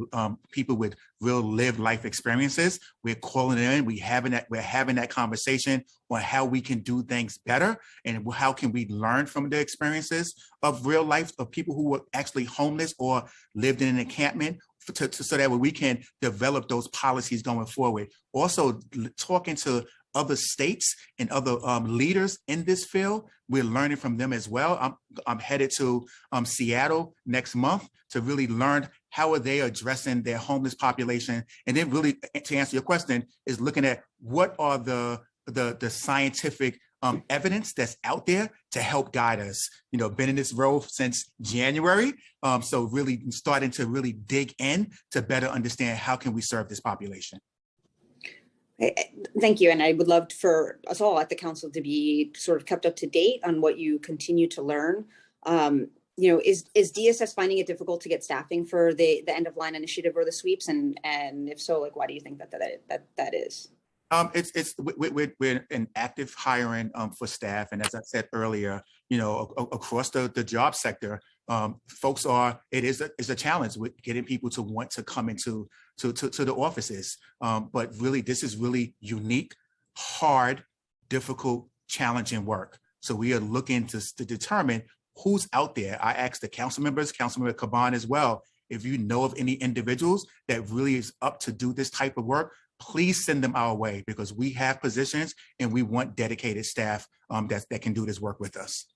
people with real lived life experiences. We're calling in. We're having that conversation on how we can do things better and how can we learn from the experiences of real life of people who were actually homeless or lived in an encampment, so that we can develop those policies going forward. Also, talking to other states and other leaders in this field, we're learning from them as well. I'm headed to Seattle next month to really learn how are they addressing their homeless population, and then really, to answer your question, is looking at what are the scientific evidence that's out there to help guide us. Been in this role since January, so really starting to really dig in to better understand how can we serve this population. Thank you. And I would love for us all at the council to be sort of kept up to date on what you continue to learn. is DSS finding it difficult to get staffing for the end of line initiative or the sweeps? And if so, like, why do you think that is? We're in active hiring for staff, and as I said earlier, across the job sector, folks it is a challenge with getting people to want to come into to the offices. But really, this is really unique, hard, difficult, challenging work. So we are looking to determine who's out there. I asked the council members, Councilmember Caban as well, if you know of any individuals that really is up to do this type of work, please send them our way, because we have positions and we want dedicated staff that can do this work with us.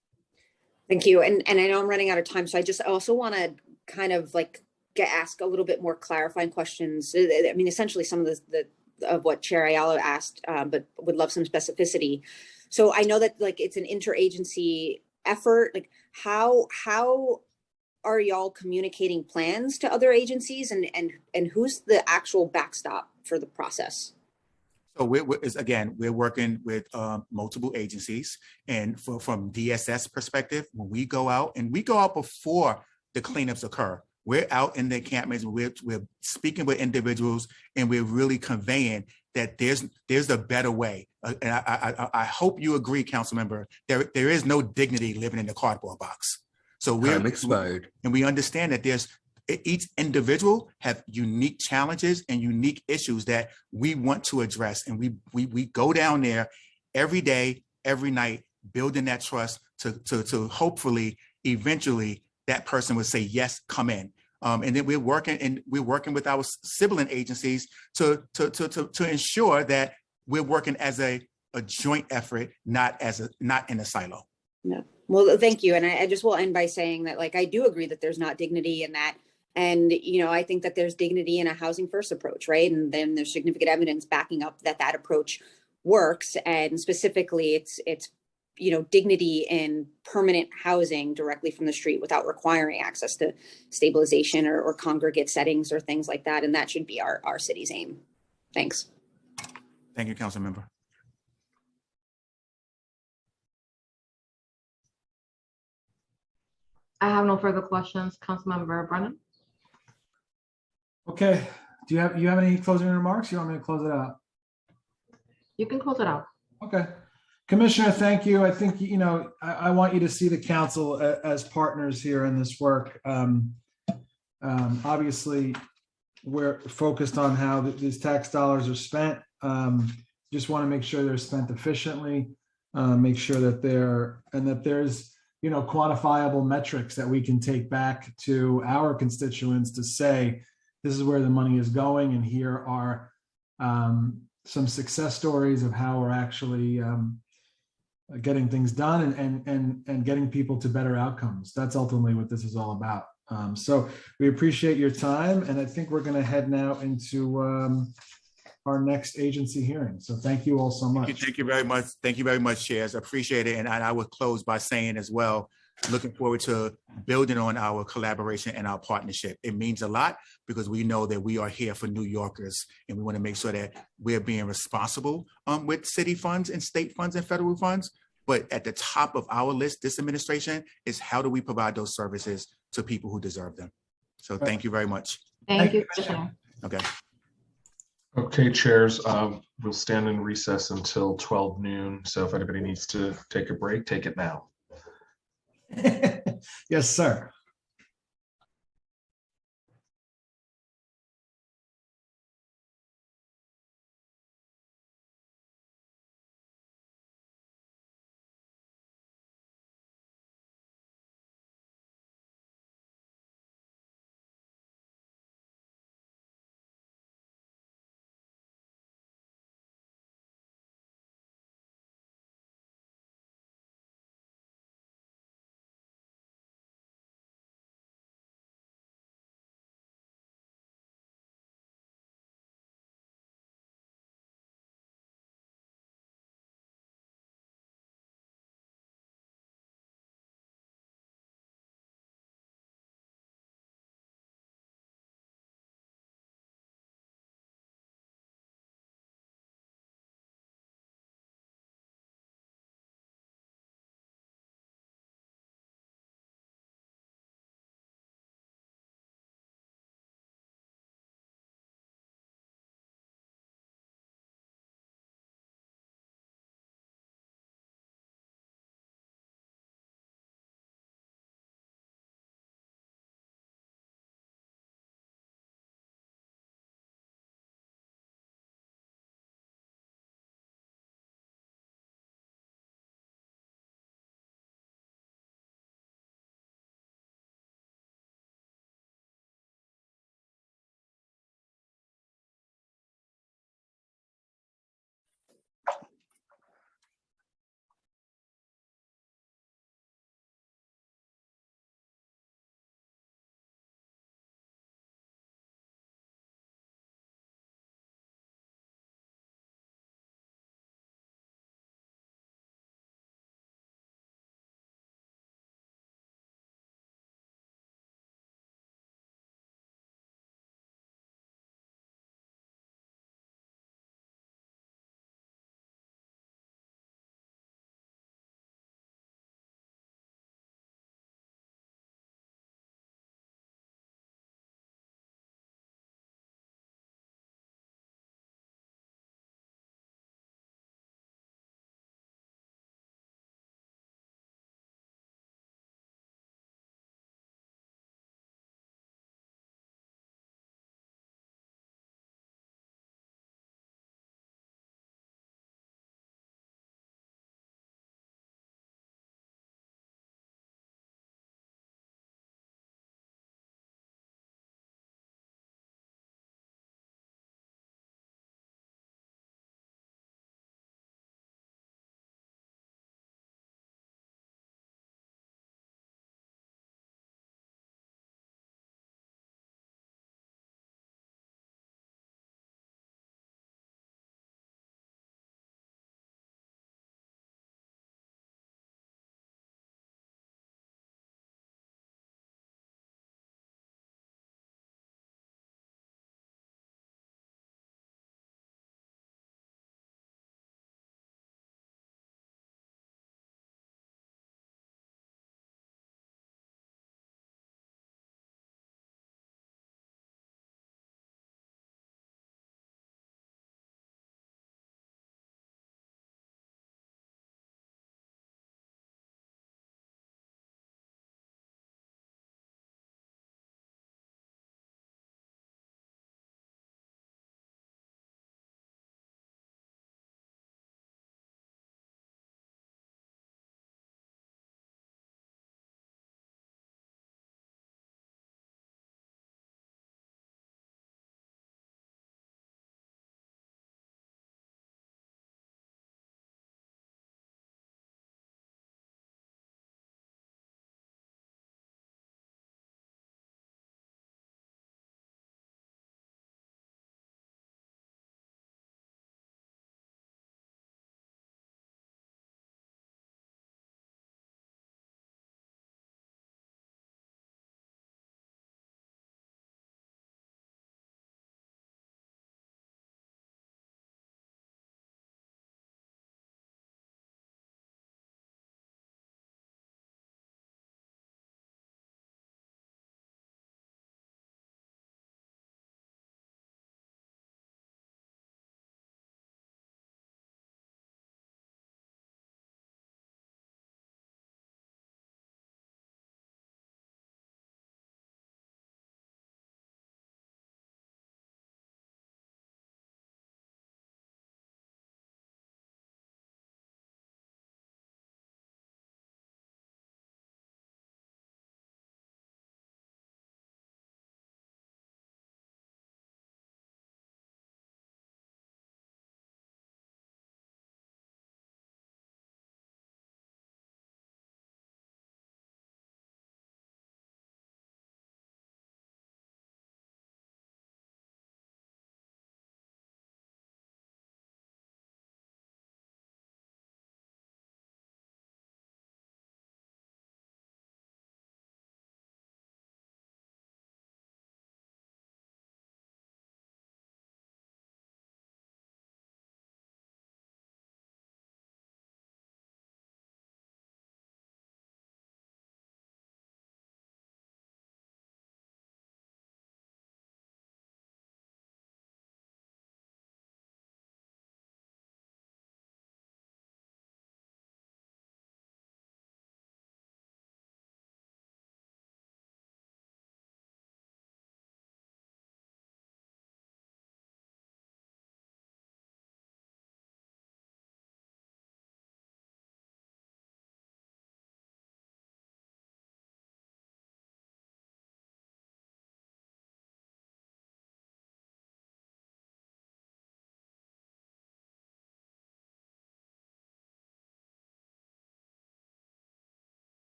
Thank you. And I know I'm running out of time, so I also want to kind of like ask a little bit more clarifying questions. I mean, essentially some of of what Chair Ayala asked, but would love some specificity. So I know that like it's an interagency effort. Like how are y'all communicating plans to other agencies, and who's the actual backstop for the process? So we're working with multiple agencies, and from DSS perspective, when we go out before the cleanups occur, we're out in the encampments, we're speaking with individuals, and we're really conveying that there's a better way. And I hope you agree, council member, there is no dignity living in a cardboard box. So we're expired, and we understand that each individual have unique challenges and unique issues that we want to address. And we go down there every day, every night, building that trust to hopefully eventually that person would say, yes, come in. And then we're working with our sibling agencies to ensure that we're working as a joint effort, not in a silo. No. Well, thank you. And I just will end by saying that, like, I do agree that there's not dignity in that. And, I think that there's dignity in a housing first approach, right? And then there's significant evidence backing up that approach works. And specifically, it's dignity in permanent housing directly from the street without requiring access to stabilization or congregate settings or things like that. And that should be our city's aim. Thanks. Thank you, council member. I have no further questions. Councilmember Brennan. Okay. Do you have any closing remarks? You want me to close it out? You can close it out. Okay. Commissioner, thank you. I think, I want you to see the council as partners here in this work. Obviously, we're focused on how these tax dollars are spent. Just want to make sure they're spent efficiently, make sure that there's quantifiable metrics that we can take back to our constituents to say, this is where the money is going, and here are some success stories of how we're actually getting things done and getting people to better outcomes. That's ultimately what this is all about. So we appreciate your time, and I think we're going to head now into our next agency hearing. So thank you all so much. Thank you very much. Thank you very much, Chairs. I appreciate it. And I would close by saying as well, looking forward to building on our collaboration and our partnership. It means a lot because we know that we are here for New Yorkers, and we want to make sure that we're being responsible with city funds and state funds and federal funds. But at the top of our list, this administration, is how do we provide those services to people who deserve them? So thank you very much. Thank you, Commissioner. Okay. Okay, chairs, we'll stand in recess until 12 noon. So if anybody needs to take a break, take it now. Yes, sir.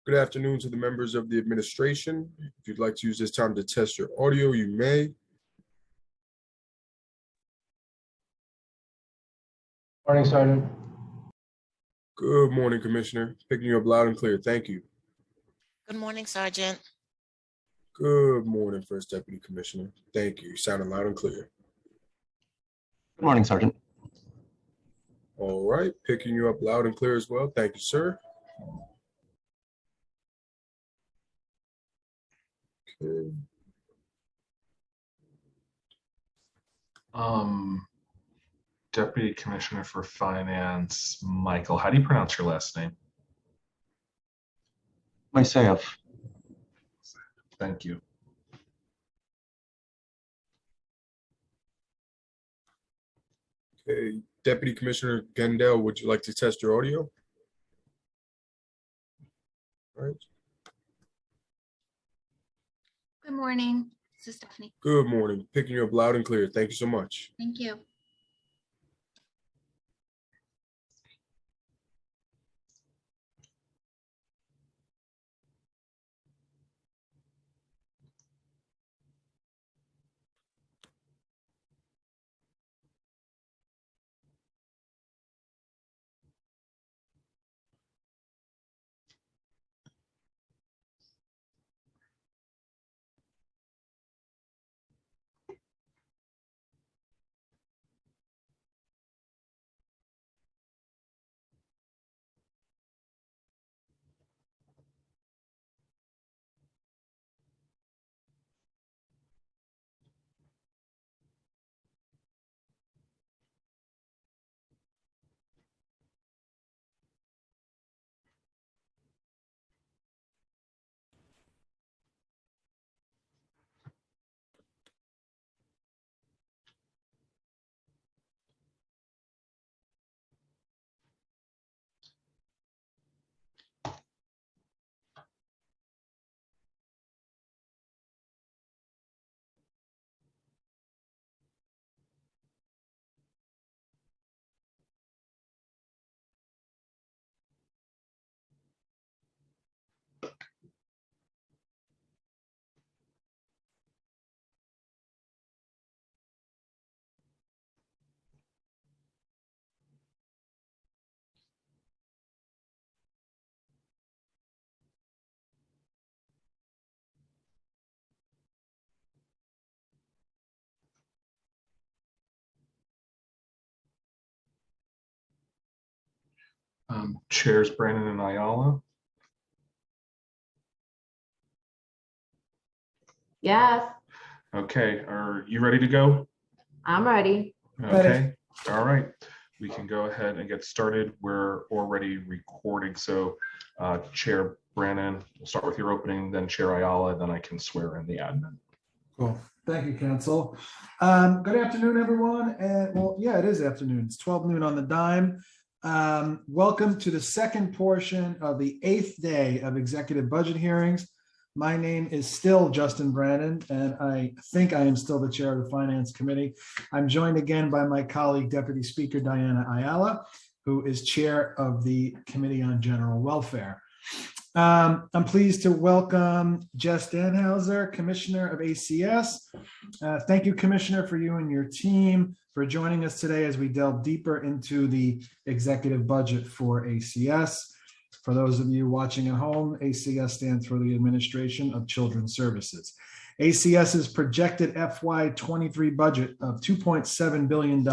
Good afternoon to the members of the administration. If you'd like to use this time to test your audio, you may. Morning, Sergeant. Good morning, Commissioner. Picking you up loud and clear. Thank you. Good morning, Sergeant. Good morning, First Deputy Commissioner. Thank you. Sounding loud and clear. Good morning, Sergeant. All right. Picking you up loud and clear as well. Thank you, sir. Okay. Deputy Commissioner for Finance, Michael, how do you pronounce your last name? Myself. Thank you. Okay. Deputy Commissioner Gendel, would you like to test your audio? All right. Good morning. This is Stephanie. Good morning. Picking you up loud and clear. Thank you so much. Thank you. Chairs Brandon and Ayala. Yes, Okay, are you ready to go? I'm ready. Okay, all right. We can go ahead and get started. We're already recording. So Chair Brandon, we'll start with your opening, then Chair Ayala, then I can swear in the admin. Cool. Thank you, Counsel. Good afternoon, everyone. And well, yeah, it is afternoon. It's 12 noon on the dime. Welcome to the second portion of the 8th day of executive budget hearings. My name is still Justin Brannon, and I think I am still the chair of the Finance Committee. I'm joined again by my colleague, Deputy Speaker Diana Ayala, who is chair of the Committee on General Welfare. I'm pleased to welcome Jess Danhauser, Commissioner of ACS. Thank you, Commissioner, for you and your team for joining us today as we delve deeper into the executive budget for ACS. For those of you watching at home, ACS stands for the Administration of Children's Services. ACS's projected FY23 budget of $2.7 billion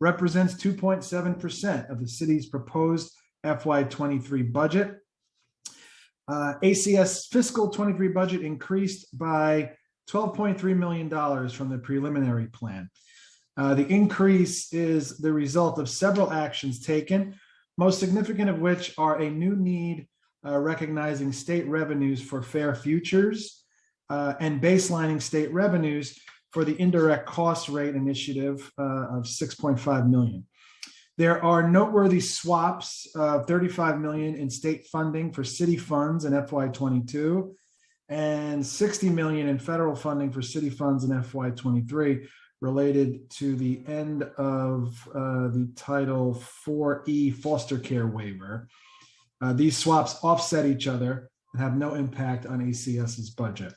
represents 2.7% of the city's proposed FY23 budget. ACS fiscal 23 budget increased by $12.3 million from the preliminary plan. The increase is the result of several actions taken, most significant of which are a new need recognizing state revenues for fair futures and baselining state revenues for the indirect cost rate initiative of $6.5 million. There are noteworthy swaps of $35 million in state funding for city funds in FY22 and $60 million in federal funding for city funds in FY23 related to the end of the Title 4E foster care waiver. These swaps offset each other and have no impact on ACS's budget.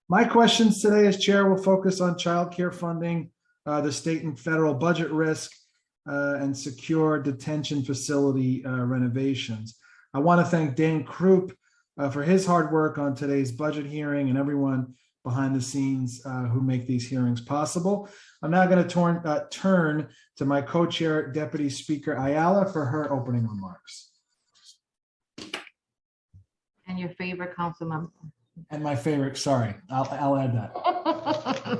My questions today as chair will focus on childcare funding, the state and federal budget risk, and secure detention facility renovations. I want to thank Dane Krupp for his hard work on today's budget hearing and everyone behind the scenes who make these hearings possible. I'm now going to turn to my co-chair, Deputy Speaker Ayala, for her opening remarks. And your favorite council member. And my favorite, sorry, I'll add that.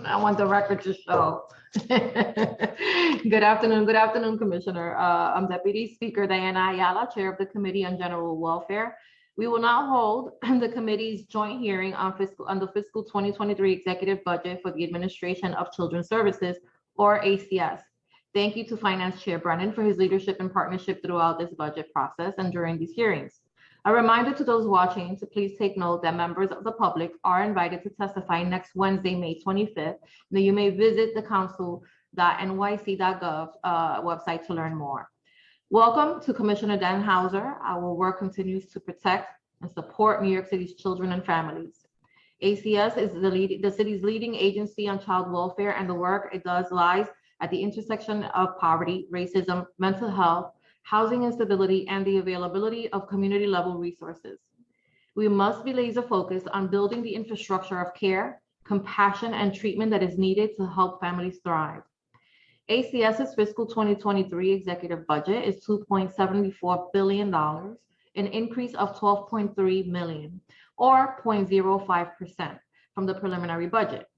I want the record to show. Good afternoon, Commissioner. I'm Deputy Speaker Diana Ayala, Chair of the Committee on General Welfare. We will now hold the committee's joint hearing on the fiscal 2023 executive budget for the Administration of Children's Services, or ACS. Thank you to Finance Chair Brennan for his leadership and partnership throughout this budget process and during these hearings. A reminder to those watching to please take note that members of the public are invited to testify next Wednesday, May 25th. Now you may visit the council.nyc.gov website to learn more. Welcome to Commissioner Dan Hauser. Our work continues to protect and support New York City's children and families. ACS is the city's leading agency on child welfare, and the work it does lies at the intersection of poverty, racism, mental health, housing instability, and the availability of community level resources. We must be laser focused on building the infrastructure of care, compassion, and treatment that is needed to help families thrive. ACS's fiscal 2023 executive budget is $2.74 billion, an increase of $12.3 million, or 0.05% from the preliminary budget.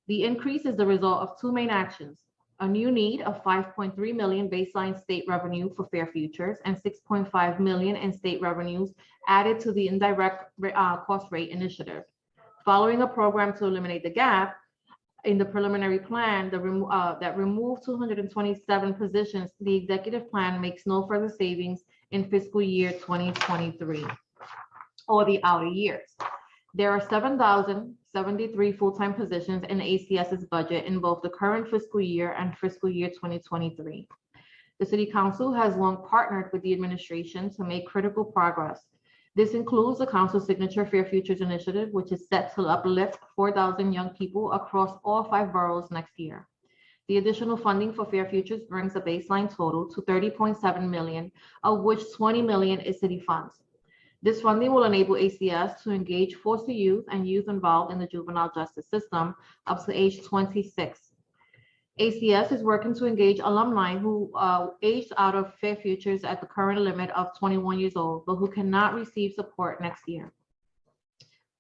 The increase is the result of two main actions: a new need of $5.3 million baseline state revenue for Fair Futures and $6.5 million in state revenues added to the indirect cost rate initiative. Following a program to eliminate the gap in the preliminary plan that removed 227 positions, the executive plan makes no further savings in fiscal year 2023 or the outer years. There are 7,073 full-time positions in ACS's budget in both the current fiscal year and fiscal year 2023. The City Council has long partnered with the administration to make critical progress. This includes the Council Signature Fair Futures Initiative, which is set to uplift 4,000 young people across all 5 boroughs next year. The additional funding for Fair Futures brings the baseline total to $30.7 million, of which $20 million is city funds. This funding will enable ACS to engage foster youth and youth involved in the juvenile justice system up to age 26. ACS is working to engage alumni who aged out of Fair Futures at the current limit of 21 years old, but who cannot receive support next year.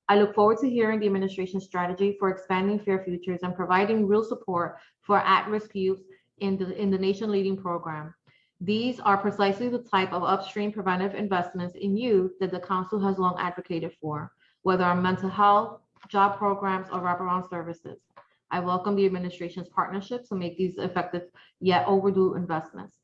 I look forward to hearing the administration's strategy for expanding Fair Futures and providing real support for at-risk youth in the nation-leading program. These are precisely the type of upstream preventive investments in youth that the council has long advocated for, whether on mental health, job programs, or wraparound services. I welcome the administration's partnership to make these effective yet overdue investments.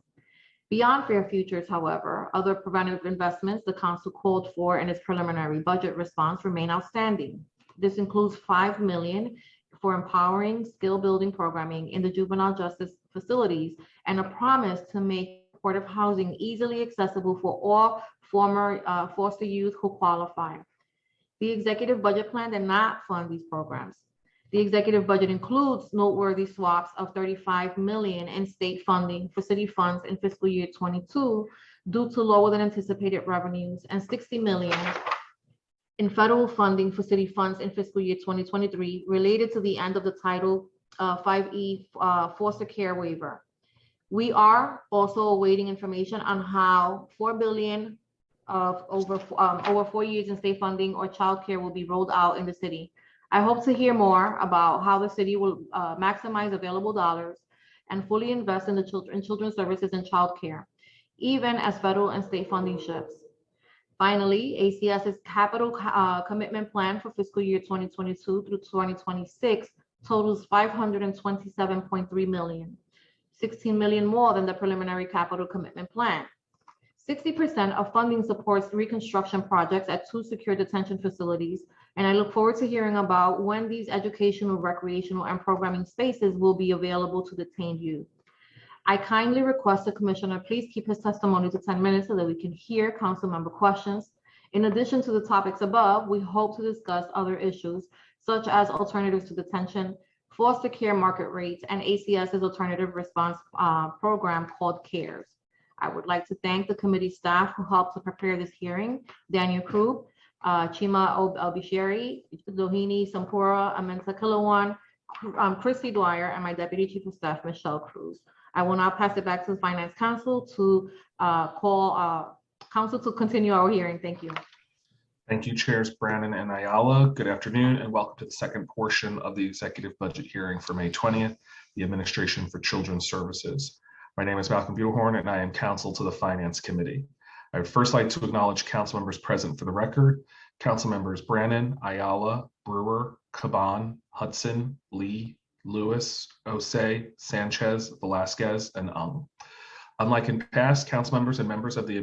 Beyond Fair Futures, however, other preventive investments the council called for in its preliminary budget response remain outstanding. This includes $5 million for empowering skill-building programming in the juvenile justice facilities and a promise to make supportive housing easily accessible for all former foster youth who qualify. The executive budget plan did not fund these programs. The executive budget includes noteworthy swaps of $35 million in state funding for city funds in fiscal year 22 due to lower than anticipated revenues, and $60 million in federal funding for city funds in fiscal year 2023 related to the end of the Title 5E foster care waiver. We are also awaiting information on how $4 billion of over 4 years in state funding or childcare will be rolled out in the city. I hope to hear more about how the city will maximize available dollars and fully invest in the children's services and childcare, even as federal and state funding shifts. Finally, ACS's capital commitment plan for fiscal year 2022 through 2026 totals $527.3 million. $16 million more than the preliminary capital commitment plan. 60% of funding supports reconstruction projects at 2 secure detention facilities, and I look forward to hearing about when these educational, recreational, and programming spaces will be available to detained youth. I kindly request the commissioner please keep his testimony to 10 minutes so that we can hear council member questions. In addition to the topics above, we hope to discuss other issues such as alternatives to detention, foster care market rates, and ACS's alternative response program called CARES. I would like to thank the committee staff who helped to prepare this hearing, Daniel Krug, Chima Albisheri, Dohini Sampura, Amenta Kilawan, Christy Dwyer, and my Deputy Chief of Staff, Michelle Cruz. I will now pass it back to the Finance Council to call Council to continue our hearing. Thank you. Thank you, Chairs Brannon and Ayala. Good afternoon and welcome to the second portion of the executive budget hearing for May 20th, the Administration for Children's Services. My name is Malcolm Buellhorn and I am counsel to the Finance Committee. I would first like to acknowledge council members present for the record. Council members Brannon, Ayala, Brewer, Caban, Hudson, Lee, Lewis, Osei, Sanchez, Velasquez, and Ung. Unlike in past, council members and members of the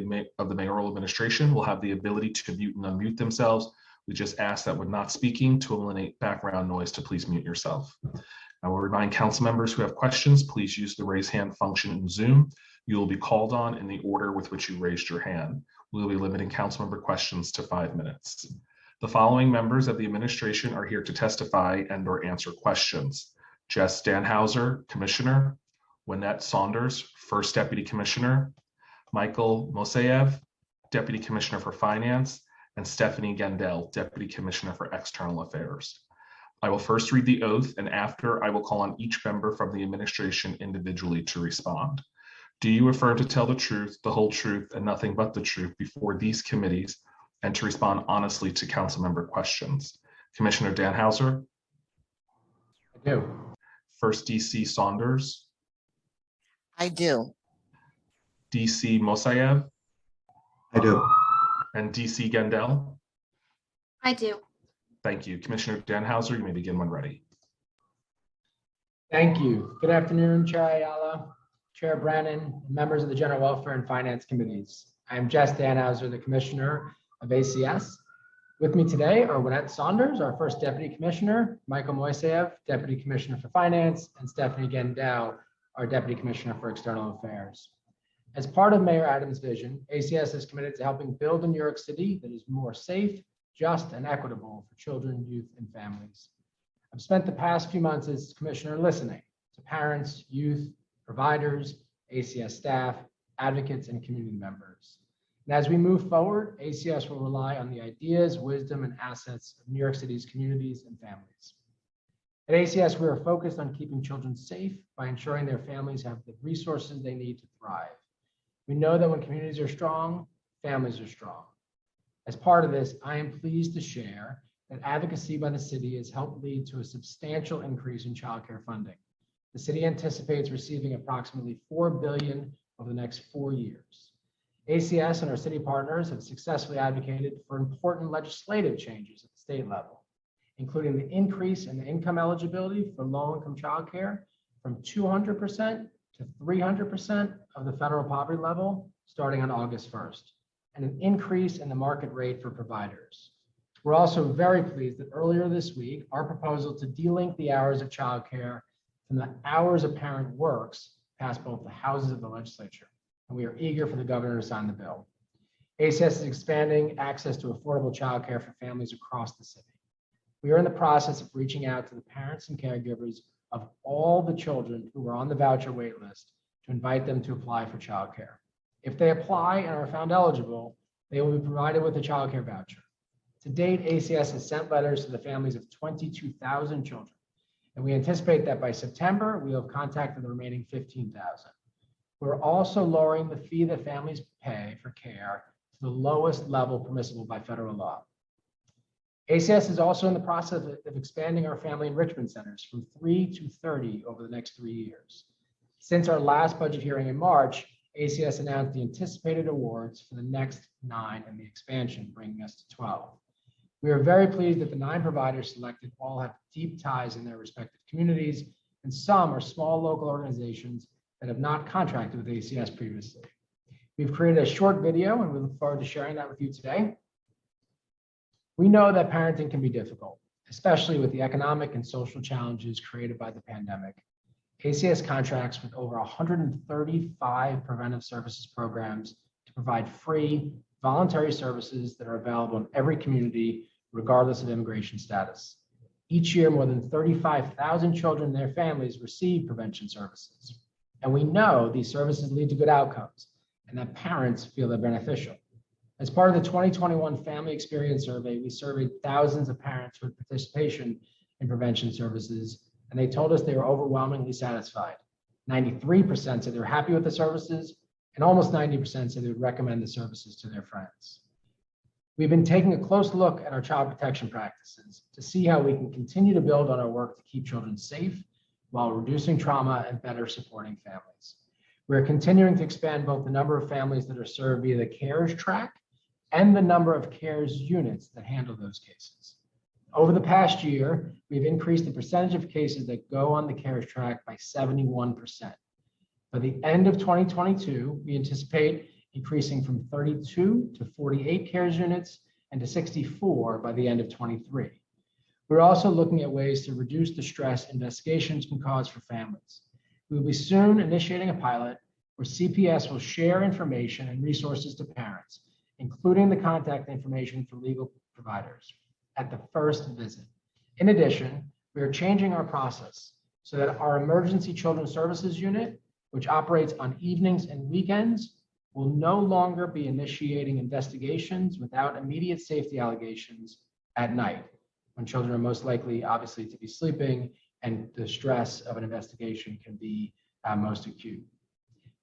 mayoral administration will have the ability to mute and unmute themselves. We just ask that when not speaking to eliminate background noise to please mute yourself. I will remind council members who have questions, please use the raise hand function in Zoom. You will be called on in the order with which you raised your hand. We will be limiting council member questions to 5 minutes. The following members of the administration are here to testify and or answer questions. Jess Danhauser, Commissioner, Wynette Saunders, First Deputy Commissioner, Michael Moseyev, Deputy Commissioner for Finance, and Stephanie Gendel, Deputy Commissioner for External Affairs. I will first read the oath, and after I will call on each member from the administration individually to respond. Do you affirm to tell the truth, the whole truth, and nothing but the truth before these committees, and to respond honestly to council member questions? Commissioner Danhauser? I do. First DC Saunders? I do. DC Moseyev? I do. And DC Gendel? I do. Thank you. Commissioner Danhauser, you may begin when ready. Thank you. Good afternoon, Chair Ayala, Chair Brannon, members of the General Welfare and Finance Committees. I am Jess Danhauser, the Commissioner of ACS. With me today are Wynette Saunders, our First Deputy Commissioner, Michael Moseyev, Deputy Commissioner for Finance, and Stephanie Gendel, our Deputy Commissioner for External Affairs. As part of Mayor Adams' vision, ACS is committed to helping build a New York City that is more safe, just, and equitable for children, youth, and families. I've spent the past few months as Commissioner listening to parents, youth, providers, ACS staff, advocates, and community members. And as we move forward, ACS will rely on the ideas, wisdom, and assets of New York City's communities and families. At ACS, we are focused on keeping children safe by ensuring their families have the resources they need to thrive. We know that when communities are strong, families are strong. As part of this, I am pleased to share that advocacy by the city has helped lead to a substantial increase in childcare funding. The city anticipates receiving approximately $4 billion over the next 4 years. ACS and our city partners have successfully advocated for important legislative changes at the state level, including the increase in the income eligibility for low-income childcare from 200% to 300% of the federal poverty level starting on August 1st, and an increase in the market rate for providers. We're also very pleased that earlier this week, our proposal to delink the hours of childcare from the hours a parent works passed both the houses of the legislature, and we are eager for the governor to sign the bill. ACS is expanding access to affordable childcare for families across the city. We are in the process of reaching out to the parents and caregivers of all the children who are on the voucher wait list to invite them to apply for childcare. If they apply and are found eligible, they will be provided with a childcare voucher. To date, ACS has sent letters to the families of 22,000 children, and we anticipate that by September, we will have contacted the remaining 15,000. We're also lowering the fee that families pay for care to the lowest level permissible by federal law. ACS is also in the process of expanding our family enrichment centers from 3 to 30 over the next 3 years. Since our last budget hearing in March, ACS announced the anticipated awards for the next 9 and the expansion, bringing us to 12. We are very pleased that the 9 providers selected all have deep ties in their respective communities, and some are small local organizations that have not contracted with ACS previously. We've created a short video, and we look forward to sharing that with you today. We know that parenting can be difficult, especially with the economic and social challenges created by the pandemic. ACS contracts with over 135 preventive services programs to provide free voluntary services that are available in every community, regardless of immigration status. Each year, more than 35,000 children and their families receive prevention services. And we know these services lead to good outcomes and that parents feel they're beneficial. As part of the 2021 Family Experience Survey, we surveyed thousands of parents with participation in prevention services, and they told us they were overwhelmingly satisfied. 93% said they were happy with the services, and almost 90% said they would recommend the services to their friends. We've been taking a close look at our child protection practices to see how we can continue to build on our work to keep children safe while reducing trauma and better supporting families. We're continuing to expand both the number of families that are served via the CARES track and the number of CARES units that handle those cases. Over the past year, we've increased the percentage of cases that go on the CARES track by 71%. By the end of 2022, we anticipate increasing from 32 to 48 CARES units and to 64 by the end of 23. We're also looking at ways to reduce the stress investigations can cause for families. We will be soon initiating a pilot where CPS will share information and resources to parents, including the contact information for legal providers at the first visit. In addition, we are changing our process so that our Emergency Children's Services Unit, which operates on evenings and weekends, will no longer be initiating investigations without immediate safety allegations at night, when children are most likely, obviously, to be sleeping and the stress of an investigation can be most acute.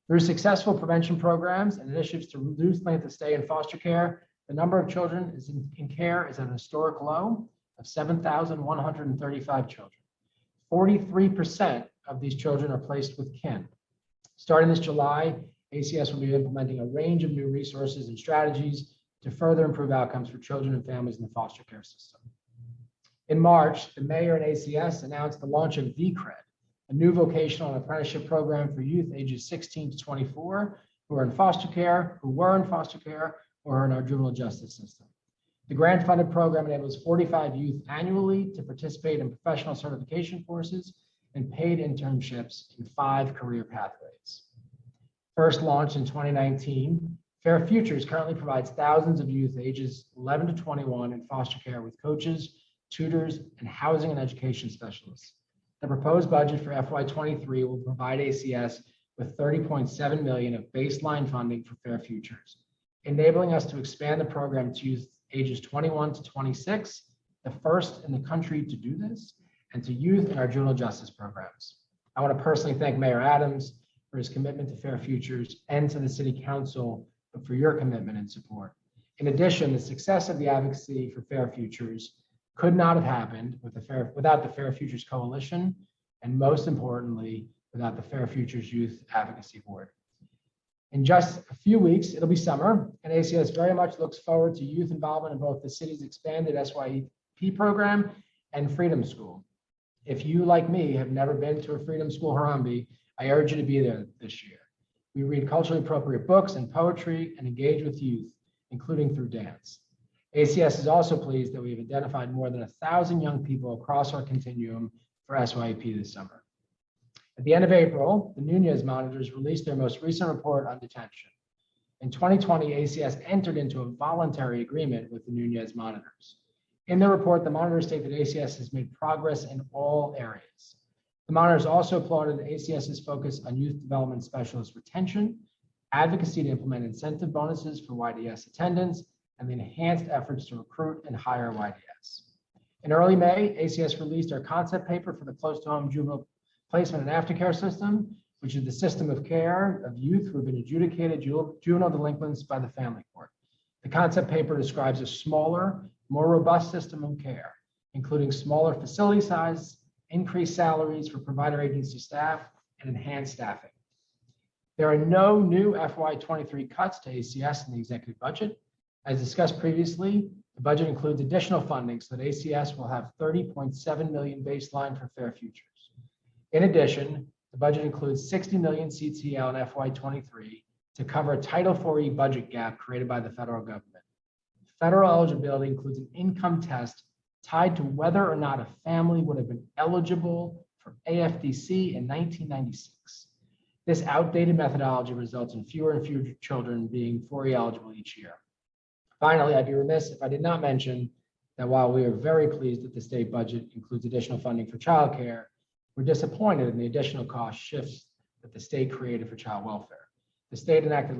Through successful prevention programs and initiatives to reduce length of stay in foster care, the number of children in care is at a historic low of 7,135 children. 43% of these children are placed with kin. Starting this July, ACS will be implementing a range of new resources and strategies to further improve outcomes for children and families in the foster care system. In March, the mayor and ACS announced the launch of VCRED, a new vocational and apprenticeship program for youth ages 16 to 24 who are in foster care, who were in foster care, or are in our juvenile justice system. The grant-funded program enables 45 youth annually to participate in professional certification courses and paid internships in 5 career pathways. First launched in 2019, Fair Futures currently provides thousands of youth ages 11 to 21 in foster care with coaches, tutors, and housing and education specialists. The proposed budget for FY23 will provide ACS with $30.7 million of baseline funding for Fair Futures, enabling us to expand the program to youth ages 21 to 26, the first in the country to do this, and to youth in our juvenile justice programs. I want to personally thank Mayor Adams for his commitment to Fair Futures and to the City Council for your commitment and support. In addition, the success of the advocacy for Fair Futures could not have happened without the Fair Futures Coalition, and most importantly, without the Fair Futures Youth Advocacy Board. In just a few weeks, it'll be summer, and ACS very much looks forward to youth involvement in both the city's expanded SYEP program and Freedom School. If you, like me, have never been to a Freedom School Harambee, I urge you to be there this year. We read culturally appropriate books and poetry and engage with youth, including through dance. ACS is also pleased that we have identified more than 1,000 young people across our continuum for SYEP this summer. At the end of April, the Nunez monitors released their most recent report on detention. In 2020, ACS entered into a voluntary agreement with the Nunez monitors. In the report, the monitors state that ACS has made progress in all areas. The monitors also applauded ACS's focus on youth development specialist retention, advocacy to implement incentive bonuses for YDS attendance, and the enhanced efforts to recruit and hire YDS. In early May, ACS released our concept paper for the close-to-home juvenile placement and aftercare system, which is the system of care of youth who have been adjudicated juvenile delinquents by the family court. The concept paper describes a smaller, more robust system of care, including smaller facility size, increased salaries for provider agency staff, and enhanced staffing. There are no new FY23 cuts to ACS in the executive budget. As discussed previously, the budget includes additional funding so that ACS will have $30.7 million baseline for Fair Futures. In addition, the budget includes $60 million CTL in FY23 to cover a Title IV budget gap created by the federal government. Federal eligibility includes an income test tied to whether or not a family would have been eligible for AFDC in 1996. This outdated methodology results in fewer and fewer children being 4E eligible each year. Finally, I'd be remiss if I did not mention that while we are very pleased that the state budget includes additional funding for childcare, we're disappointed in the additional cost shifts that the state created for child welfare. The state enacted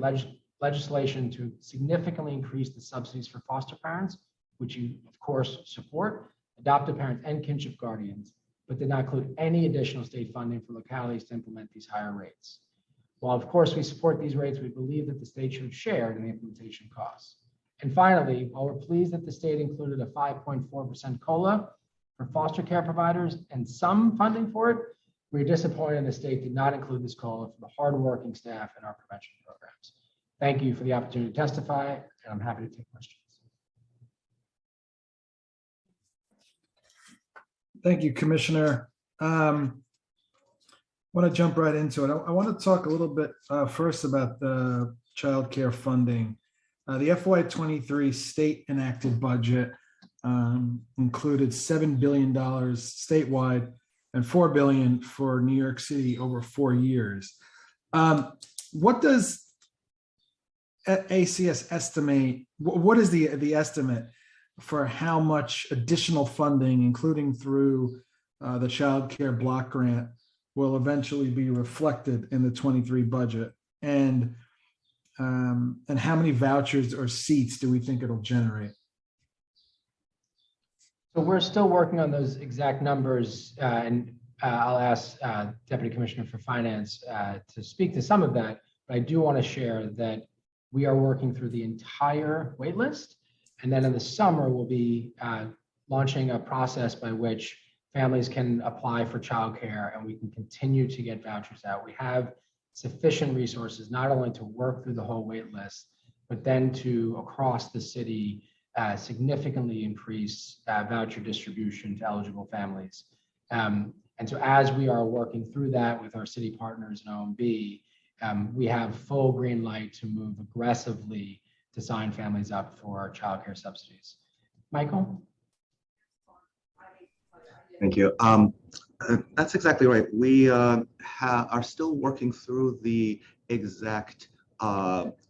legislation to significantly increase the subsidies for foster parents, which you of course support, adoptive parents and kinship guardians, but did not include any additional state funding for localities to implement these higher rates. While of course we support these rates, we believe that the state should share in the implementation costs. And finally, while we're pleased that the state included a 5.4% COLA for foster care providers and some funding for it, we're disappointed the state did not include this COLA for the hardworking staff in our prevention programs. Thank you for the opportunity to testify, and I'm happy to take questions. Thank you, Commissioner. I want to jump right into it. I want to talk a little bit first about the child care funding. The FY23 state enacted budget included $7 billion statewide and $4 billion for New York City over 4 years. What does ACS estimate? What is the estimate for how much additional funding, including through the child care block grant, will eventually be reflected in the 23 budget? And how many vouchers or seats do we think it'll generate? So we're still working on those exact numbers, and I'll ask Deputy Commissioner for Finance to speak to some of that. But I do want to share that we are working through the entire wait list, and then in the summer we'll be launching a process by which families can apply for childcare, and we can continue to get vouchers out. We have sufficient resources not only to work through the whole wait list, but then to across the city significantly increase voucher distribution to eligible families. And so as we are working through that with our city partners in OMB, we have full green light to move aggressively to sign families up for childcare subsidies. Michael? Thank you. That's exactly right. We are still working through the exact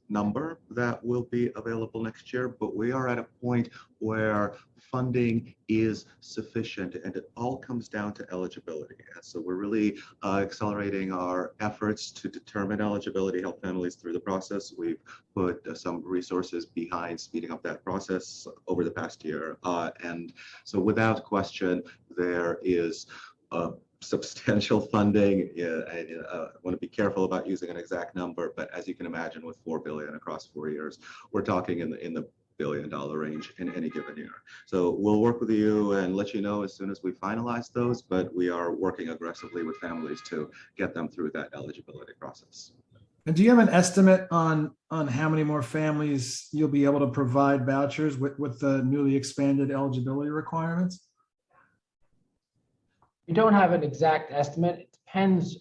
number that will be available next year, but we are at a point where funding is sufficient and it all comes down to eligibility. And so we're really accelerating our efforts to determine eligibility, help families through the process. We've put some resources behind speeding up that process over the past year. And so without question, there is substantial funding. I want to be careful about using an exact number, but as you can imagine, with $4 billion across 4 years, we're talking in the billion-dollar range in any given year. So we'll work with you and let you know as soon as we finalize those, but we are working aggressively with families to get them through that eligibility process. And do you have an estimate on how many more families you'll be able to provide vouchers with the newly expanded eligibility requirements? We don't have an exact estimate. It depends.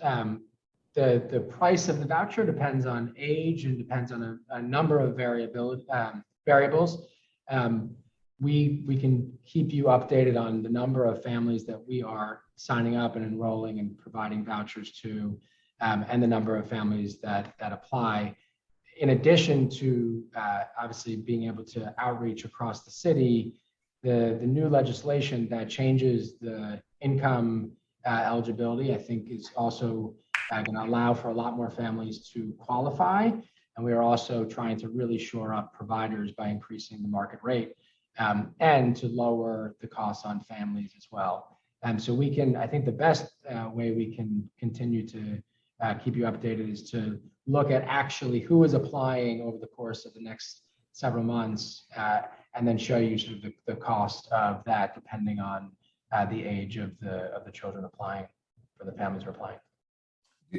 The price of the voucher depends on age and depends on a number of variables. We can keep you updated on the number of families that we are signing up and enrolling and providing vouchers to, and the number of families that apply. In addition to obviously being able to outreach across the city, the new legislation that changes the income eligibility, I think, is also going to allow for a lot more families to qualify. And we are also trying to really shore up providers by increasing the market rate and to lower the costs on families as well. So we can, I think the best way we can continue to keep you updated is to look at actually who is applying over the course of the next several months, and then show you sort of the cost of that depending on the age of the children applying, for the families who are applying.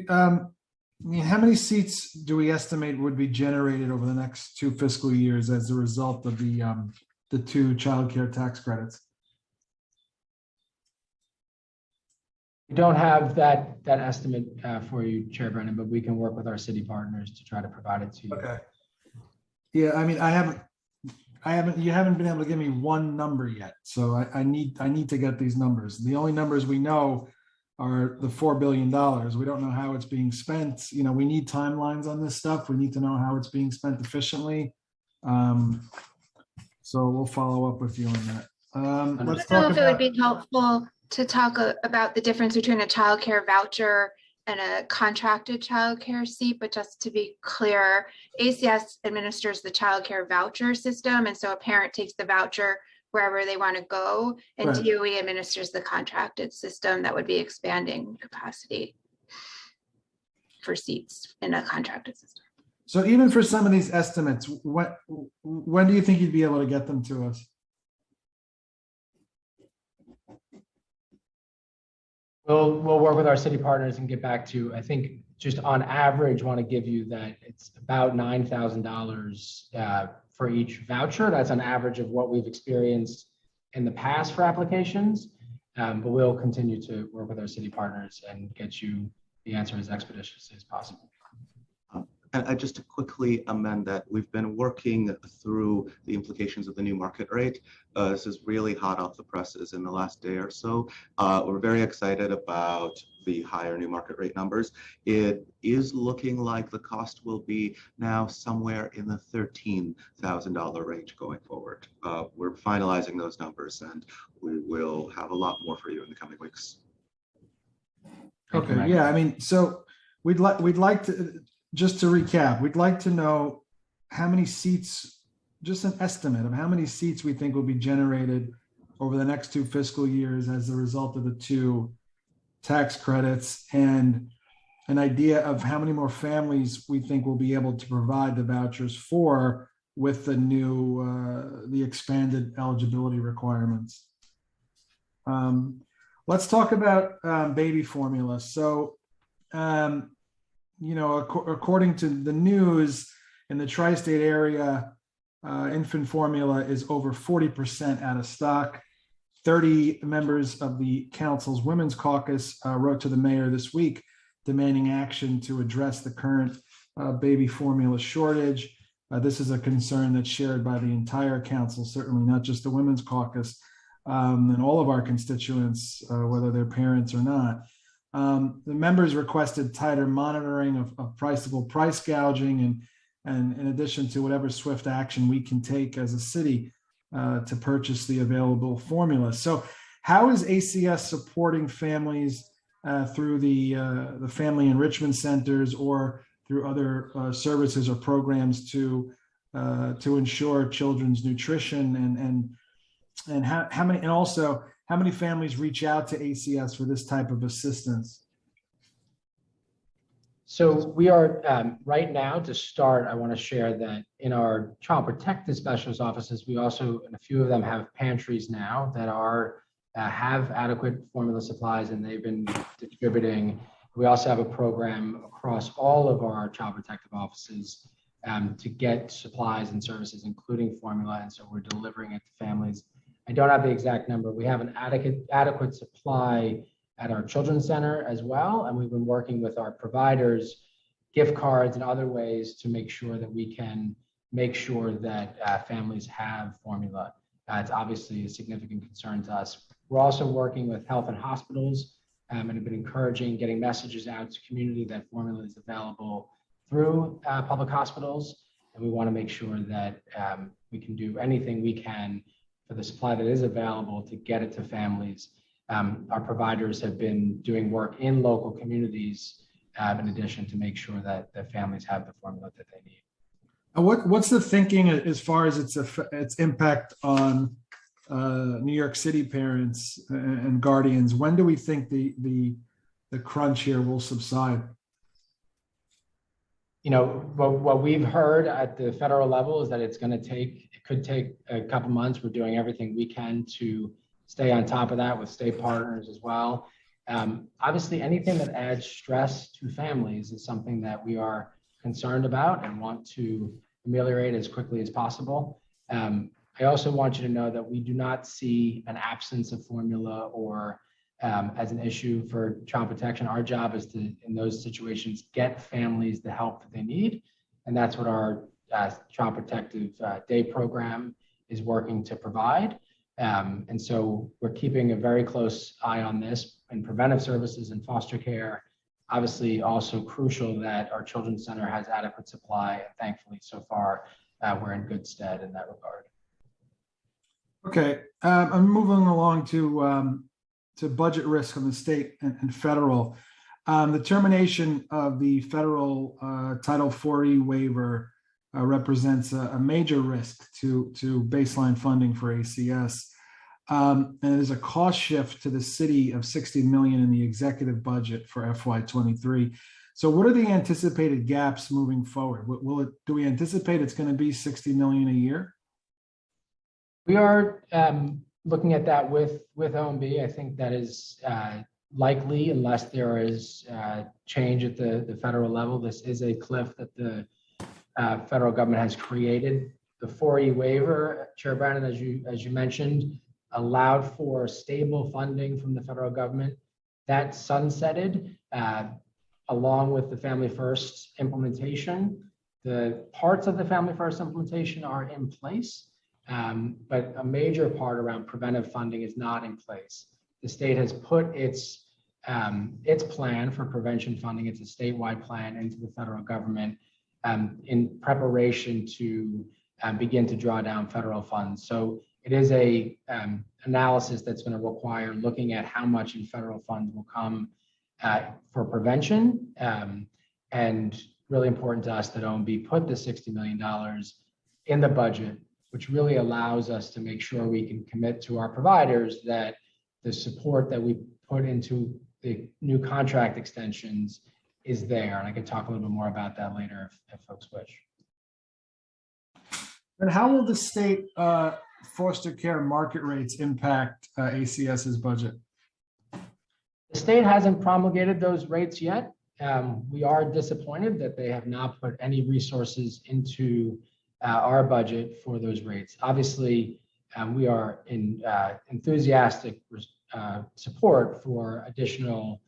I mean, how many seats do we estimate would be generated over the next 2 fiscal years as a result of the 2 child care tax credits? We don't have that estimate for you, Chair Brennan, but we can work with our city partners to try to provide it to you. Okay. Yeah, I mean, you haven't been able to give me one number yet, so I need to get these numbers. The only numbers we know are the $4 billion. We don't know how it's being spent. We need timelines on this stuff. We need to know how it's being spent efficiently. So we'll follow up with you on that. Let's I don't know talk if it would about, be helpful to talk about the difference between a childcare voucher and a contracted childcare seat, but just to be clear, ACS administers the childcare voucher system, and so a parent takes the voucher wherever they want to go, and Right. DOE administers the contracted system that would be expanding capacity for seats in a contracted system. so even for some of these estimates, when do you think you'd be able to get them to us? We'll work with our city partners and get back to, I think, just on average, want to give you that it's about $9,000 for each voucher. That's an average of what we've experienced in the past for applications. But we'll continue to work with our city partners and get you the answer as expeditiously as possible. And just to quickly amend that, we've been working through the implications of the new market rate. This is really hot off the presses in the last day or so. We're very excited about the higher new market rate numbers. It is looking like the cost will be now somewhere in the $13,000 range going forward. We're finalizing those numbers, and we will have a lot more for you in the coming weeks. Okay, yeah, I mean, so we'd like to, just to recap, we'd like to know how many seats, just an estimate of how many seats we think will be generated over the next 2 fiscal years as a result of the 2 tax credits, and an idea of how many more families we think will be able to provide the vouchers for with the new, the expanded eligibility requirements. Let's talk about baby formula. So, according to the news, in the tri-state area, infant formula is over 40% out of stock. 30 members of the council's Women's Caucus wrote to the mayor this week demanding action to address the current baby formula shortage. This is a concern that's shared by the entire council, certainly not just the Women's Caucus, and all of our constituents, whether they're parents or not. The members requested tighter monitoring of price gouging, and in addition to whatever swift action we can take as a city to purchase the available formula. So how is ACS supporting families through the family enrichment centers or through other services or programs to ensure children's nutrition, and how many, and also how many families reach out to ACS for this type of assistance? So we are right now, to start, I want to share that in our Child Protective Specialist offices, we also, and a few of them have pantries now that are have adequate formula supplies, and they've been distributing. We also have a program across all of our Child Protective offices to get supplies and services, including formula, and so we're delivering it to families. I don't have the exact number. We have an adequate supply at our Children's Center as well, and we've been working with our providers, gift cards and other ways to make sure that we can make sure that families have formula. It's obviously a significant concern to us. We're also working with health and hospitals and have been encouraging getting messages out to community that formula is available through public hospitals, and we want to make sure that we can do anything we can for the supply that is available to get it to families. Our providers have been doing work in local communities in addition to make sure that the families have the formula that they need. What's the thinking as far as its impact on New York City parents and guardians? When do we think the crunch here will subside? What we've heard at the federal level is that it could take a couple months. We're doing everything we can to stay on top of that with state partners as well. Obviously, anything that adds stress to families is something that we are concerned about and want to ameliorate as quickly as possible. I also want you to know that we do not see an absence of formula or as an issue for child protection. Our job is to, in those situations, get families the help that they need. And that's what our Child Protective Day program is working to provide. And so we're keeping a very close eye on this in preventive services and foster care. Obviously, also crucial that our Children's Center has adequate supply. And thankfully, so far, we're in good stead in that regard. Okay, I'm moving along to budget risk on the state and federal. The termination of the federal Title 4E waiver represents a major risk to baseline funding for ACS. And there's a cost shift to the city of $60 million in the executive budget for FY23. So what are the anticipated gaps moving forward? Do we anticipate it's going to be $60 million a year? We are looking at that with OMB. I think that is likely unless there is change at the federal level. This is a cliff that the federal government has created. The 4E waiver, Chair Brannon, as you mentioned, allowed for stable funding from the federal government. That sunsetted along with the Family First implementation. The parts of the Family First implementation are in place, but a major part around preventive funding is not in place. The state has put its plan for prevention funding, it's a statewide plan, into the federal government in preparation to begin to draw down federal funds. So it is a analysis that's going to require looking at how much in federal funds will come for prevention, and really important to us that OMB put the $60 million in the budget, which really allows us to make sure we can commit to our providers that the support that we put into the new contract extensions is there. And I can talk a little bit more about that later if folks wish. And how will the state foster care market rates impact ACS's budget? The state hasn't promulgated those rates yet. We are disappointed that they have not put any resources into our budget for those rates. Obviously, we are in enthusiastic support for additional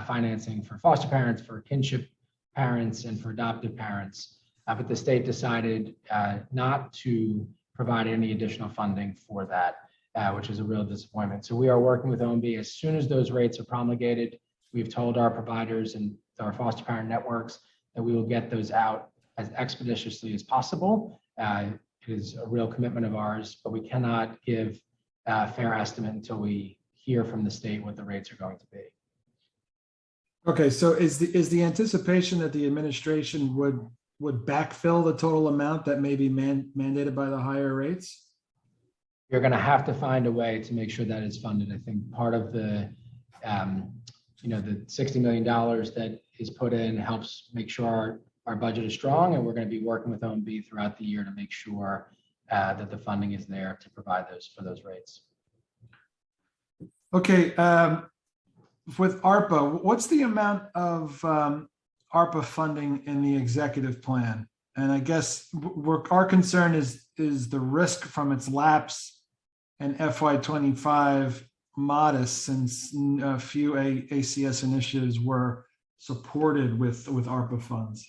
financing for foster parents, for kinship parents, and for adoptive parents. But the state decided not to provide any additional funding for that, which is a real disappointment. So we are working with OMB. As soon as those rates are promulgated, we've told our providers and our foster parent networks that we will get those out as expeditiously as possible. It is a real commitment of ours, but we cannot give a fair estimate until we hear from the state what the rates are going to be. Okay, so is the anticipation that the administration would backfill the total amount that may be mandated by the higher rates? You're going to have to find a way to make sure that is funded. I think part of the, the $60 million that is put in helps make sure our budget is strong, and we're going to be working with OMB throughout the year to make sure that the funding is there to provide those for those rates. Okay, with ARPA, what's the amount of ARPA funding in the executive plan? And I guess our concern is the risk from its lapse in FY25 modest, since a few ACS initiatives were supported with ARPA funds.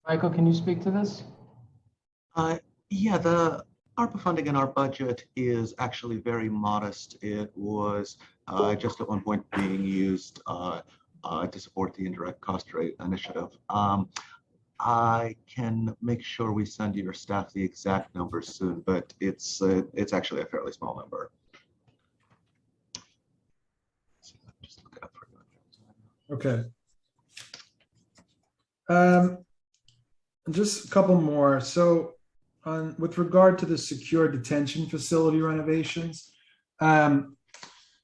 Michael, can you speak to this? Yeah, the ARPA funding in our budget is actually very modest. It was just at one point being used to support the indirect cost rate initiative. I can make sure we send your staff the exact numbers soon, but it's actually a fairly small number. Just look it up for you. Okay. Just a couple more. So with regard to the secure detention facility renovations, so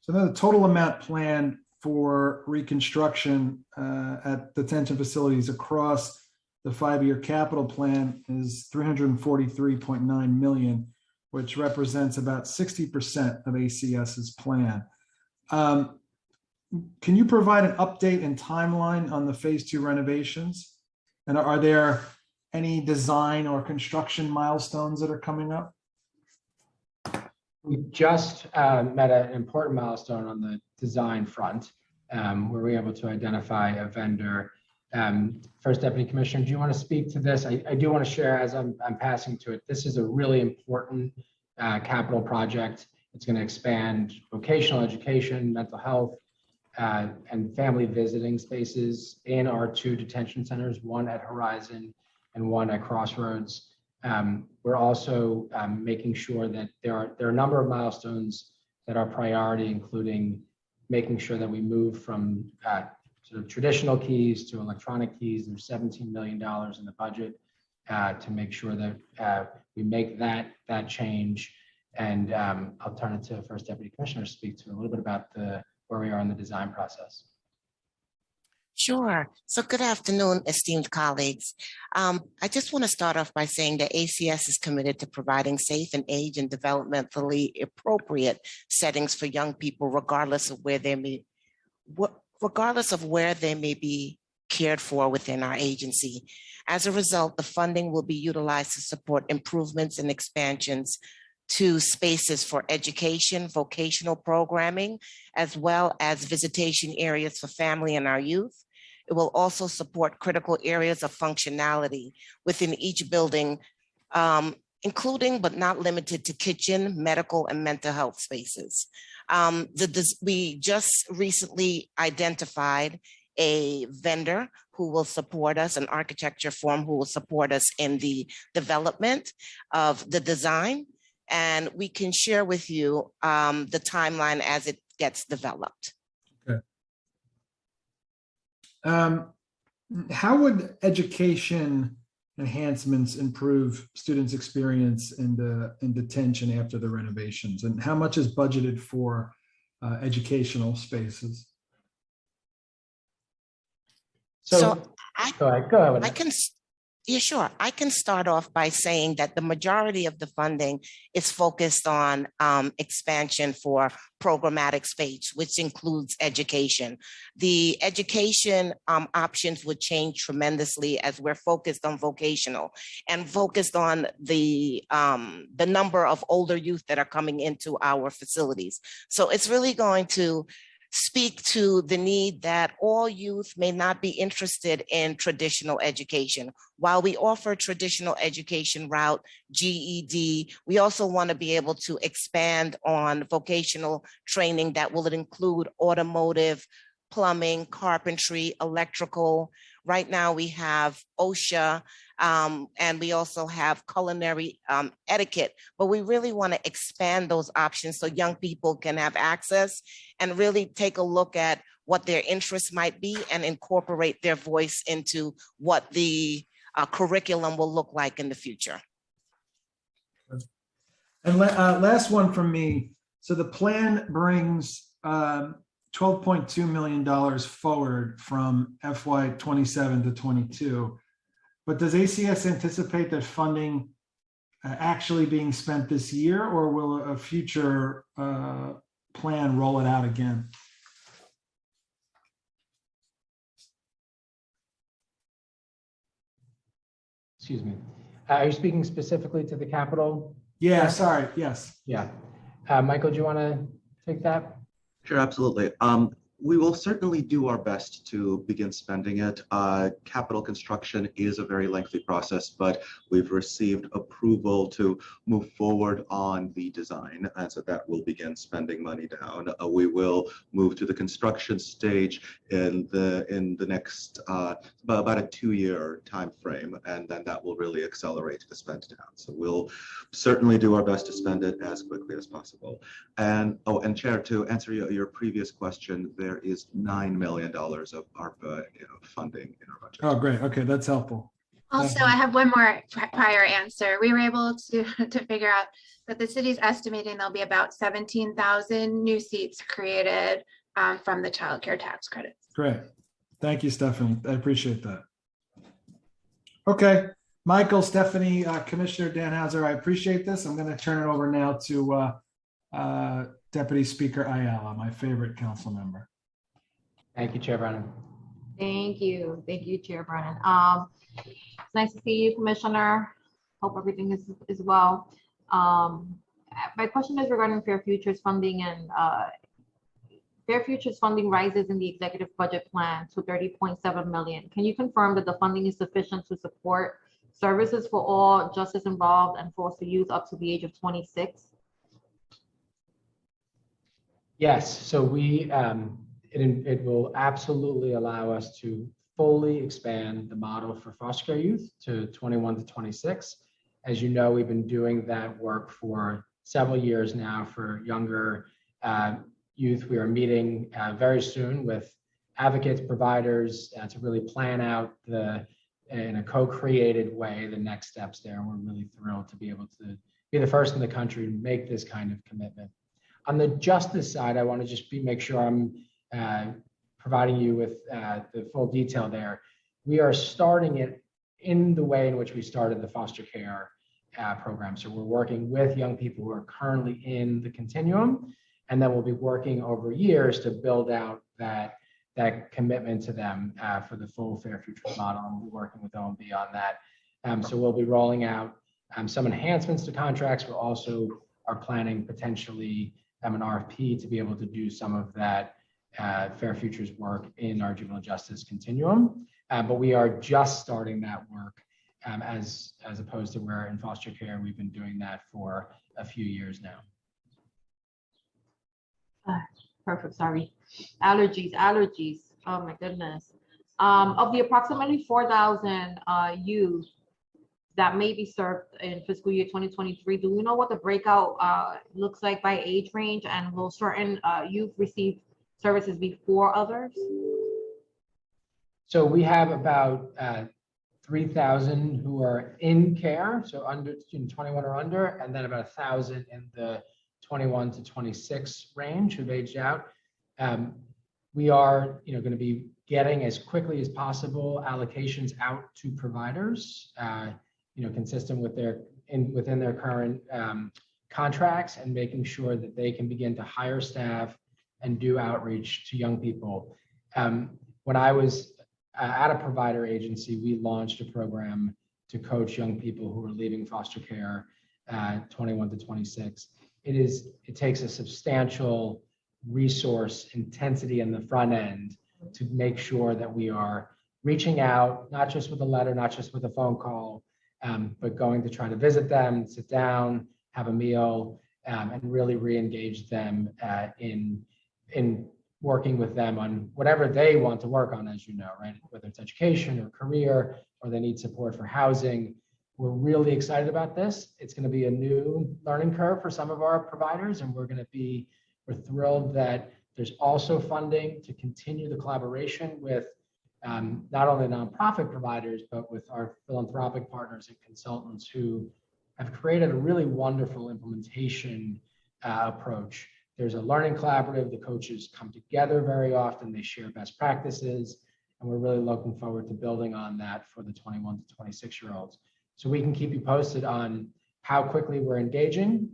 the total amount planned for reconstruction at detention facilities across the 5-year capital plan is $343.9 million, which represents about 60% of ACS's plan. Can you provide an update and timeline on the phase 2 renovations? And are there any design or construction milestones that are coming up? We just met an important milestone on the design front, where we were able to identify a vendor First Deputy Commissioner, do you want to speak to this? I do want to share as I'm passing to it. This is a really important capital project. It's going to expand vocational education, mental health, and family visiting spaces in our 2 detention centers, one at Horizon and one at Crossroads. We're also making sure that there are a number of milestones that are priority, including making sure that we move from sort of traditional keys to electronic keys. There's $17 million in the budget to make sure that we make that change. And I'll turn it to First Deputy Commissioner to speak to a little bit about where we are in the design process. Sure. So good afternoon, esteemed colleagues. I just want to start off by saying that ACS is committed to providing safe and age and developmentally appropriate settings for young people, regardless of where they may be cared for within our agency. As a result, the funding will be utilized to support improvements and expansions to spaces for education, vocational programming, as well as visitation areas for family and our youth. It will also support critical areas of functionality within each building, including but not limited to kitchen, medical, and mental health spaces. We just recently identified a vendor who will support us, an architecture firm who will support us in the development of the design. And we can share with you the timeline as it gets developed. Okay. How would education enhancements improve students' experience in detention after the renovations? And how much is budgeted for educational spaces? So go ahead. I can start off by saying that the majority of the funding is focused on expansion for programmatic space, which includes education. The education options would change tremendously as we're focused on vocational and focused on the number of older youth that are coming into our facilities. So it's really going to speak to the need that all youth may not be interested in traditional education. While we offer traditional education route, GED, we also want to be able to expand on vocational training that will include automotive, plumbing, carpentry, electrical. Right now we have OSHA, and we also have culinary etiquette, but we really want to expand those options so young people can have access and really take a look at what their interests might be and incorporate their voice into what the curriculum will look like in the future. And last one from me. So the plan brings $12.2 million forward from FY 27 to 22. But does ACS anticipate that funding actually being spent this year, or will a future plan roll it out again? Excuse me. Are you speaking specifically to the capital? Yeah, sorry. Yes. Yeah. Michael, do you want to take that? Sure, absolutely. We will certainly do our best to begin spending it. Capital construction is a very lengthy process, but we've received approval to move forward on the design, and so that will begin spending money down. We will move to the construction stage in the next about a 2-year time frame, and then that will really accelerate the spend down. So we'll certainly do our best to spend it as quickly as possible. And Chair, to answer your previous question, there is $9 million of ARPA funding in our budget. Oh, great. Okay, that's helpful. Also, I have one more prior answer. We were able to figure out that the city's estimating there'll be about 17,000 new seats created from the child care tax credits. Great. Thank you, Stephanie. I appreciate that. Okay, Michael, Stephanie, Commissioner Danhauser, I appreciate this. I'm going to turn it over now to Deputy Speaker Ayala, my favorite council member. Thank you, Chair Brennan. Thank you, Chair Brennan. It's nice to see you, Commissioner. Hope everything is well. My question is regarding Fair Futures funding and Fair Futures funding rises in the executive budget plan to 30.7 million. Can you confirm that the funding is sufficient to support services for all justice involved and foster youth up to the age of 26? Yes, so it will absolutely allow us to fully expand the model for foster care youth to 21 to 26. As you know, we've been doing that work for several years now for younger youth. We are meeting very soon with advocates, providers to really plan out in a co-created way the next steps there. And we're really thrilled to be able to be the first in the country to make this kind of commitment. On the justice side, I want to just make sure I'm providing you with the full detail there. We are starting it in the way in which we started the foster care program. So we're working with young people who are currently in the continuum, and then we'll be working over years to build out that commitment to them for the full Fair Futures model. And we'll be working with OMB on that. So we'll be rolling out some enhancements to contracts. We also are planning potentially an RFP to be able to do some of that Fair Futures work in our juvenile justice continuum. But we are just starting that work as opposed to where in foster care we've been doing that for a few years now. Perfect, sorry. Allergies. Oh my goodness. Of the approximately 4,000 youth that may be served in fiscal year 2023, do we know what the breakout looks like by age range, and will certain youth receive services before others? So we have about 3,000 who are in care, so under 21 or under, and then about 1,000 in the 21 to 26 range who've aged out. We are going to be getting as quickly as possible allocations out to providers, consistent with within their current contracts, and making sure that they can begin to hire staff and do outreach to young people. When I was at a provider agency, we launched a program to coach young people who are leaving foster care 21 to 26. It takes a substantial resource intensity in the front end to make sure that we are reaching out, not just with a letter, not just with a phone call, but going to try to visit them, sit down, have a meal, and really re-engage them in working with them on whatever they want to work on, as you know, right? Whether it's education or career, or they need support for housing. We're really excited about this. It's going to be a new learning curve for some of our providers, and we're thrilled that there's also funding to continue the collaboration with not only nonprofit providers, but with our philanthropic partners and consultants who have created a really wonderful implementation approach. There's a learning collaborative. The coaches come together very often. They share best practices, and we're really looking forward to building on that for the 21 to 26-year-olds. So we can keep you posted on how quickly we're engaging.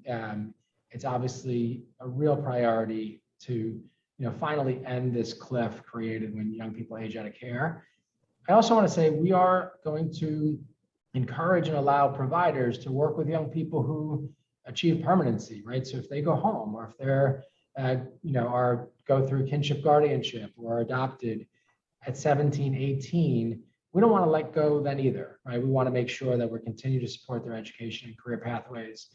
It's obviously a real priority to finally end this cliff created when young people age out of care. I also want to say we are going to encourage and allow providers to work with young people who achieve permanency, right? So if they go home, or if they're, go through kinship guardianship or are adopted at 17, 18, we don't want to let go then either, right? We want to make sure that we're continuing to support their education and career pathways.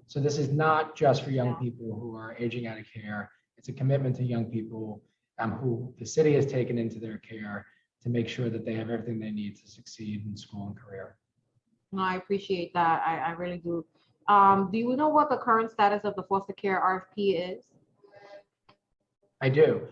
So this is not just for young people who are aging out of care. It's a commitment to young people who the city has taken into their care to make sure that they have everything they need to succeed in school and career. No, I appreciate that. I really do. Do you know what the current status of the foster care RFP is? I do.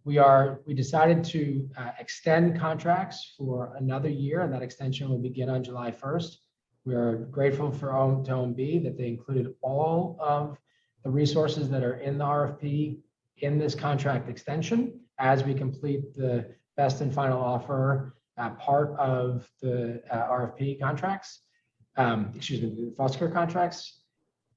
We decided to extend contracts for another year, and that extension will begin on July 1st. We are grateful to OMB that they included all of the resources that are in the RFP in this contract extension as we complete the best and final offer part of the RFP contracts. The foster care contracts.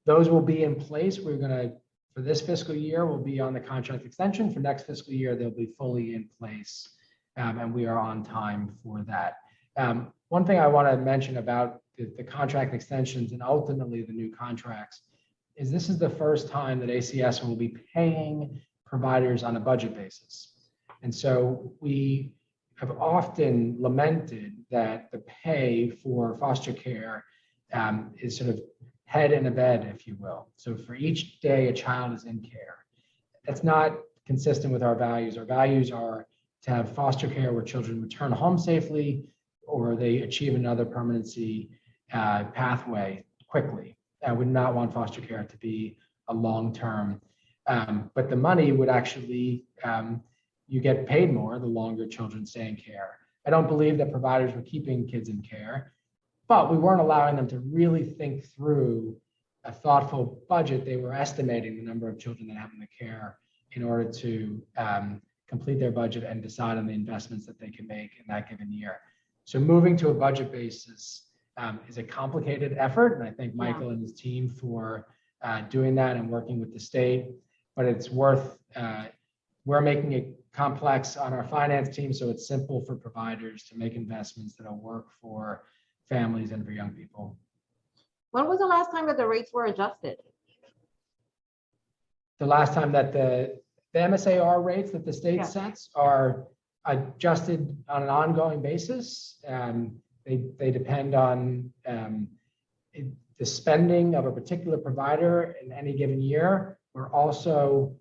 Those will be in place. For this fiscal year, we'll be on the contract extension. For next fiscal year, they'll be fully in place, and we are on time for that. One thing I want to mention about the contract extensions and ultimately the new contracts is this is the first time that ACS will be paying providers on a budget basis. And so we have often lamented that the pay for foster care is sort of head in a bed, if you will. So for each day a child is in care, that's not consistent with our values. Our values are to have foster care where children return home safely or they achieve another permanency pathway quickly. I would not want foster care to be a long-term, but the money would actually, you get paid more the longer children stay in care. I don't believe that providers were keeping kids in care, but we weren't allowing them to really think through a thoughtful budget. They were estimating the number of children that have in the care in order to complete their budget and decide on the investments that they can make in that given year. So moving to a budget basis is a complicated effort, and I thank Michael and his team for doing that and working with the state, but it's worth, we're making it complex on our finance team so it's simple for providers to make investments that'll work for families and for young people. When was the last time that the rates were adjusted? The last time that the MSAR rates that the state sets are adjusted on an ongoing basis. They depend on the spending of a particular provider in any given year. We're also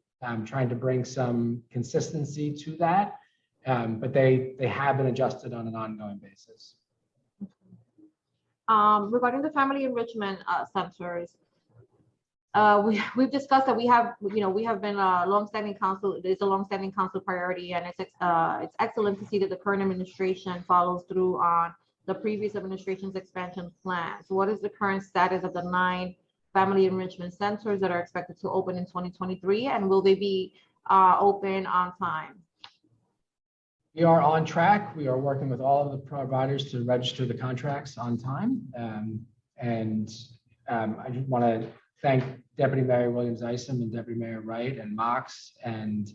trying to bring some consistency to that, but they have been adjusted on an ongoing basis. Regarding the family enrichment centers, we've discussed that we have been a longstanding council. It's a longstanding council priority, and it's excellent to see that the current administration follows through on the previous administration's expansion plans. What is the current status of the 9 family enrichment centers that are expected to open in 2023, and will they be open on time? We are on track. We are working with all of the providers to register the contracts on time. I just want to thank Deputy Mayor Williams-Isom and Deputy Mayor Wright and Mox and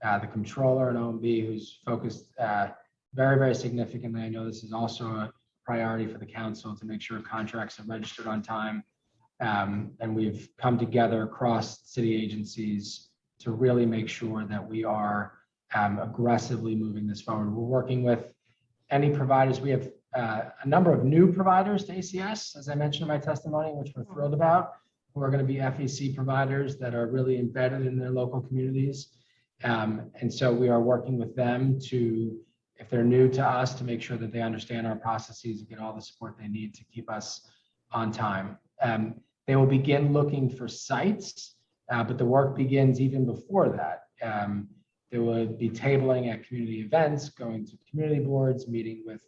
the controller at OMB, who's focused very, very significantly. I know this is also a priority for the council to make sure contracts are registered on time. And we've come together across city agencies to really make sure that we are aggressively moving this forward. We're working with any providers. We have a number of new providers to ACS, as I mentioned in my testimony, which we're thrilled about, who are going to be FEC providers that are really embedded in their local communities. And so we are working with them to, if they're new to us, to make sure that they understand our processes and get all the support they need to keep us on time. They will begin looking for sites, but the work begins even before that. There would be tabling at community events, going to community boards, meeting with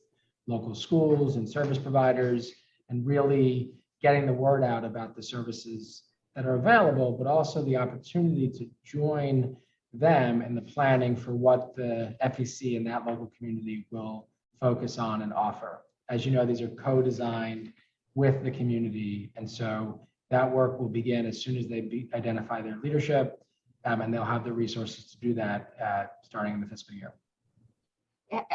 local schools and service providers, and really getting the word out about the services that are available, but also the opportunity to join them in the planning for what the FEC in that local community will focus on and offer. As you know, these are co-designed with the community. And so that work will begin as soon as they identify their leadership, and they'll have the resources to do that starting in the fiscal year.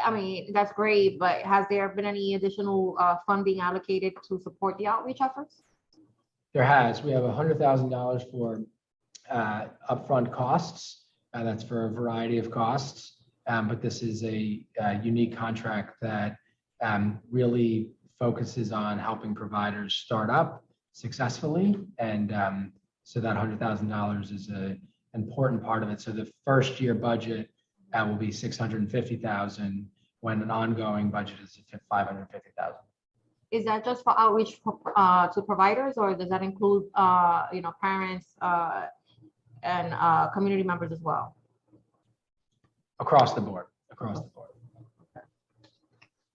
I mean, that's great, but has there been any additional funding allocated to support the outreach efforts? There has. We have $100,000 for upfront costs. That's for a variety of costs, but this is a unique contract that really focuses on helping providers start up successfully. And so that $100,000 is an important part of it. So the first year budget will be $650,000 when an ongoing budget is $550,000. Is that just for outreach to providers, or does that include parents and community members as well? Across the board. Across the board. Okay.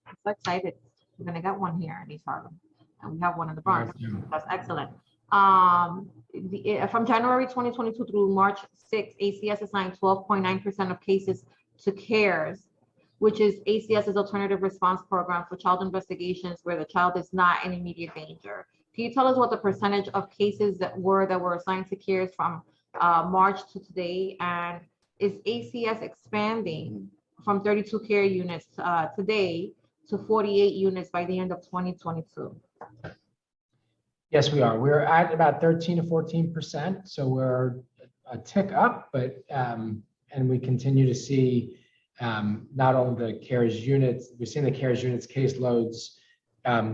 I'm so excited. We're gonna get one here in East Harlem, and we have one in the Bronx. That's excellent. From January 2022 through March 6, ACS assigned 12.9% of cases to CARES, which is ACS's alternative response program for child investigations where the child is not in immediate danger. Can you tell us what the percentage of cases that were assigned to CARES from March to today? And is ACS expanding from 32 care units today to 48 units by the end of 2022? Yes, we are. We're at about 13 to 14%. So we're a tick up, but and we continue to see not only the CARES units, we've seen the CARES units caseloads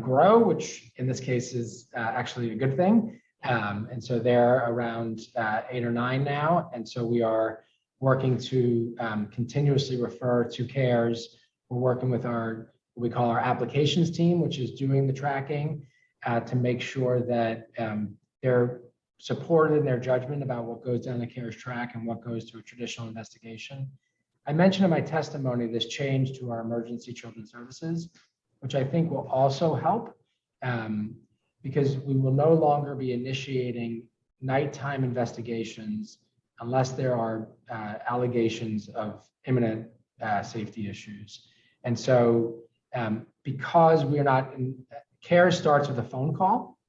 grow, which in this case is actually a good thing. And so they're around 8 or 9 now. And so we are working to continuously refer to CARES. We're working with what we call our applications team, which is doing the tracking to make sure that they're supported in their judgment about what goes down the CARES track and what goes to a traditional investigation. I mentioned in my testimony this change to our emergency children's services, which I think will also help because we will no longer be initiating nighttime investigations unless there are allegations of imminent safety issues. And so because we're not in, CARES starts with a phone call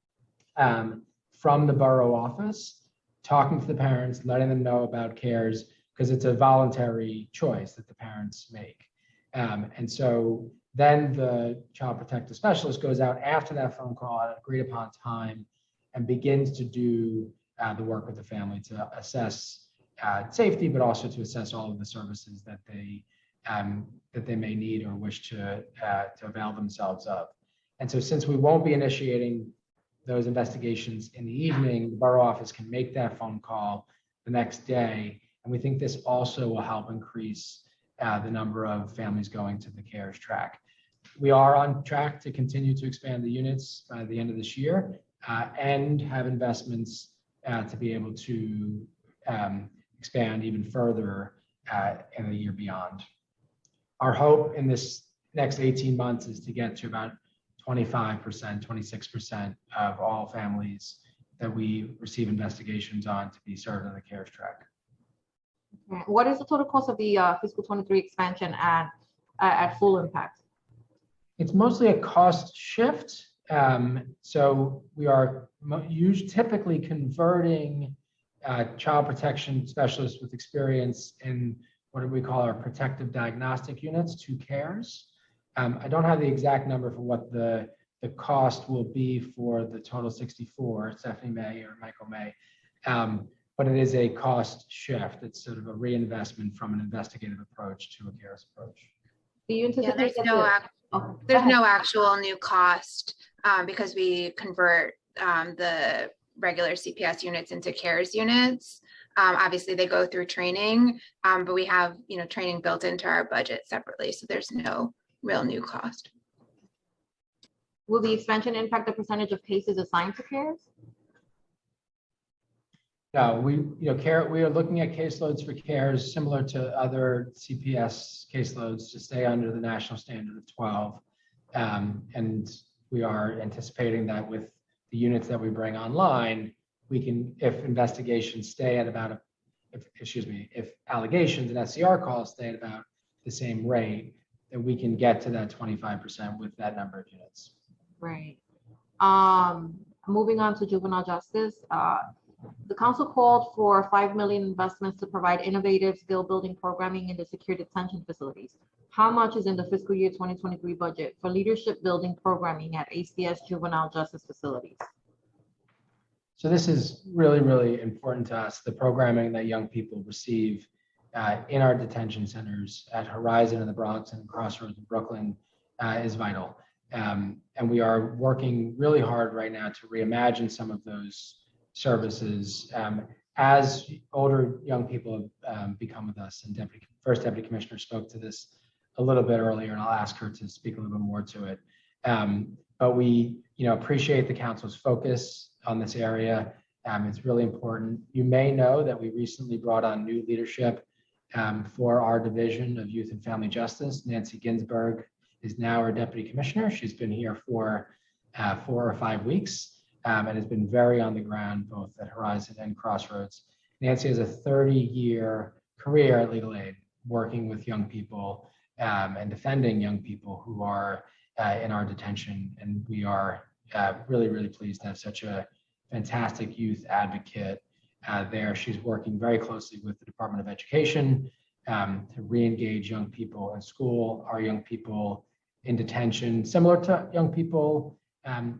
from the borough office, talking to the parents, letting them know about CARES, because it's a voluntary choice that the parents make. And so then the child protective specialist goes out after that phone call at an agreed upon time and begins to do the work with the family to assess safety, but also to assess all of the services that they may need or wish to avail themselves of. And so since we won't be initiating those investigations in the evening, the borough office can make that phone call the next day. And we think this also will help increase the number of families going to the CARES track. We are on track to continue to expand the units by the end of this year and have investments to be able to expand even further in the year beyond. Our hope in this next 18 months is to get to about 25%, 26% of all families that we receive investigations on to be served on the CARES track. What is the total cost of the fiscal 23 expansion at full impact? It's mostly a cost shift. So we are typically converting child protection specialists with experience in what we call our protective diagnostic units to CARES. I don't have the exact number for what the cost will be for the total 64, Stephanie May or Michael May, but it is a cost shift. It's sort of a reinvestment from an investigative approach to a CARES approach. Do you anticipate there's no actual new cost because we convert the regular CPS units into CARES units. Obviously they go through training, but we have training built into our budget separately, so there's no real new cost. Will the expansion impact the percentage of cases assigned to CARES? No, we are looking at caseloads for CARES similar to other CPS caseloads to stay under the national standard of 12. And we are anticipating that with the units that we bring online, we can, if investigations stay at about, if allegations and SCR calls stay at about the same rate, that we can get to that 25% with that number of units. Right. Moving on to juvenile justice. The council called for $5 million investments to provide innovative skill building programming in the secure detention facilities. How much is in the fiscal year 2023 budget for leadership building programming at ACS juvenile justice facilities? So this is really, really important to us. The programming that young people receive in our detention centers at Horizon in the Bronx and Crossroads in Brooklyn is vital. And we are working really hard right now to reimagine some of those services as older young people have become with us. And First Deputy Commissioner spoke to this a little bit earlier, and I'll ask her to speak a little bit more to it. But we appreciate the council's focus on this area. It's really important. You may know that we recently brought on new leadership for our Division of Youth and Family Justice. Nancy Ginsburg is now our Deputy Commissioner. She's been here for 4 or 5 weeks. And has been very on the ground both at Horizon and Crossroads. Nancy has a 30-year career at Legal Aid, working with young people and defending young people who are in our detention. And we are really, really pleased to have such a fantastic youth advocate there. She's working very closely with the Department of Education to re-engage young people in school, our young people in detention, similar to young people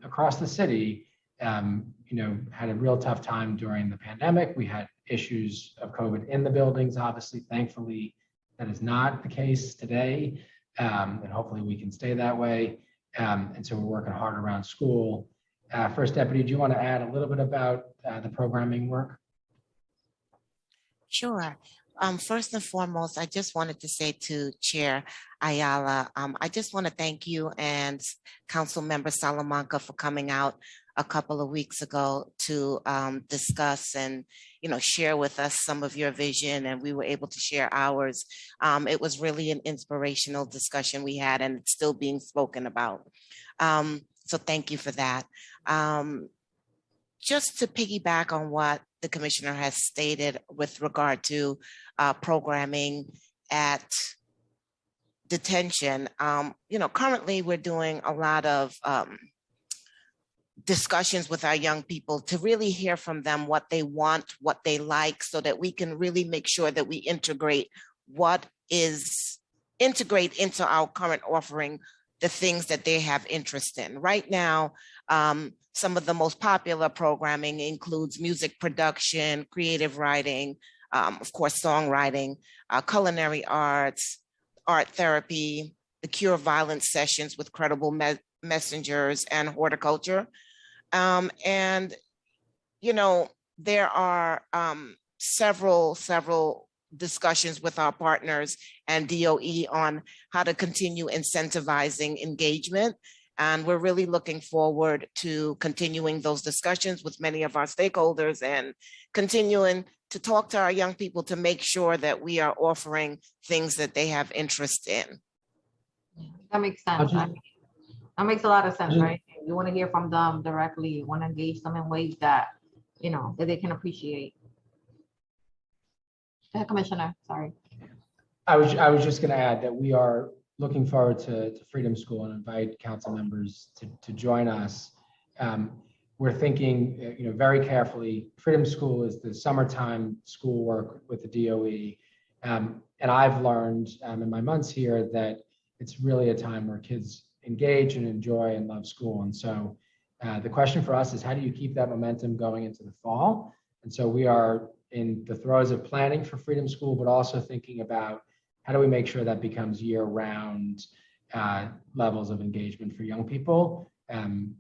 across the city. had a real tough time during the pandemic. We had issues of COVID in the buildings, obviously. Thankfully, that is not the case today. And hopefully we can stay that way. And so we're working hard around school. First Deputy, do you want to add a little bit about the programming work? Sure. First and foremost, I just wanted to say to Chair Ayala, I just want to thank you and Council Member Salamanca for coming out a couple of weeks ago to discuss and share with us some of your vision, and we were able to share ours. It was really an inspirational discussion we had, and it's still being spoken about. So thank you for that. Just to piggyback on what the Commissioner has stated with regard to programming at detention, currently we're doing a lot of discussions with our young people to really hear from them what they want, what they like, so that we can really make sure that we integrate into our current offering the things that they have interest in. Right now, some of the most popular programming includes music production, creative writing, of course, songwriting, culinary arts, art therapy, the cure of violence sessions with credible messengers, and horticulture. There are several discussions with our partners and DOE on how to continue incentivizing engagement. And we're really looking forward to continuing those discussions with many of our stakeholders and continuing to talk to our young people to make sure that we are offering things that they have interest in. That makes sense. That makes a lot of sense, right? You want to hear from them directly. You want to engage them in ways that, that they can appreciate. Commissioner, sorry. I was just going to add that we are looking forward to Freedom School and invite council members to join us. We're thinking, very carefully. Freedom School is the summertime schoolwork with the DOE. And I've learned in my months here that it's really a time where kids engage and enjoy and love school. And so the question for us is, how do you keep that momentum going into the fall? And so we are in the throes of planning for Freedom School, but also thinking about how do we make sure that becomes year-round levels of engagement for young people. And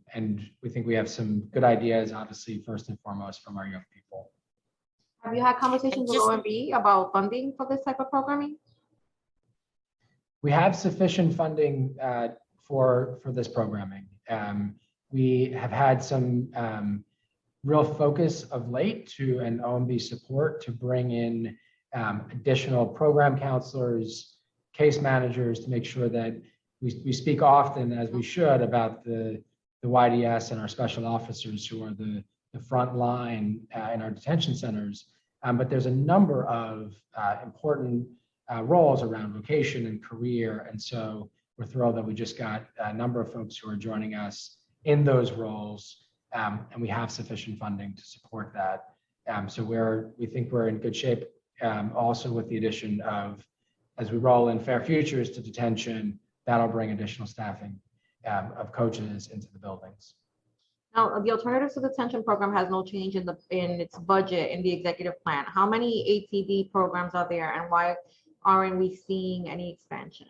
we think we have some good ideas, obviously, first and foremost, from our young people. Have you had conversations with OMB about funding for this type of programming? We have sufficient funding for this programming. We have had some real focus of late and OMB support to bring in additional program counselors, case managers, to make sure that we speak often, as we should, about the YDS and our special officers who are the front line in our detention centers. But there's a number of important roles around vocation and career. And so we're thrilled that we just got a number of folks who are joining us in those roles. And we have sufficient funding to support that. So we think we're in good shape. Also with the addition of, as we roll in Fair Futures to detention, that'll bring additional staffing of coaches into the buildings. Now, the Alternatives to Detention program has no change in its budget in the executive plan. How many ATD programs are there, and why aren't we seeing any expansion?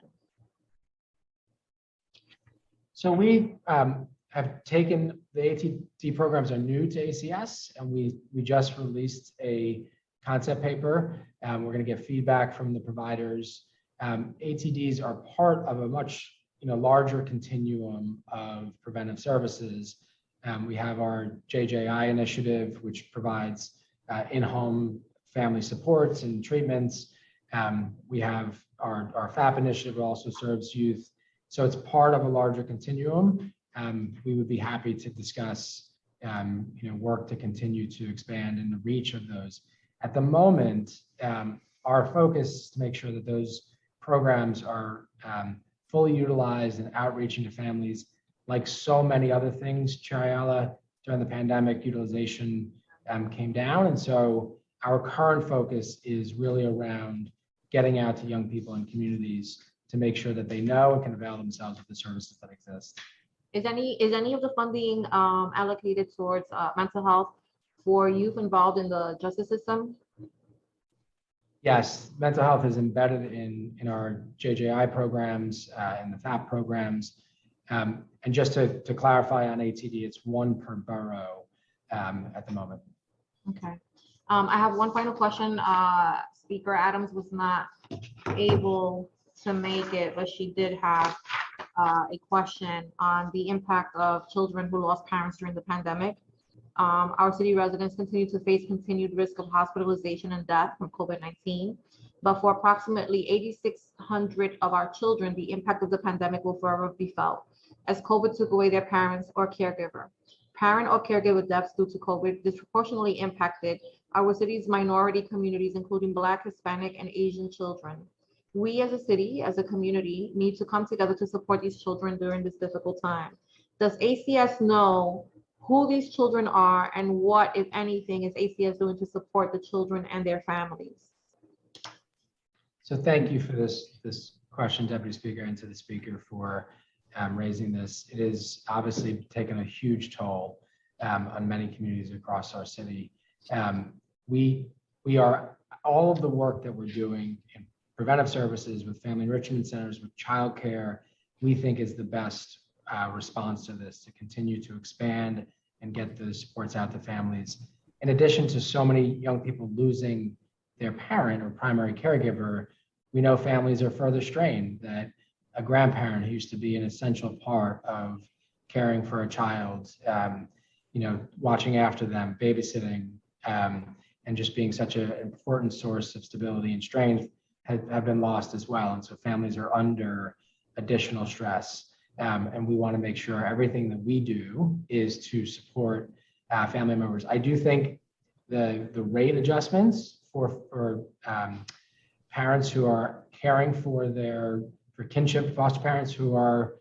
So we have taken the ATD programs are new to ACS, and we just released a concept paper. We're going to get feedback from the providers. ATDs are part of a much larger continuum of preventive services. We have our JJI initiative, which provides in-home family supports and treatments. We have our FAP initiative, also serves youth. So it's part of a larger continuum. We would be happy to discuss work to continue to expand in the reach of those. At the moment, our focus is to make sure that those programs are fully utilized and outreaching to families. Like so many other things, Chayala, during the pandemic, utilization came down. And so our current focus is really around getting out to young people and communities to make sure that they know and can avail themselves of the services that exist. Is any of the funding allocated towards mental health for youth involved in the justice system? Yes, mental health is embedded in our JJI programs and the FAP programs. And just to clarify on ATD, it's one per borough at the moment. Okay. I have one final question. Speaker Adams was not able to make it, but she did have a question on the impact of children who lost parents during the pandemic. Our city residents continue to face continued risk of hospitalization and death from COVID-19. But for approximately 8,600 of our children, the impact of the pandemic will forever be felt, as COVID took away their parents or caregiver. Parent or caregiver deaths due to COVID disproportionately impacted our city's minority communities, including Black, Hispanic, and Asian children. We as a city, as a community, need to come together to support these children during this difficult time. Does ACS know who these children are and what, if anything, is ACS doing to support the children and their families? So thank you for this question, Deputy Speaker, and to the Speaker for raising this. It is obviously taken a huge toll on many communities across our city. We are, all of the work that we're doing in preventive services with family enrichment centers, with childcare, we think is the best response to this, to continue to expand and get the supports out to families. In addition to so many young people losing their parent or primary caregiver, we know families are further strained, that a grandparent who used to be an essential part of caring for a child, watching after them, babysitting, and just being such an important source of stability and strength have been lost as well. And so families are under additional stress. And we want to make sure everything that we do is to support family members. I do think the rate adjustments for parents who are caring for kinship foster parents who are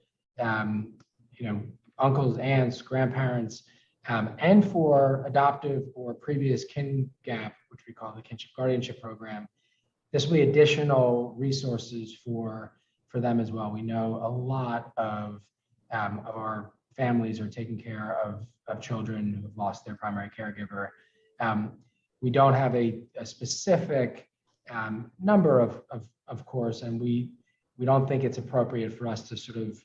uncles, aunts, grandparents, and for adoptive or previous kin gap, which we call the kinship guardianship program, this will be additional resources for them as well. We know a lot of our families are taking care of children who have lost their primary caregiver. We don't have a specific number of course, and we don't think it's appropriate for us to sort of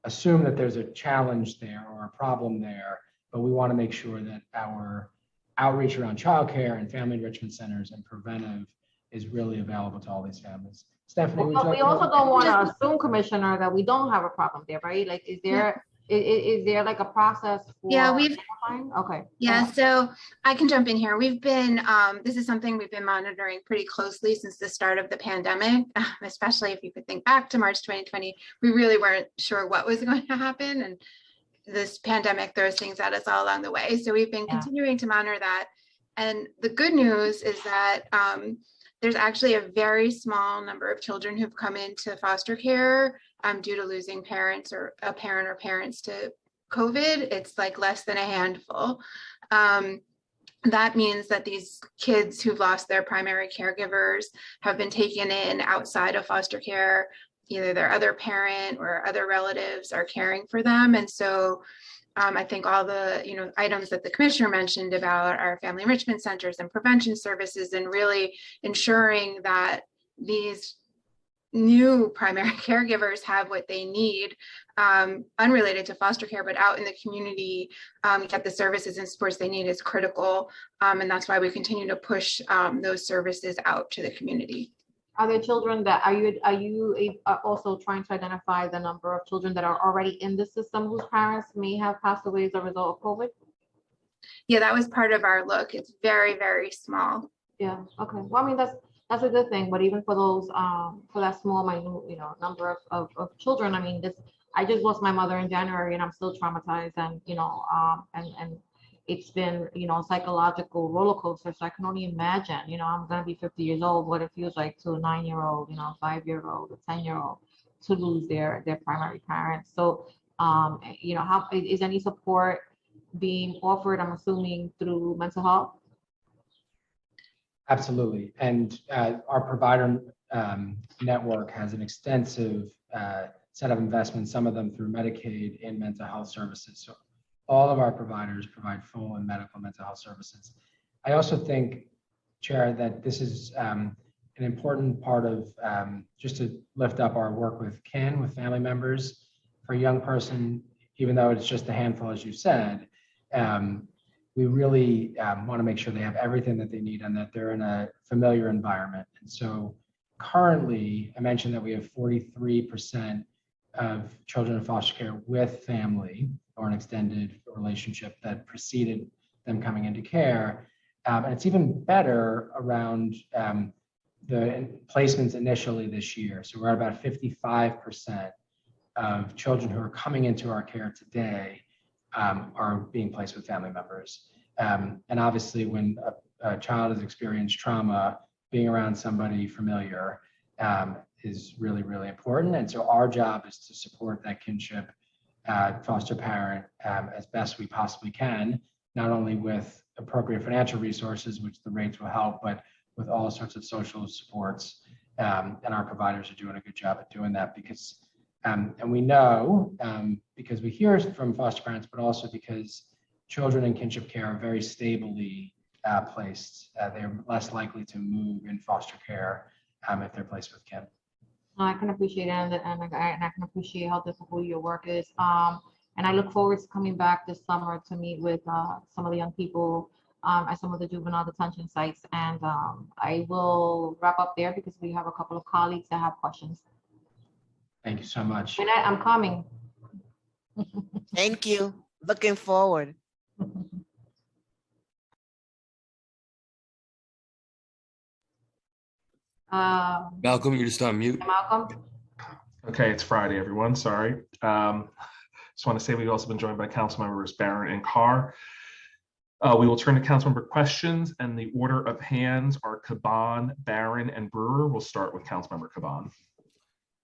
assume that there's a challenge there or a problem there, but we want to make sure that our outreach around childcare and family enrichment centers and preventive is really available to all these families. Stephanie, would you But like we to- also don't want to assume, Commissioner, that we don't have a problem there, right? Like, is there like a process for? Yeah, we've. Okay. Yeah, so I can jump in here. We've been, this is something we've been monitoring pretty closely since the start of the pandemic, especially if you could think back to March 2020. We really weren't sure what was going to happen, and this pandemic throws things at us all along the way. So we've been continuing to monitor that. And the good news is that there's actually a very small number of children who've come into foster care due to losing parents or a parent or parents to COVID. It's like less than a handful. That means that these kids who've lost their primary caregivers have been taken in outside of foster care. Either their other parent or other relatives are caring for them. And so I think all the items that the commissioner mentioned about our family enrichment centers and prevention services, and really ensuring that these new primary caregivers have what they need, unrelated to foster care, but out in the community, get the services and supports they need is critical. And that's why we continue to push those services out to the community. Are there children that, are you also trying to identify the number of children that are already in the system whose parents may have passed away as a result of COVID? Yeah, that was part of our look. It's very, very small. Yeah, okay. Well, I mean, that's a good thing, but even for those, for that small, minute, number of children, I mean, I just lost my mother in January and I'm still traumatized, and, and it's been, psychological roller coaster. So I can only imagine, I'm going to be 50 years old, what it feels like to a 9-year-old, 5-year-old, a 10-year-old to lose their primary parents. So, how is any support being offered, I'm assuming, through mental health? Absolutely. And our provider network has an extensive set of investments, some of them through Medicaid in mental health services. So all of our providers provide full and medical mental health services. I also think, Chair, that this is an important part of just to lift up our work with kin, with family members. For a young person, even though it's just a handful, as you said, we really want to make sure they have everything that they need and that they're in a familiar environment. And so currently, I mentioned that we have 43% of children in foster care with family or an extended relationship that preceded them coming into care. And it's even better around the placements initially this year. So we're at about 55% of children who are coming into our care today are being placed with family members. And obviously when a child has experienced trauma, being around somebody familiar is really, really important. And so our job is to support that kinship foster parent as best we possibly can, not only with appropriate financial resources, which the rates will help, but with all sorts of social supports. And our providers are doing a good job at doing that because, and we know, because we hear from foster parents, but also because children in kinship care are very stably placed. They're less likely to move in foster care if they're placed with kin. I can appreciate it, and I can appreciate how difficult your work is. And I look forward to coming back this summer to meet with some of the young people at some of the juvenile detention sites. And I will wrap up there because we have a couple of colleagues that have questions. Thank you so much. And I'm coming. Thank you. Looking forward. Malcolm, you're just on mute. Malcolm. Okay, it's Friday, everyone. Sorry. Just want to say we've also been joined by council members Barron and Carr. We will turn to council member questions, and the order of hands are Caban, Barron, and Brewer. We'll start with council member Caban.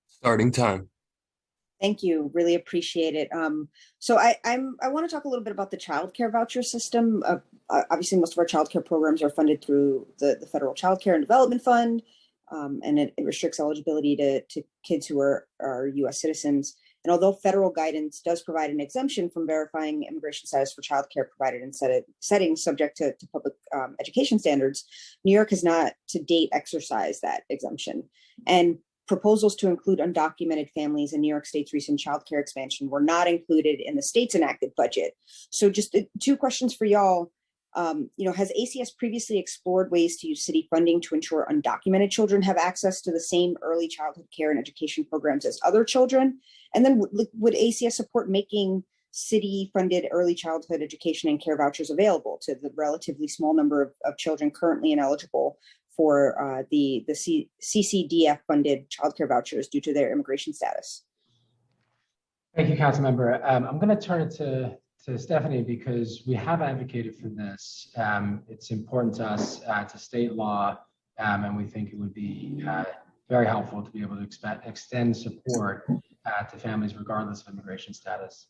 Starting time. Thank you. Really appreciate it. So I want to talk a little bit about the child care voucher system. Obviously, most of our child care programs are funded through the Federal Child Care and Development Fund, and it restricts eligibility to kids who are U.S. citizens. And although federal guidance does provide an exemption from verifying immigration status for child care provided in settings subject to public education standards, New York has not to date exercised that exemption. And proposals to include undocumented families in New York State's recent child care expansion were not included in the state's enacted budget. So just two questions for y'all. Has ACS previously explored ways to use city funding to ensure undocumented children have access to the same early childhood care and education programs as other children? And then would ACS support making city-funded early childhood education and care vouchers available to the relatively small number of children currently ineligible for the CCDF-funded childcare vouchers due to their immigration status? Thank you, council member. I'm going to turn it to Stephanie because we have advocated for this. It's important to us, to state law, and we think it would be very helpful to be able to extend support to families regardless of immigration status.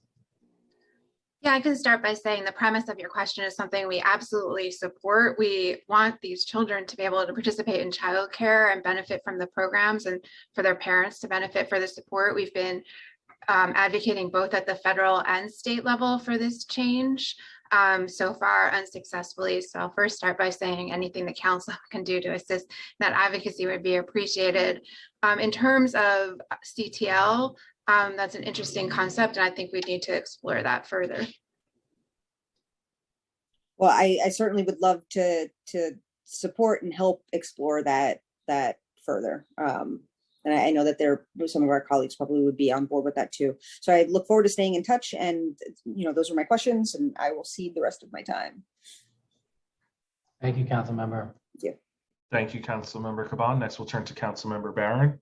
Yeah, I can start by saying the premise of your question is something we absolutely support. We want these children to be able to participate in childcare and benefit from the programs, and for their parents to benefit for the support. We've been advocating both at the federal and state level for this change, so far unsuccessfully. So I'll first start by saying anything the council can do to assist that advocacy would be appreciated. In terms of CTL, that's an interesting concept, and I think we need to explore that further. Well, I certainly would love to support and help explore that further. And I know that some of our colleagues probably would be on board with that too. So I look forward to staying in touch, and those are my questions, and I will cede the rest of my time. Thank you, council member. Thank you. Thank you, council member Caban. Next, we'll turn to council member Barron.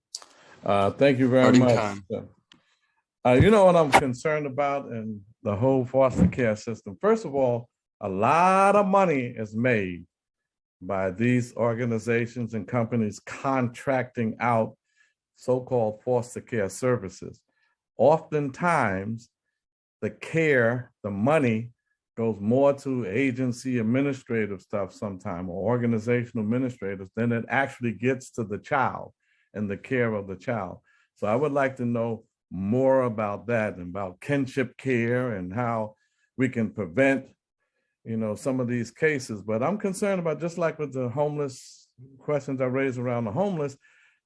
Thank you very much. Time. You know what I'm concerned about in the whole foster care system? First of all, a lot of money is made by these organizations and companies contracting out so-called foster care services. Oftentimes, the money goes more to agency administrative stuff sometime, or organizational administrators, than it actually gets to the child and the care of the child. So I would like to know more about that and about kinship care and how we can prevent, some of these cases. But I'm concerned about, just like with the homeless questions I raised around the homeless,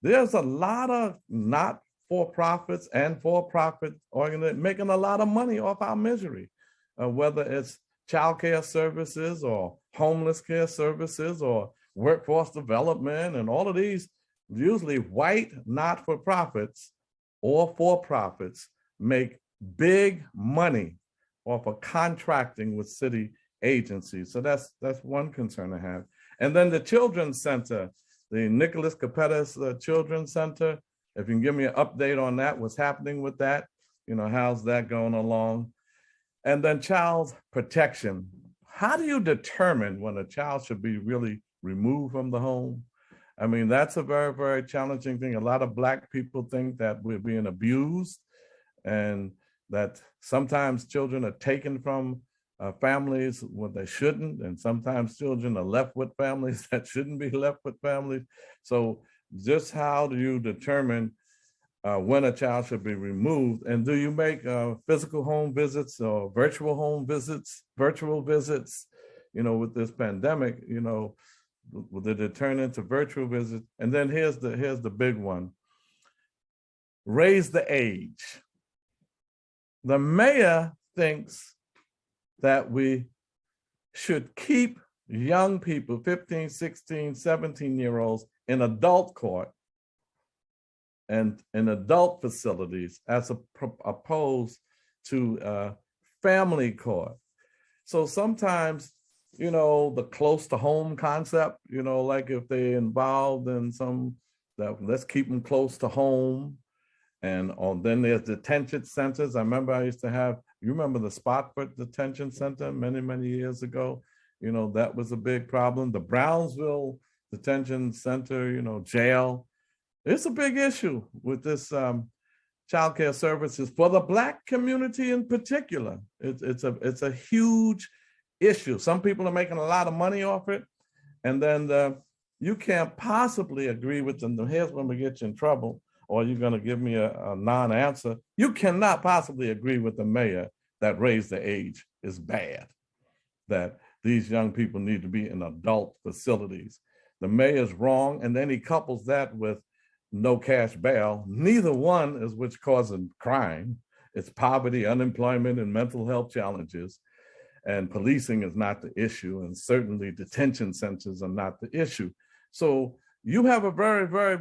there's a lot of not-for-profits and for-profit organizations making a lot of money off our misery, whether it's child care services or homeless care services or workforce development, and all of these usually white not-for-profits or for-profits make big money off of contracting with city agencies. So that's one concern I have. And then the Children's Center, the Nicholas Capetta's Children's Center, if you can give me an update on that, what's happening with that, how's that going along? And then child protection. How do you determine when a child should be really removed from the home? I mean, that's a very, very challenging thing. A lot of Black people think that we're being abused and that sometimes children are taken from families when they shouldn't, and sometimes children are left with families that shouldn't be left with families. So just how do you determine when a child should be removed? And do you make physical home visits or virtual home visits, virtual visits, with this pandemic, did it turn into virtual visits? And then here's the big one. Raise the age. The mayor thinks that we should keep young people, 15, 16, 17-year-olds in adult court and in adult facilities as opposed to family court. So sometimes, the close to home concept, like if they're involved in let's keep them close to home. And then there's detention centers. I remember I used to have, you remember the Spotswood Detention Center many, many years ago? That was a big problem. The Brownsville Detention Center, jail. It's a big issue with this child care services for the Black community in particular. It's a huge issue. Some people are making a lot of money off it. And then you can't possibly agree with them. Here's when we get you in trouble, or you're going to give me a non-answer. You cannot possibly agree with the mayor that raise the age is bad, that these young people need to be in adult facilities. The mayor's wrong, and then he couples that with no cash bail. Neither one is what's causing crime. It's poverty, unemployment, and mental health challenges. And policing is not the issue, and certainly detention centers are not the issue. So you have a very, very,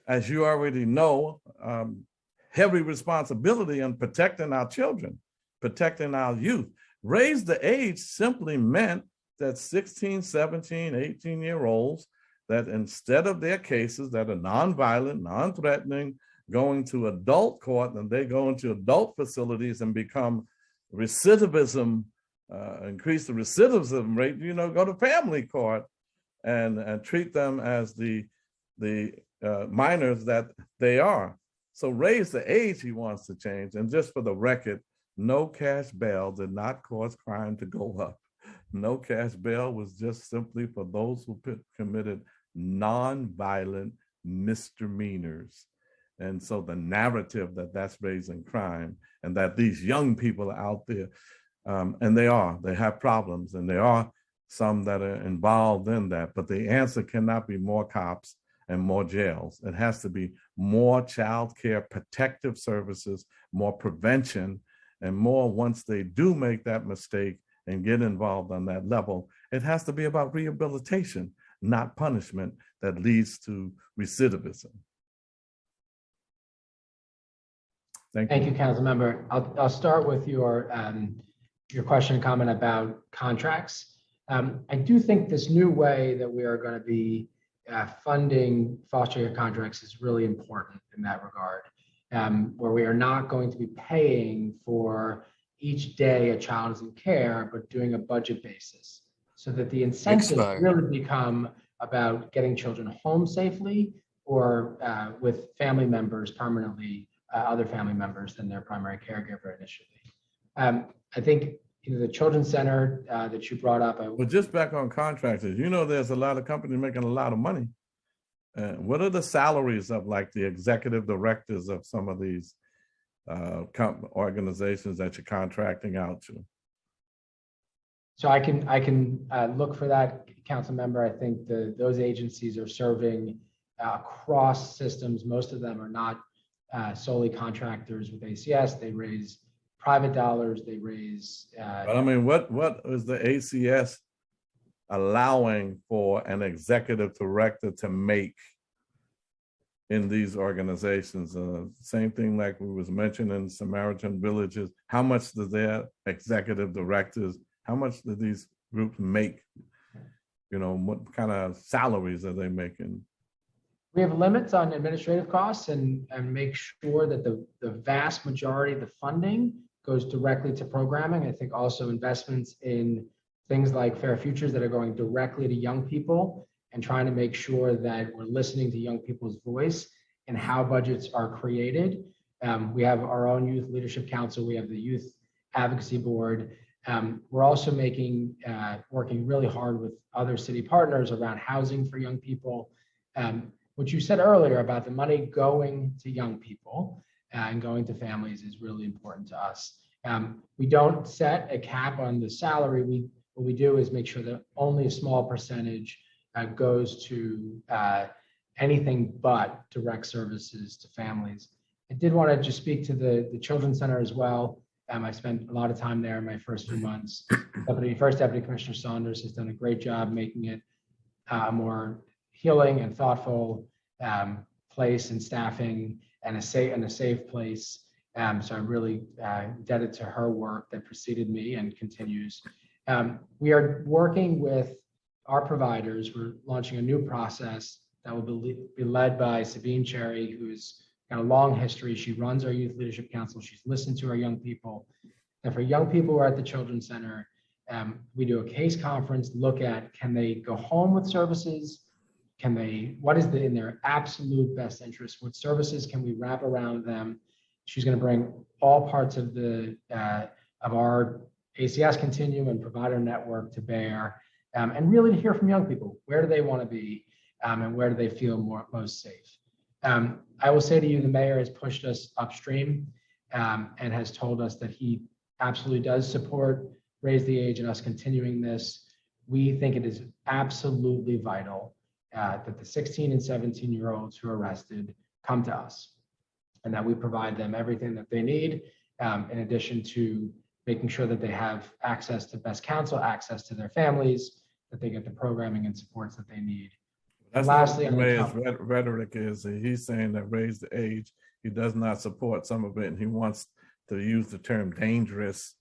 as you already know, heavy responsibility in protecting our children, protecting our youth. Raise the age simply meant that 16, 17, 18-year-olds, that instead of their cases that are nonviolent, non-threatening, going to adult court, and they go into adult facilities and become recidivism, increase the recidivism rate, go to family court and treat them as the minors that they are. So raise the age he wants to change. And just for the record, no cash bail did not cause crime to go up. No cash bail was just simply for those who committed non-violent misdemeanors. And so the narrative that that's raising crime and that these young people are out there, and they have problems, and there are some that are involved in that, but the answer cannot be more cops and more jails. It has to be more child care protective services, more prevention, and more once they do make that mistake and get involved on that level, it has to be about rehabilitation, not punishment that leads to recidivism. Thank you, Council Member. I'll start with your question and comment about contracts. I do think this new way that we are going to be funding foster care contracts is really important in that regard, where we are not going to be paying for each day a child is in care, but doing a budget basis, so that the incentives really become about getting children home safely or with family members permanently, other family members than their primary caregiver initially. I think the Children's Center that you brought up. Well, just back on contractors, there's a lot of companies making a lot of money What are the salaries of like the executive directors of some of these organizations that you're contracting out to? So I can look for that, council member. I think those agencies are serving across systems. Most of them are not solely contractors with ACS. They raise private dollars. They raise. But I mean, what is the ACS allowing for an executive director to make in these organizations? Same thing like we was mentioning Samaritan Villages. How much do their executive directors, how much do these groups make? You know, what kind of salaries are they making? We have limits on administrative costs and make sure that the vast majority of the funding goes directly to programming. I think also investments in things like Fair Futures that are going directly to young people and trying to make sure that we're listening to young people's voice and how budgets are created. We have our own Youth Leadership Council. We have the Youth Advocacy Board. We're also working really hard with other city partners around housing for young people. What you said earlier about the money going to young people and going to families is really important to us. We don't set a cap on the salary. What we do is make sure that only a small percentage goes to anything but direct services to families. I did want to just speak to the Children's Center as well. I spent a lot of time there in my first few months. First Deputy Commissioner Saunders has done a great job making it a more healing and thoughtful place and staffing and a safe place. So I'm really indebted to her work that preceded me and continues. We are working with our providers. We're launching a new process that will be led by Sabine Cherry, who's got a long history. She runs our Youth Leadership Council. She's listened to our young people. And for young people who are at the Children's Center, we do a case conference, look at, can they go home with services? What is in their absolute best interest? What services can we wrap around them? She's going to bring all parts of our ACS continuum and provider network to bear, and really to hear from young people. Where do they want to be, and where do they feel most safe? I will say to you, the mayor has pushed us upstream and has told us that he absolutely does support Raise the Age and us continuing this. We think it is absolutely vital that the 16 and 17-year-olds who are arrested come to us and that we provide them everything that they need, in addition to making sure that they have access to best counsel, access to their families, that they get the programming and supports that they need. That's lastly, what the mayor's rhetoric is. He's saying that Raise the Age, he does not support some of it, and he wants to use the term dangerous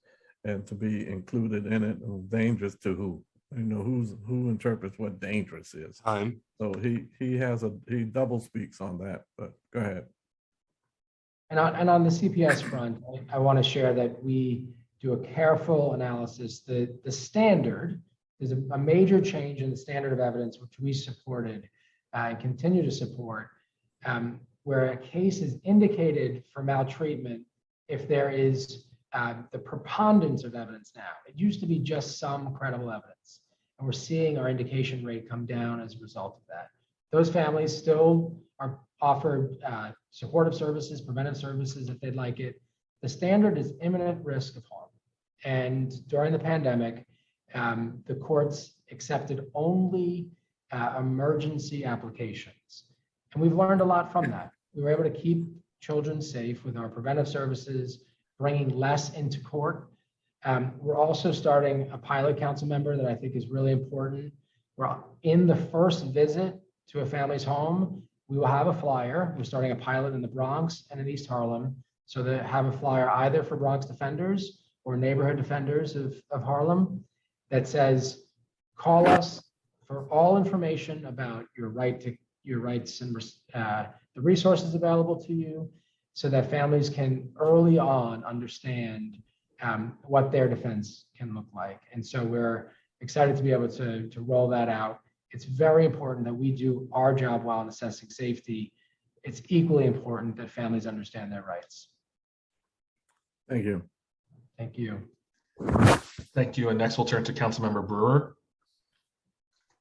and to be included in it. Dangerous to who? You know, who interprets what dangerous is. Time. So he double speaks on that, but go ahead. And on the CPS front, I want to share that we do a careful analysis. The standard is a major change in the standard of evidence, which we supported and continue to support, where a case is indicated for maltreatment if there is the preponderance of evidence now. It used to be just some credible evidence, and we're seeing our indication rate come down as a result of that. Those families still are offered supportive services, preventive services if they'd like it. The standard is imminent risk of harm. And during the pandemic, the courts accepted only emergency applications. And we've learned a lot from that. We were able to keep children safe with our preventive services, bringing less into court. We're also starting a pilot, council member, that I think is really important. We're in the first visit to a family's home, we will have a flyer. We're starting a pilot in the Bronx and in East Harlem. So they have a flyer either for Bronx defenders or neighborhood defenders of Harlem that says, call us for all information about your rights and the resources available to you, so that families can early on understand what their defense can look like. And so we're excited to be able to roll that out. It's very important that we do our job while assessing safety. It's equally important that families understand their rights. Thank you. Thank you. Thank you. And next we'll turn to Councilmember Brewer.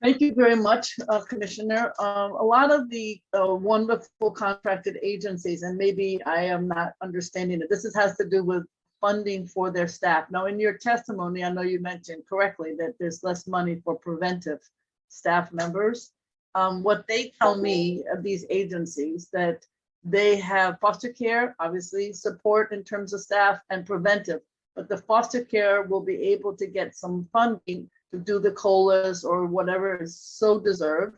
Thank you very much, Commissioner. A lot of the wonderful contracted agencies, and maybe I am not understanding it, has to do with funding for their staff. Now, in your testimony, I know you mentioned correctly that there's less money for preventive staff members. What they tell me of these agencies, that they have foster care, obviously support in terms of staff, and preventive, but the foster care will be able to get some funding to do the COLAs or whatever is so deserved,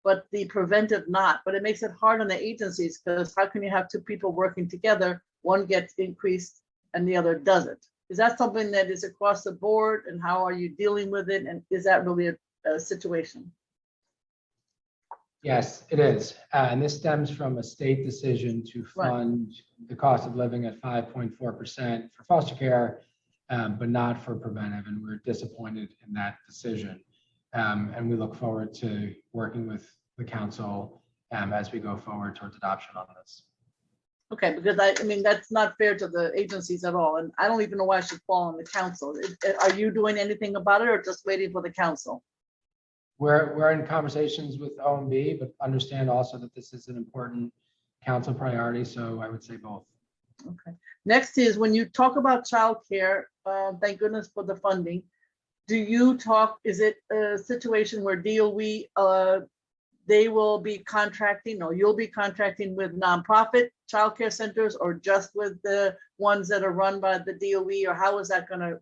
but the preventive not. But it makes it hard on the agencies, because how can you have two people working together, one gets increased and the other doesn't? Is that something that is across the board, and how are you dealing with it? And is that really a situation? Yes, it is. And this stems from a state decision to fund the cost of living at 5.4% for foster care, but not for preventive. And we're disappointed in that decision. And we look forward to working with the council as we go forward towards adoption on this. Okay, because I mean, that's not fair to the agencies at all. And I don't even know why I should fall on the council. Are you doing anything about it, or just waiting for the council? We're in conversations with OMB, but understand also that this is an important council priority. So I would say both. Okay. Next is, when you talk about childcare, thank goodness for the funding. Do you talk, is it a situation where DOE, they will be contracting, or you'll be contracting with nonprofit childcare centers, or just with the ones that are run by the DOE, or how is that going to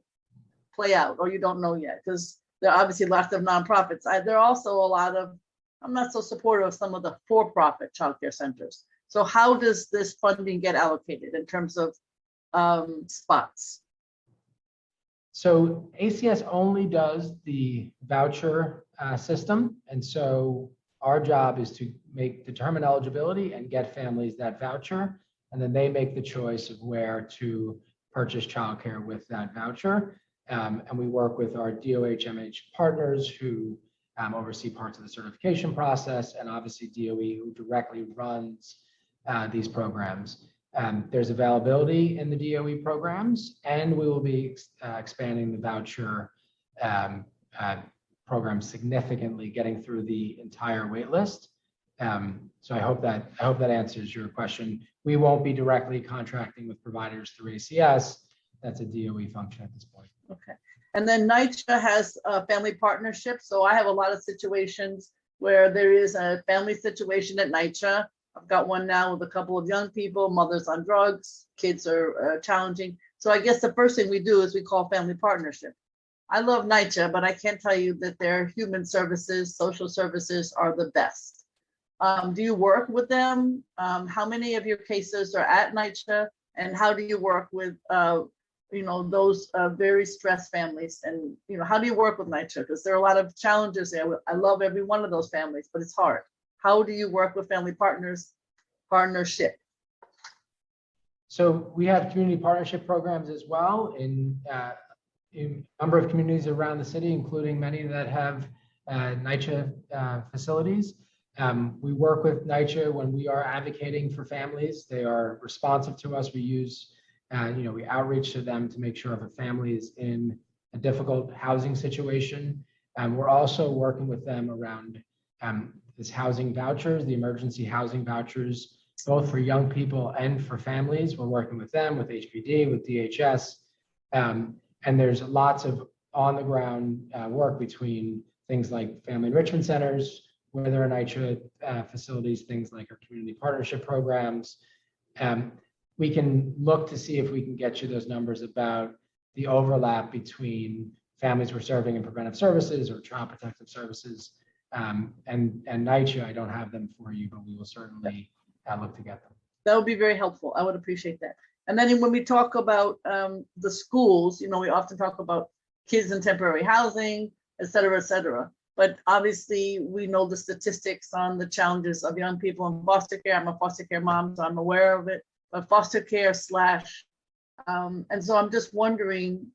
play out? Or you don't know yet? Because there are obviously lots of nonprofits. There are also a lot of, I'm not so supportive of some of the for-profit childcare centers. So how does this funding get allocated in terms of spots? So ACS only does the voucher system. And so our job is to determine eligibility and get families that voucher. And then they make the choice of where to purchase childcare with that voucher. And we work with our DOH-MH partners who oversee parts of the certification process, and obviously DOE, who directly runs these programs. There's availability in the DOE programs, and we will be expanding the voucher program significantly, getting through the entire wait list. So I hope that answers your question. We won't be directly contracting with providers through ACS. That's a DOE function at this point. Okay. And then NYCC has a family partnership. So I have a lot of situations where there is a family situation at NYCC. I've got one now with a couple of young people, mothers on drugs, kids are challenging. So I guess the first thing we do is we call family partnership. I love NYCC, but I can't tell you that their human services, social services are the best. Do you work with them? How many of your cases are at NYCC? And how do you work with those very stressed families? And how do you work with NYCC? Because there are a lot of challenges there. I love every one of those families, but it's hard. How do you work with family partnership? So we have community partnership programs as well in a number of communities around the city, including many that have NYCC facilities. We work with NYCC when we are advocating for families. They are responsive to us. We use, we outreach to them to make sure if a family is in a difficult housing situation. We're also working with them around this housing vouchers, the emergency housing vouchers, both for young people and for families. We're working with them, with HPD, with DHS. And there's lots of on-the-ground work between things like family enrichment centers, where there are NYCC facilities, things like our community partnership programs. We can look to see if we can get you those numbers about the overlap between families we're serving in preventive services or child protective services. And NYCC, I don't have them for you, but we will certainly look to get them. That would be very helpful. I would appreciate that. And then when we talk about the schools, we often talk about kids in temporary housing, et cetera, et cetera. But obviously, we know the statistics on the challenges of young people in foster care. I'm a foster care mom, so I'm aware of it. But foster care / and so I'm just wondering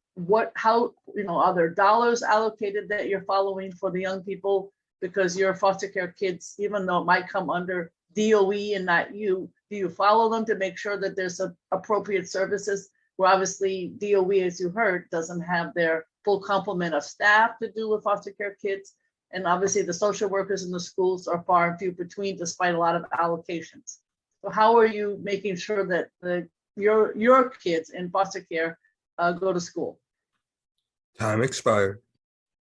how are there dollars allocated that you're following for the young people, because your foster care kids, even though it might come under DOE and not you, do you follow them to make sure that there's appropriate services? Where obviously DOE, as you heard, doesn't have their full complement of staff to do with foster care kids. And obviously the social workers in the schools are far and few between despite a lot of allocations. So how are you making sure that your kids in foster care go to school? Time expired.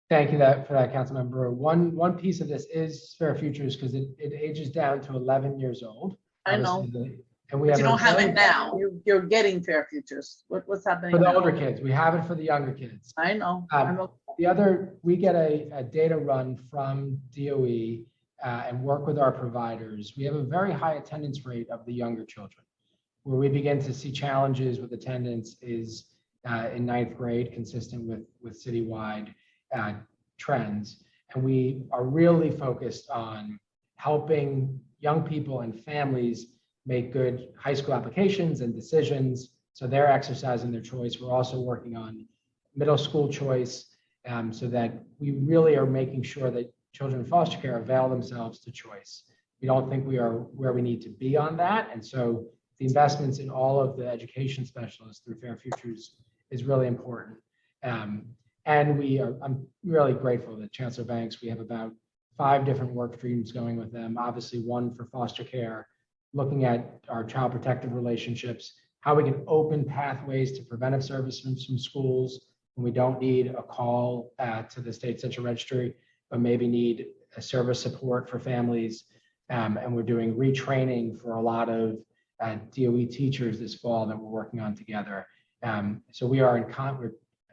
Thank you for that, council member. One piece of this is Fair Futures because it ages down to 11 years old. I know. Obviously, and we But have you don't have it now. You're getting Fair Futures. What's happening for the now? older kids. We have it for the younger kids. I know. We get a data run from DOE and work with our providers. We have a very high attendance rate of the younger children. Where we begin to see challenges with attendance is in ninth grade, consistent with citywide trends. And we are really focused on helping young people and families make good high school applications and decisions. So they're exercising their choice. We're also working on middle school choice so that we really are making sure that children in foster care avail themselves to choice. We don't think we are where we need to be on that. And so the investments in all of the education specialists through Fair Futures is really important. And I'm really grateful that Chancellor Banks, we have about 5 different work streams going with them. Obviously one for foster care, looking at our child protective relationships, how we can open pathways to preventive services from schools when we don't need a call to the state central registry, but maybe need a service support for families. And we're doing retraining for a lot of DOE teachers this fall that we're working on together. So we are we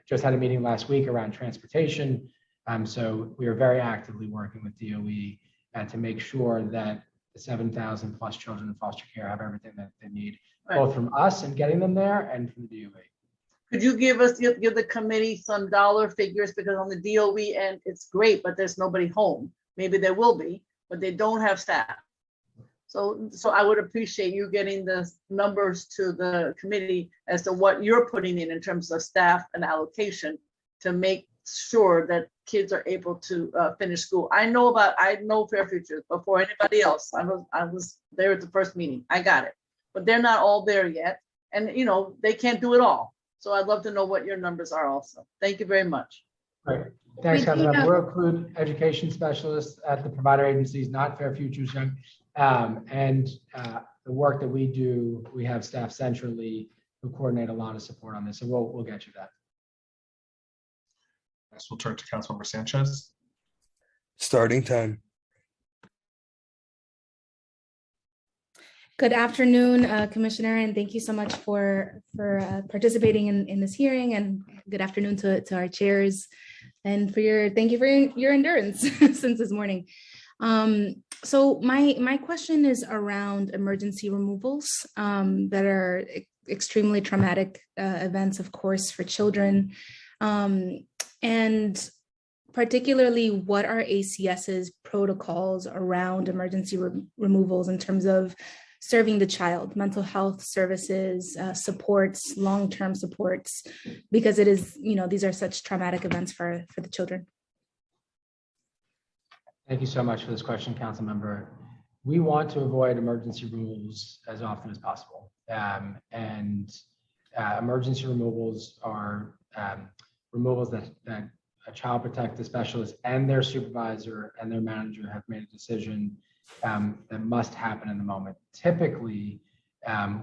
just had a meeting last week around transportation. So we are very actively working with DOE to make sure that the 7,000 plus children in foster care have everything that they need, both from us and getting them there and from the DOE. Could you give the committee some dollar figures? Because on the DOE end, it's great, but there's nobody home. Maybe there will be, but they don't have staff. So I would appreciate you getting the numbers to the committee as to what you're putting in terms of staff and allocation to make sure that kids are able to finish school. I know Fair Futures before anybody else. I was there at the first meeting. I got it, but they're not all there yet, and they can't do it all. So I'd love to know what your numbers are also. Thank you very much. Right. Thanks, Councilman. We'll include education specialists at the provider agencies, not Fair Futures, and the work that we do. We have staff centrally who coordinate a lot of support on this. So we'll get you that. Next, we'll turn to Councilmember Sanchez. Starting time. Good afternoon, Commissioner, and thank you so much for participating in this hearing, and good afternoon to our chairs, and thank you for your endurance since this morning. So my question is around emergency removals that are extremely traumatic events, of course, for children, and particularly what are ACS's protocols around emergency removals in terms of serving the child, mental health services, supports, long-term supports, because it is, these are such traumatic events for the children. Thank you so much for this question, Council Member. We want to avoid emergency removals as often as possible. Emergency removals are removals that a child protective specialist and their supervisor and their manager have made a decision that must happen in the moment. Typically,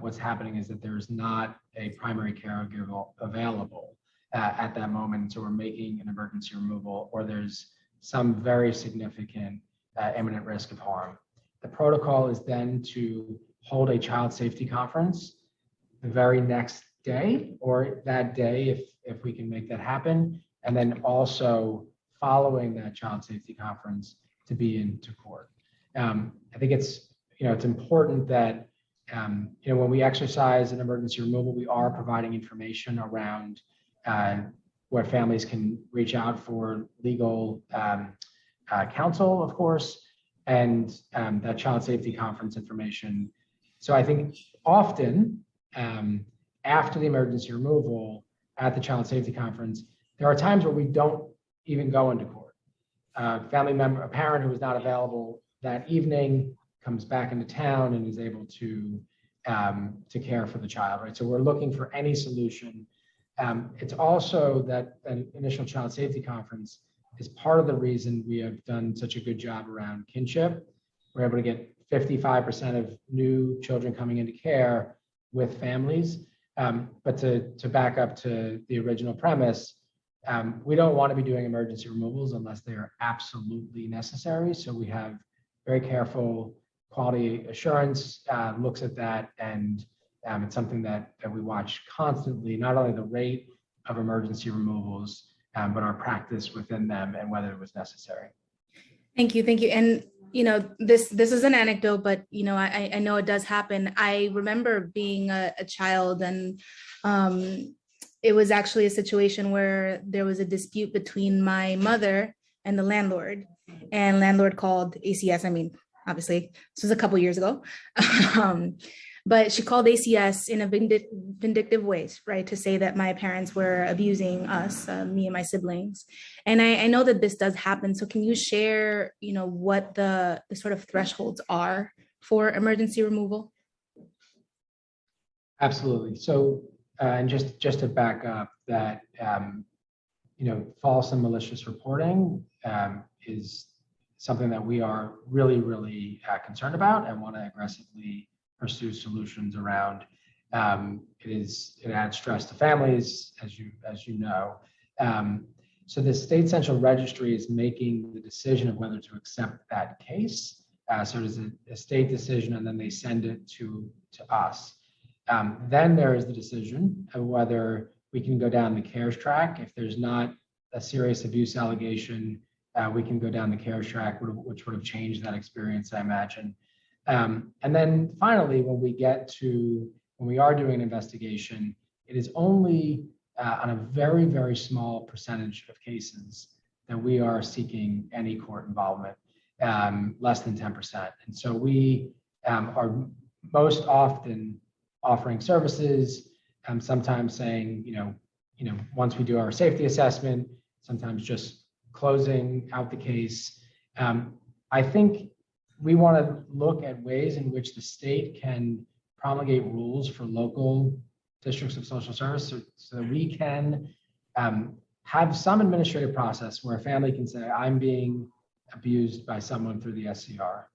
what's happening is that there's not a primary caregiver available at that moment. So we're making an emergency removal, or there's some very significant imminent risk of harm. The protocol is then to hold a child safety conference the very next day, or that day if we can make that happen. And then also following that child safety conference to be into court. I think it's important that when we exercise an emergency removal, we are providing information around where families can reach out for legal counsel, of course, and that child safety conference information. So I think often after the emergency removal at the child safety conference, there are times where we don't even go into court. Family member, a parent who is not available that evening comes back into town and is able to care for the child, right? So we're looking for any solution. It's also that an initial child safety conference is part of the reason we have done such a good job around kinship. We're able to get 55% of new children coming into care with families. But to back up to the original premise, we don't want to be doing emergency removals unless they are absolutely necessary. So we have very careful quality assurance looks at that, and it's something that we watch constantly, not only the rate of emergency removals, but our practice within them and whether it was necessary. Thank you. And this is an anecdote, but I know it does happen. I remember being a child, and it was actually a situation where there was a dispute between my mother and the landlord, and landlord called ACS. I mean, obviously, this was a couple years ago, but she called ACS in a vindictive way, right, to say that my parents were abusing us, me and my siblings. And I know that this does happen. So can you share, what the sort of thresholds are for emergency removal? Absolutely. So, and just to back up that, false and malicious reporting is something that we are really, really concerned about and want to aggressively pursue solutions around. It adds stress to families, as you know. So the State Central Registry is making the decision of whether to accept that case. So there's a state decision, and then they send it to us. Then there is the decision of whether we can go down the CARES track. If there's not a serious abuse allegation, we can go down the CARES track, which would have changed that experience, I imagine. And then finally, when we are doing an investigation, it is only on a very, very small percentage of cases that we are seeking any court involvement, less than 10%. And so we are most often offering services, sometimes saying, once we do our safety assessment, sometimes just closing out the case. I think we want to look at ways in which the state can promulgate rules for local districts of social service so that we can have some administrative process where a family can say, I'm being abused by someone through the SCR.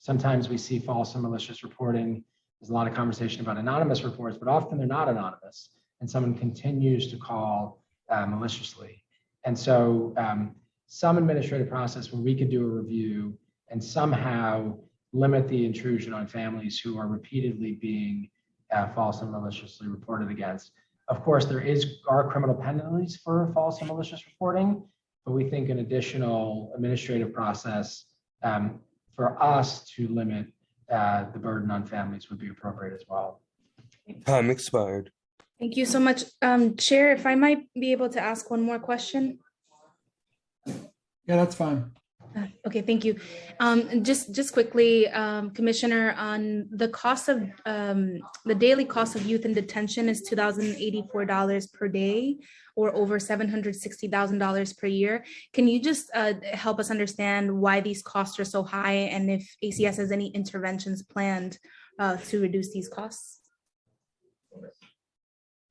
Sometimes we see false and malicious reporting. There's a lot of conversation about anonymous reports, but often they're not anonymous, and someone continues to call maliciously. And so some administrative process where we could do a review and somehow limit the intrusion on families who are repeatedly being false and maliciously reported against. Of course, there are criminal penalties for false and malicious reporting, but we think an additional administrative process for us to limit the burden on families would be appropriate as well. Time expired. Thank you so much. Chair, if I might be able to ask one more question. Yeah, that's fine. Okay, thank you. Just quickly, Commissioner, on the cost of the daily cost of youth in detention is $2,084 per day, or over $760,000 per year. Can you just help us understand why these costs are so high, and if ACS has any interventions planned to reduce these costs?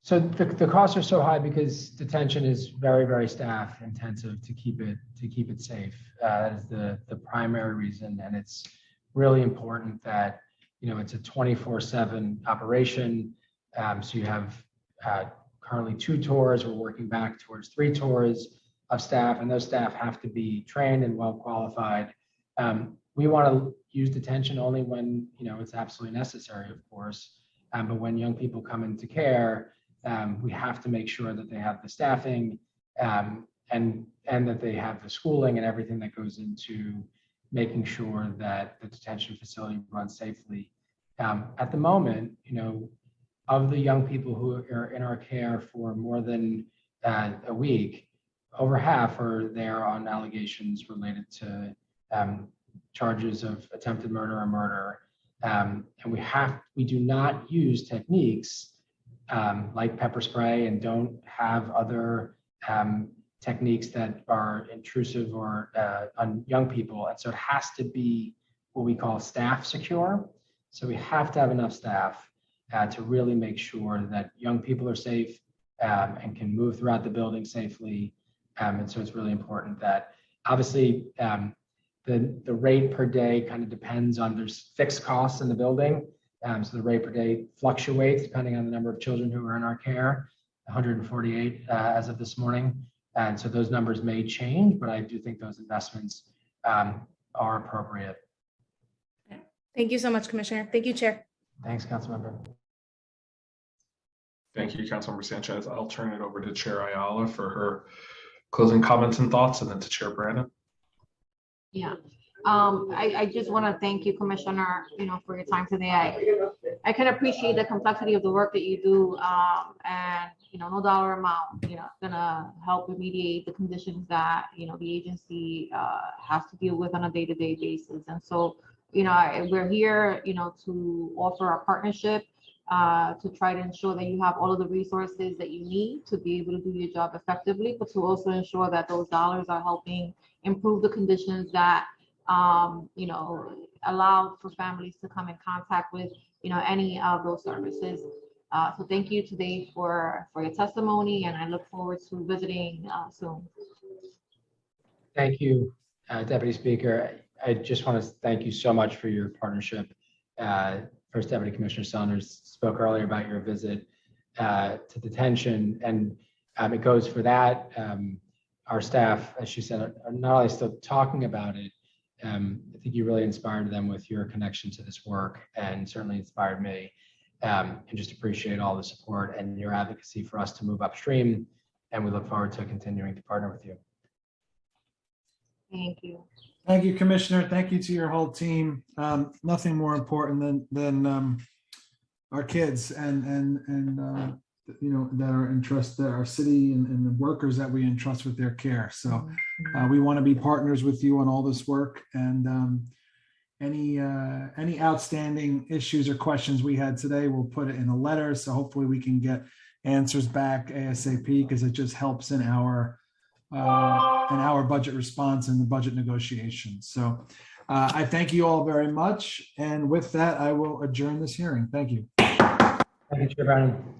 So the costs are so high because detention is very, very staff intensive to keep it safe. That is the primary reason, and it's really important that it's a 24/7 operation. So you have currently 2 tours. We're working back towards 3 tours of staff, and those staff have to be trained and well qualified. We want to use detention only when it's absolutely necessary, of course. But when young people come into care, we have to make sure that they have the staffing and that they have the schooling and everything that goes into making sure that the detention facility runs safely. At the moment, of the young people who are in our care for more than a week, over half are there on allegations related to charges of attempted murder or murder. And we do not use techniques like pepper spray, and don't have other techniques that are intrusive or on young people. And so it has to be what we call staff secure. So we have to have enough staff to really make sure that young people are safe and can move throughout the building safely. And so it's really important that obviously the rate per day kind of depends on, there's fixed costs in the building. So the rate per day fluctuates depending on the number of children who are in our care, 148 as of this morning. And so those numbers may change, but I do think those investments are appropriate. Thank you so much, Commissioner. Thank you, Chair. Thanks, Councilmember. Thank you, Councilmember Sanchez. I'll turn it over to Chair Ayala for her closing comments and thoughts, and then to Chair Brandon. Yeah, I just want to thank you, Commissioner, for your time today. I can appreciate the complexity of the work that you do, and no dollar amount, gonna help remediate the conditions that the agency has to deal with on a day-to-day basis. And so, we're here, to offer our partnership, to try to ensure that you have all of the resources that you need to be able to do your job effectively, but to also ensure that those dollars are helping improve the conditions that allow for families to come in contact with any of those services. So thank you today for your testimony, and I look forward to visiting soon. Thank you, Deputy Speaker. I just want to thank you so much for your partnership. First Deputy Commissioner Saunders spoke earlier about your visit to detention, and it goes for that. Our staff, as she said, are not only still talking about it, I think you really inspired them with your connection to this work, and certainly inspired me. And just appreciate all the support and your advocacy for us to move upstream, and we look forward to continuing to partner with you. Thank you. Thank you, Commissioner. Thank you to your whole team. Nothing more important than our kids and that are entrusted, our city and the workers that we entrust with their care. So we want to be partners with you on all this work, and any outstanding issues or questions we had today, we'll put it in a letter. So hopefully we can get answers back ASAP, because it just helps in our budget response and the budget negotiations. So I thank you all very much. And with that, I will adjourn this hearing. Thank you. Thank you, Chair Brown.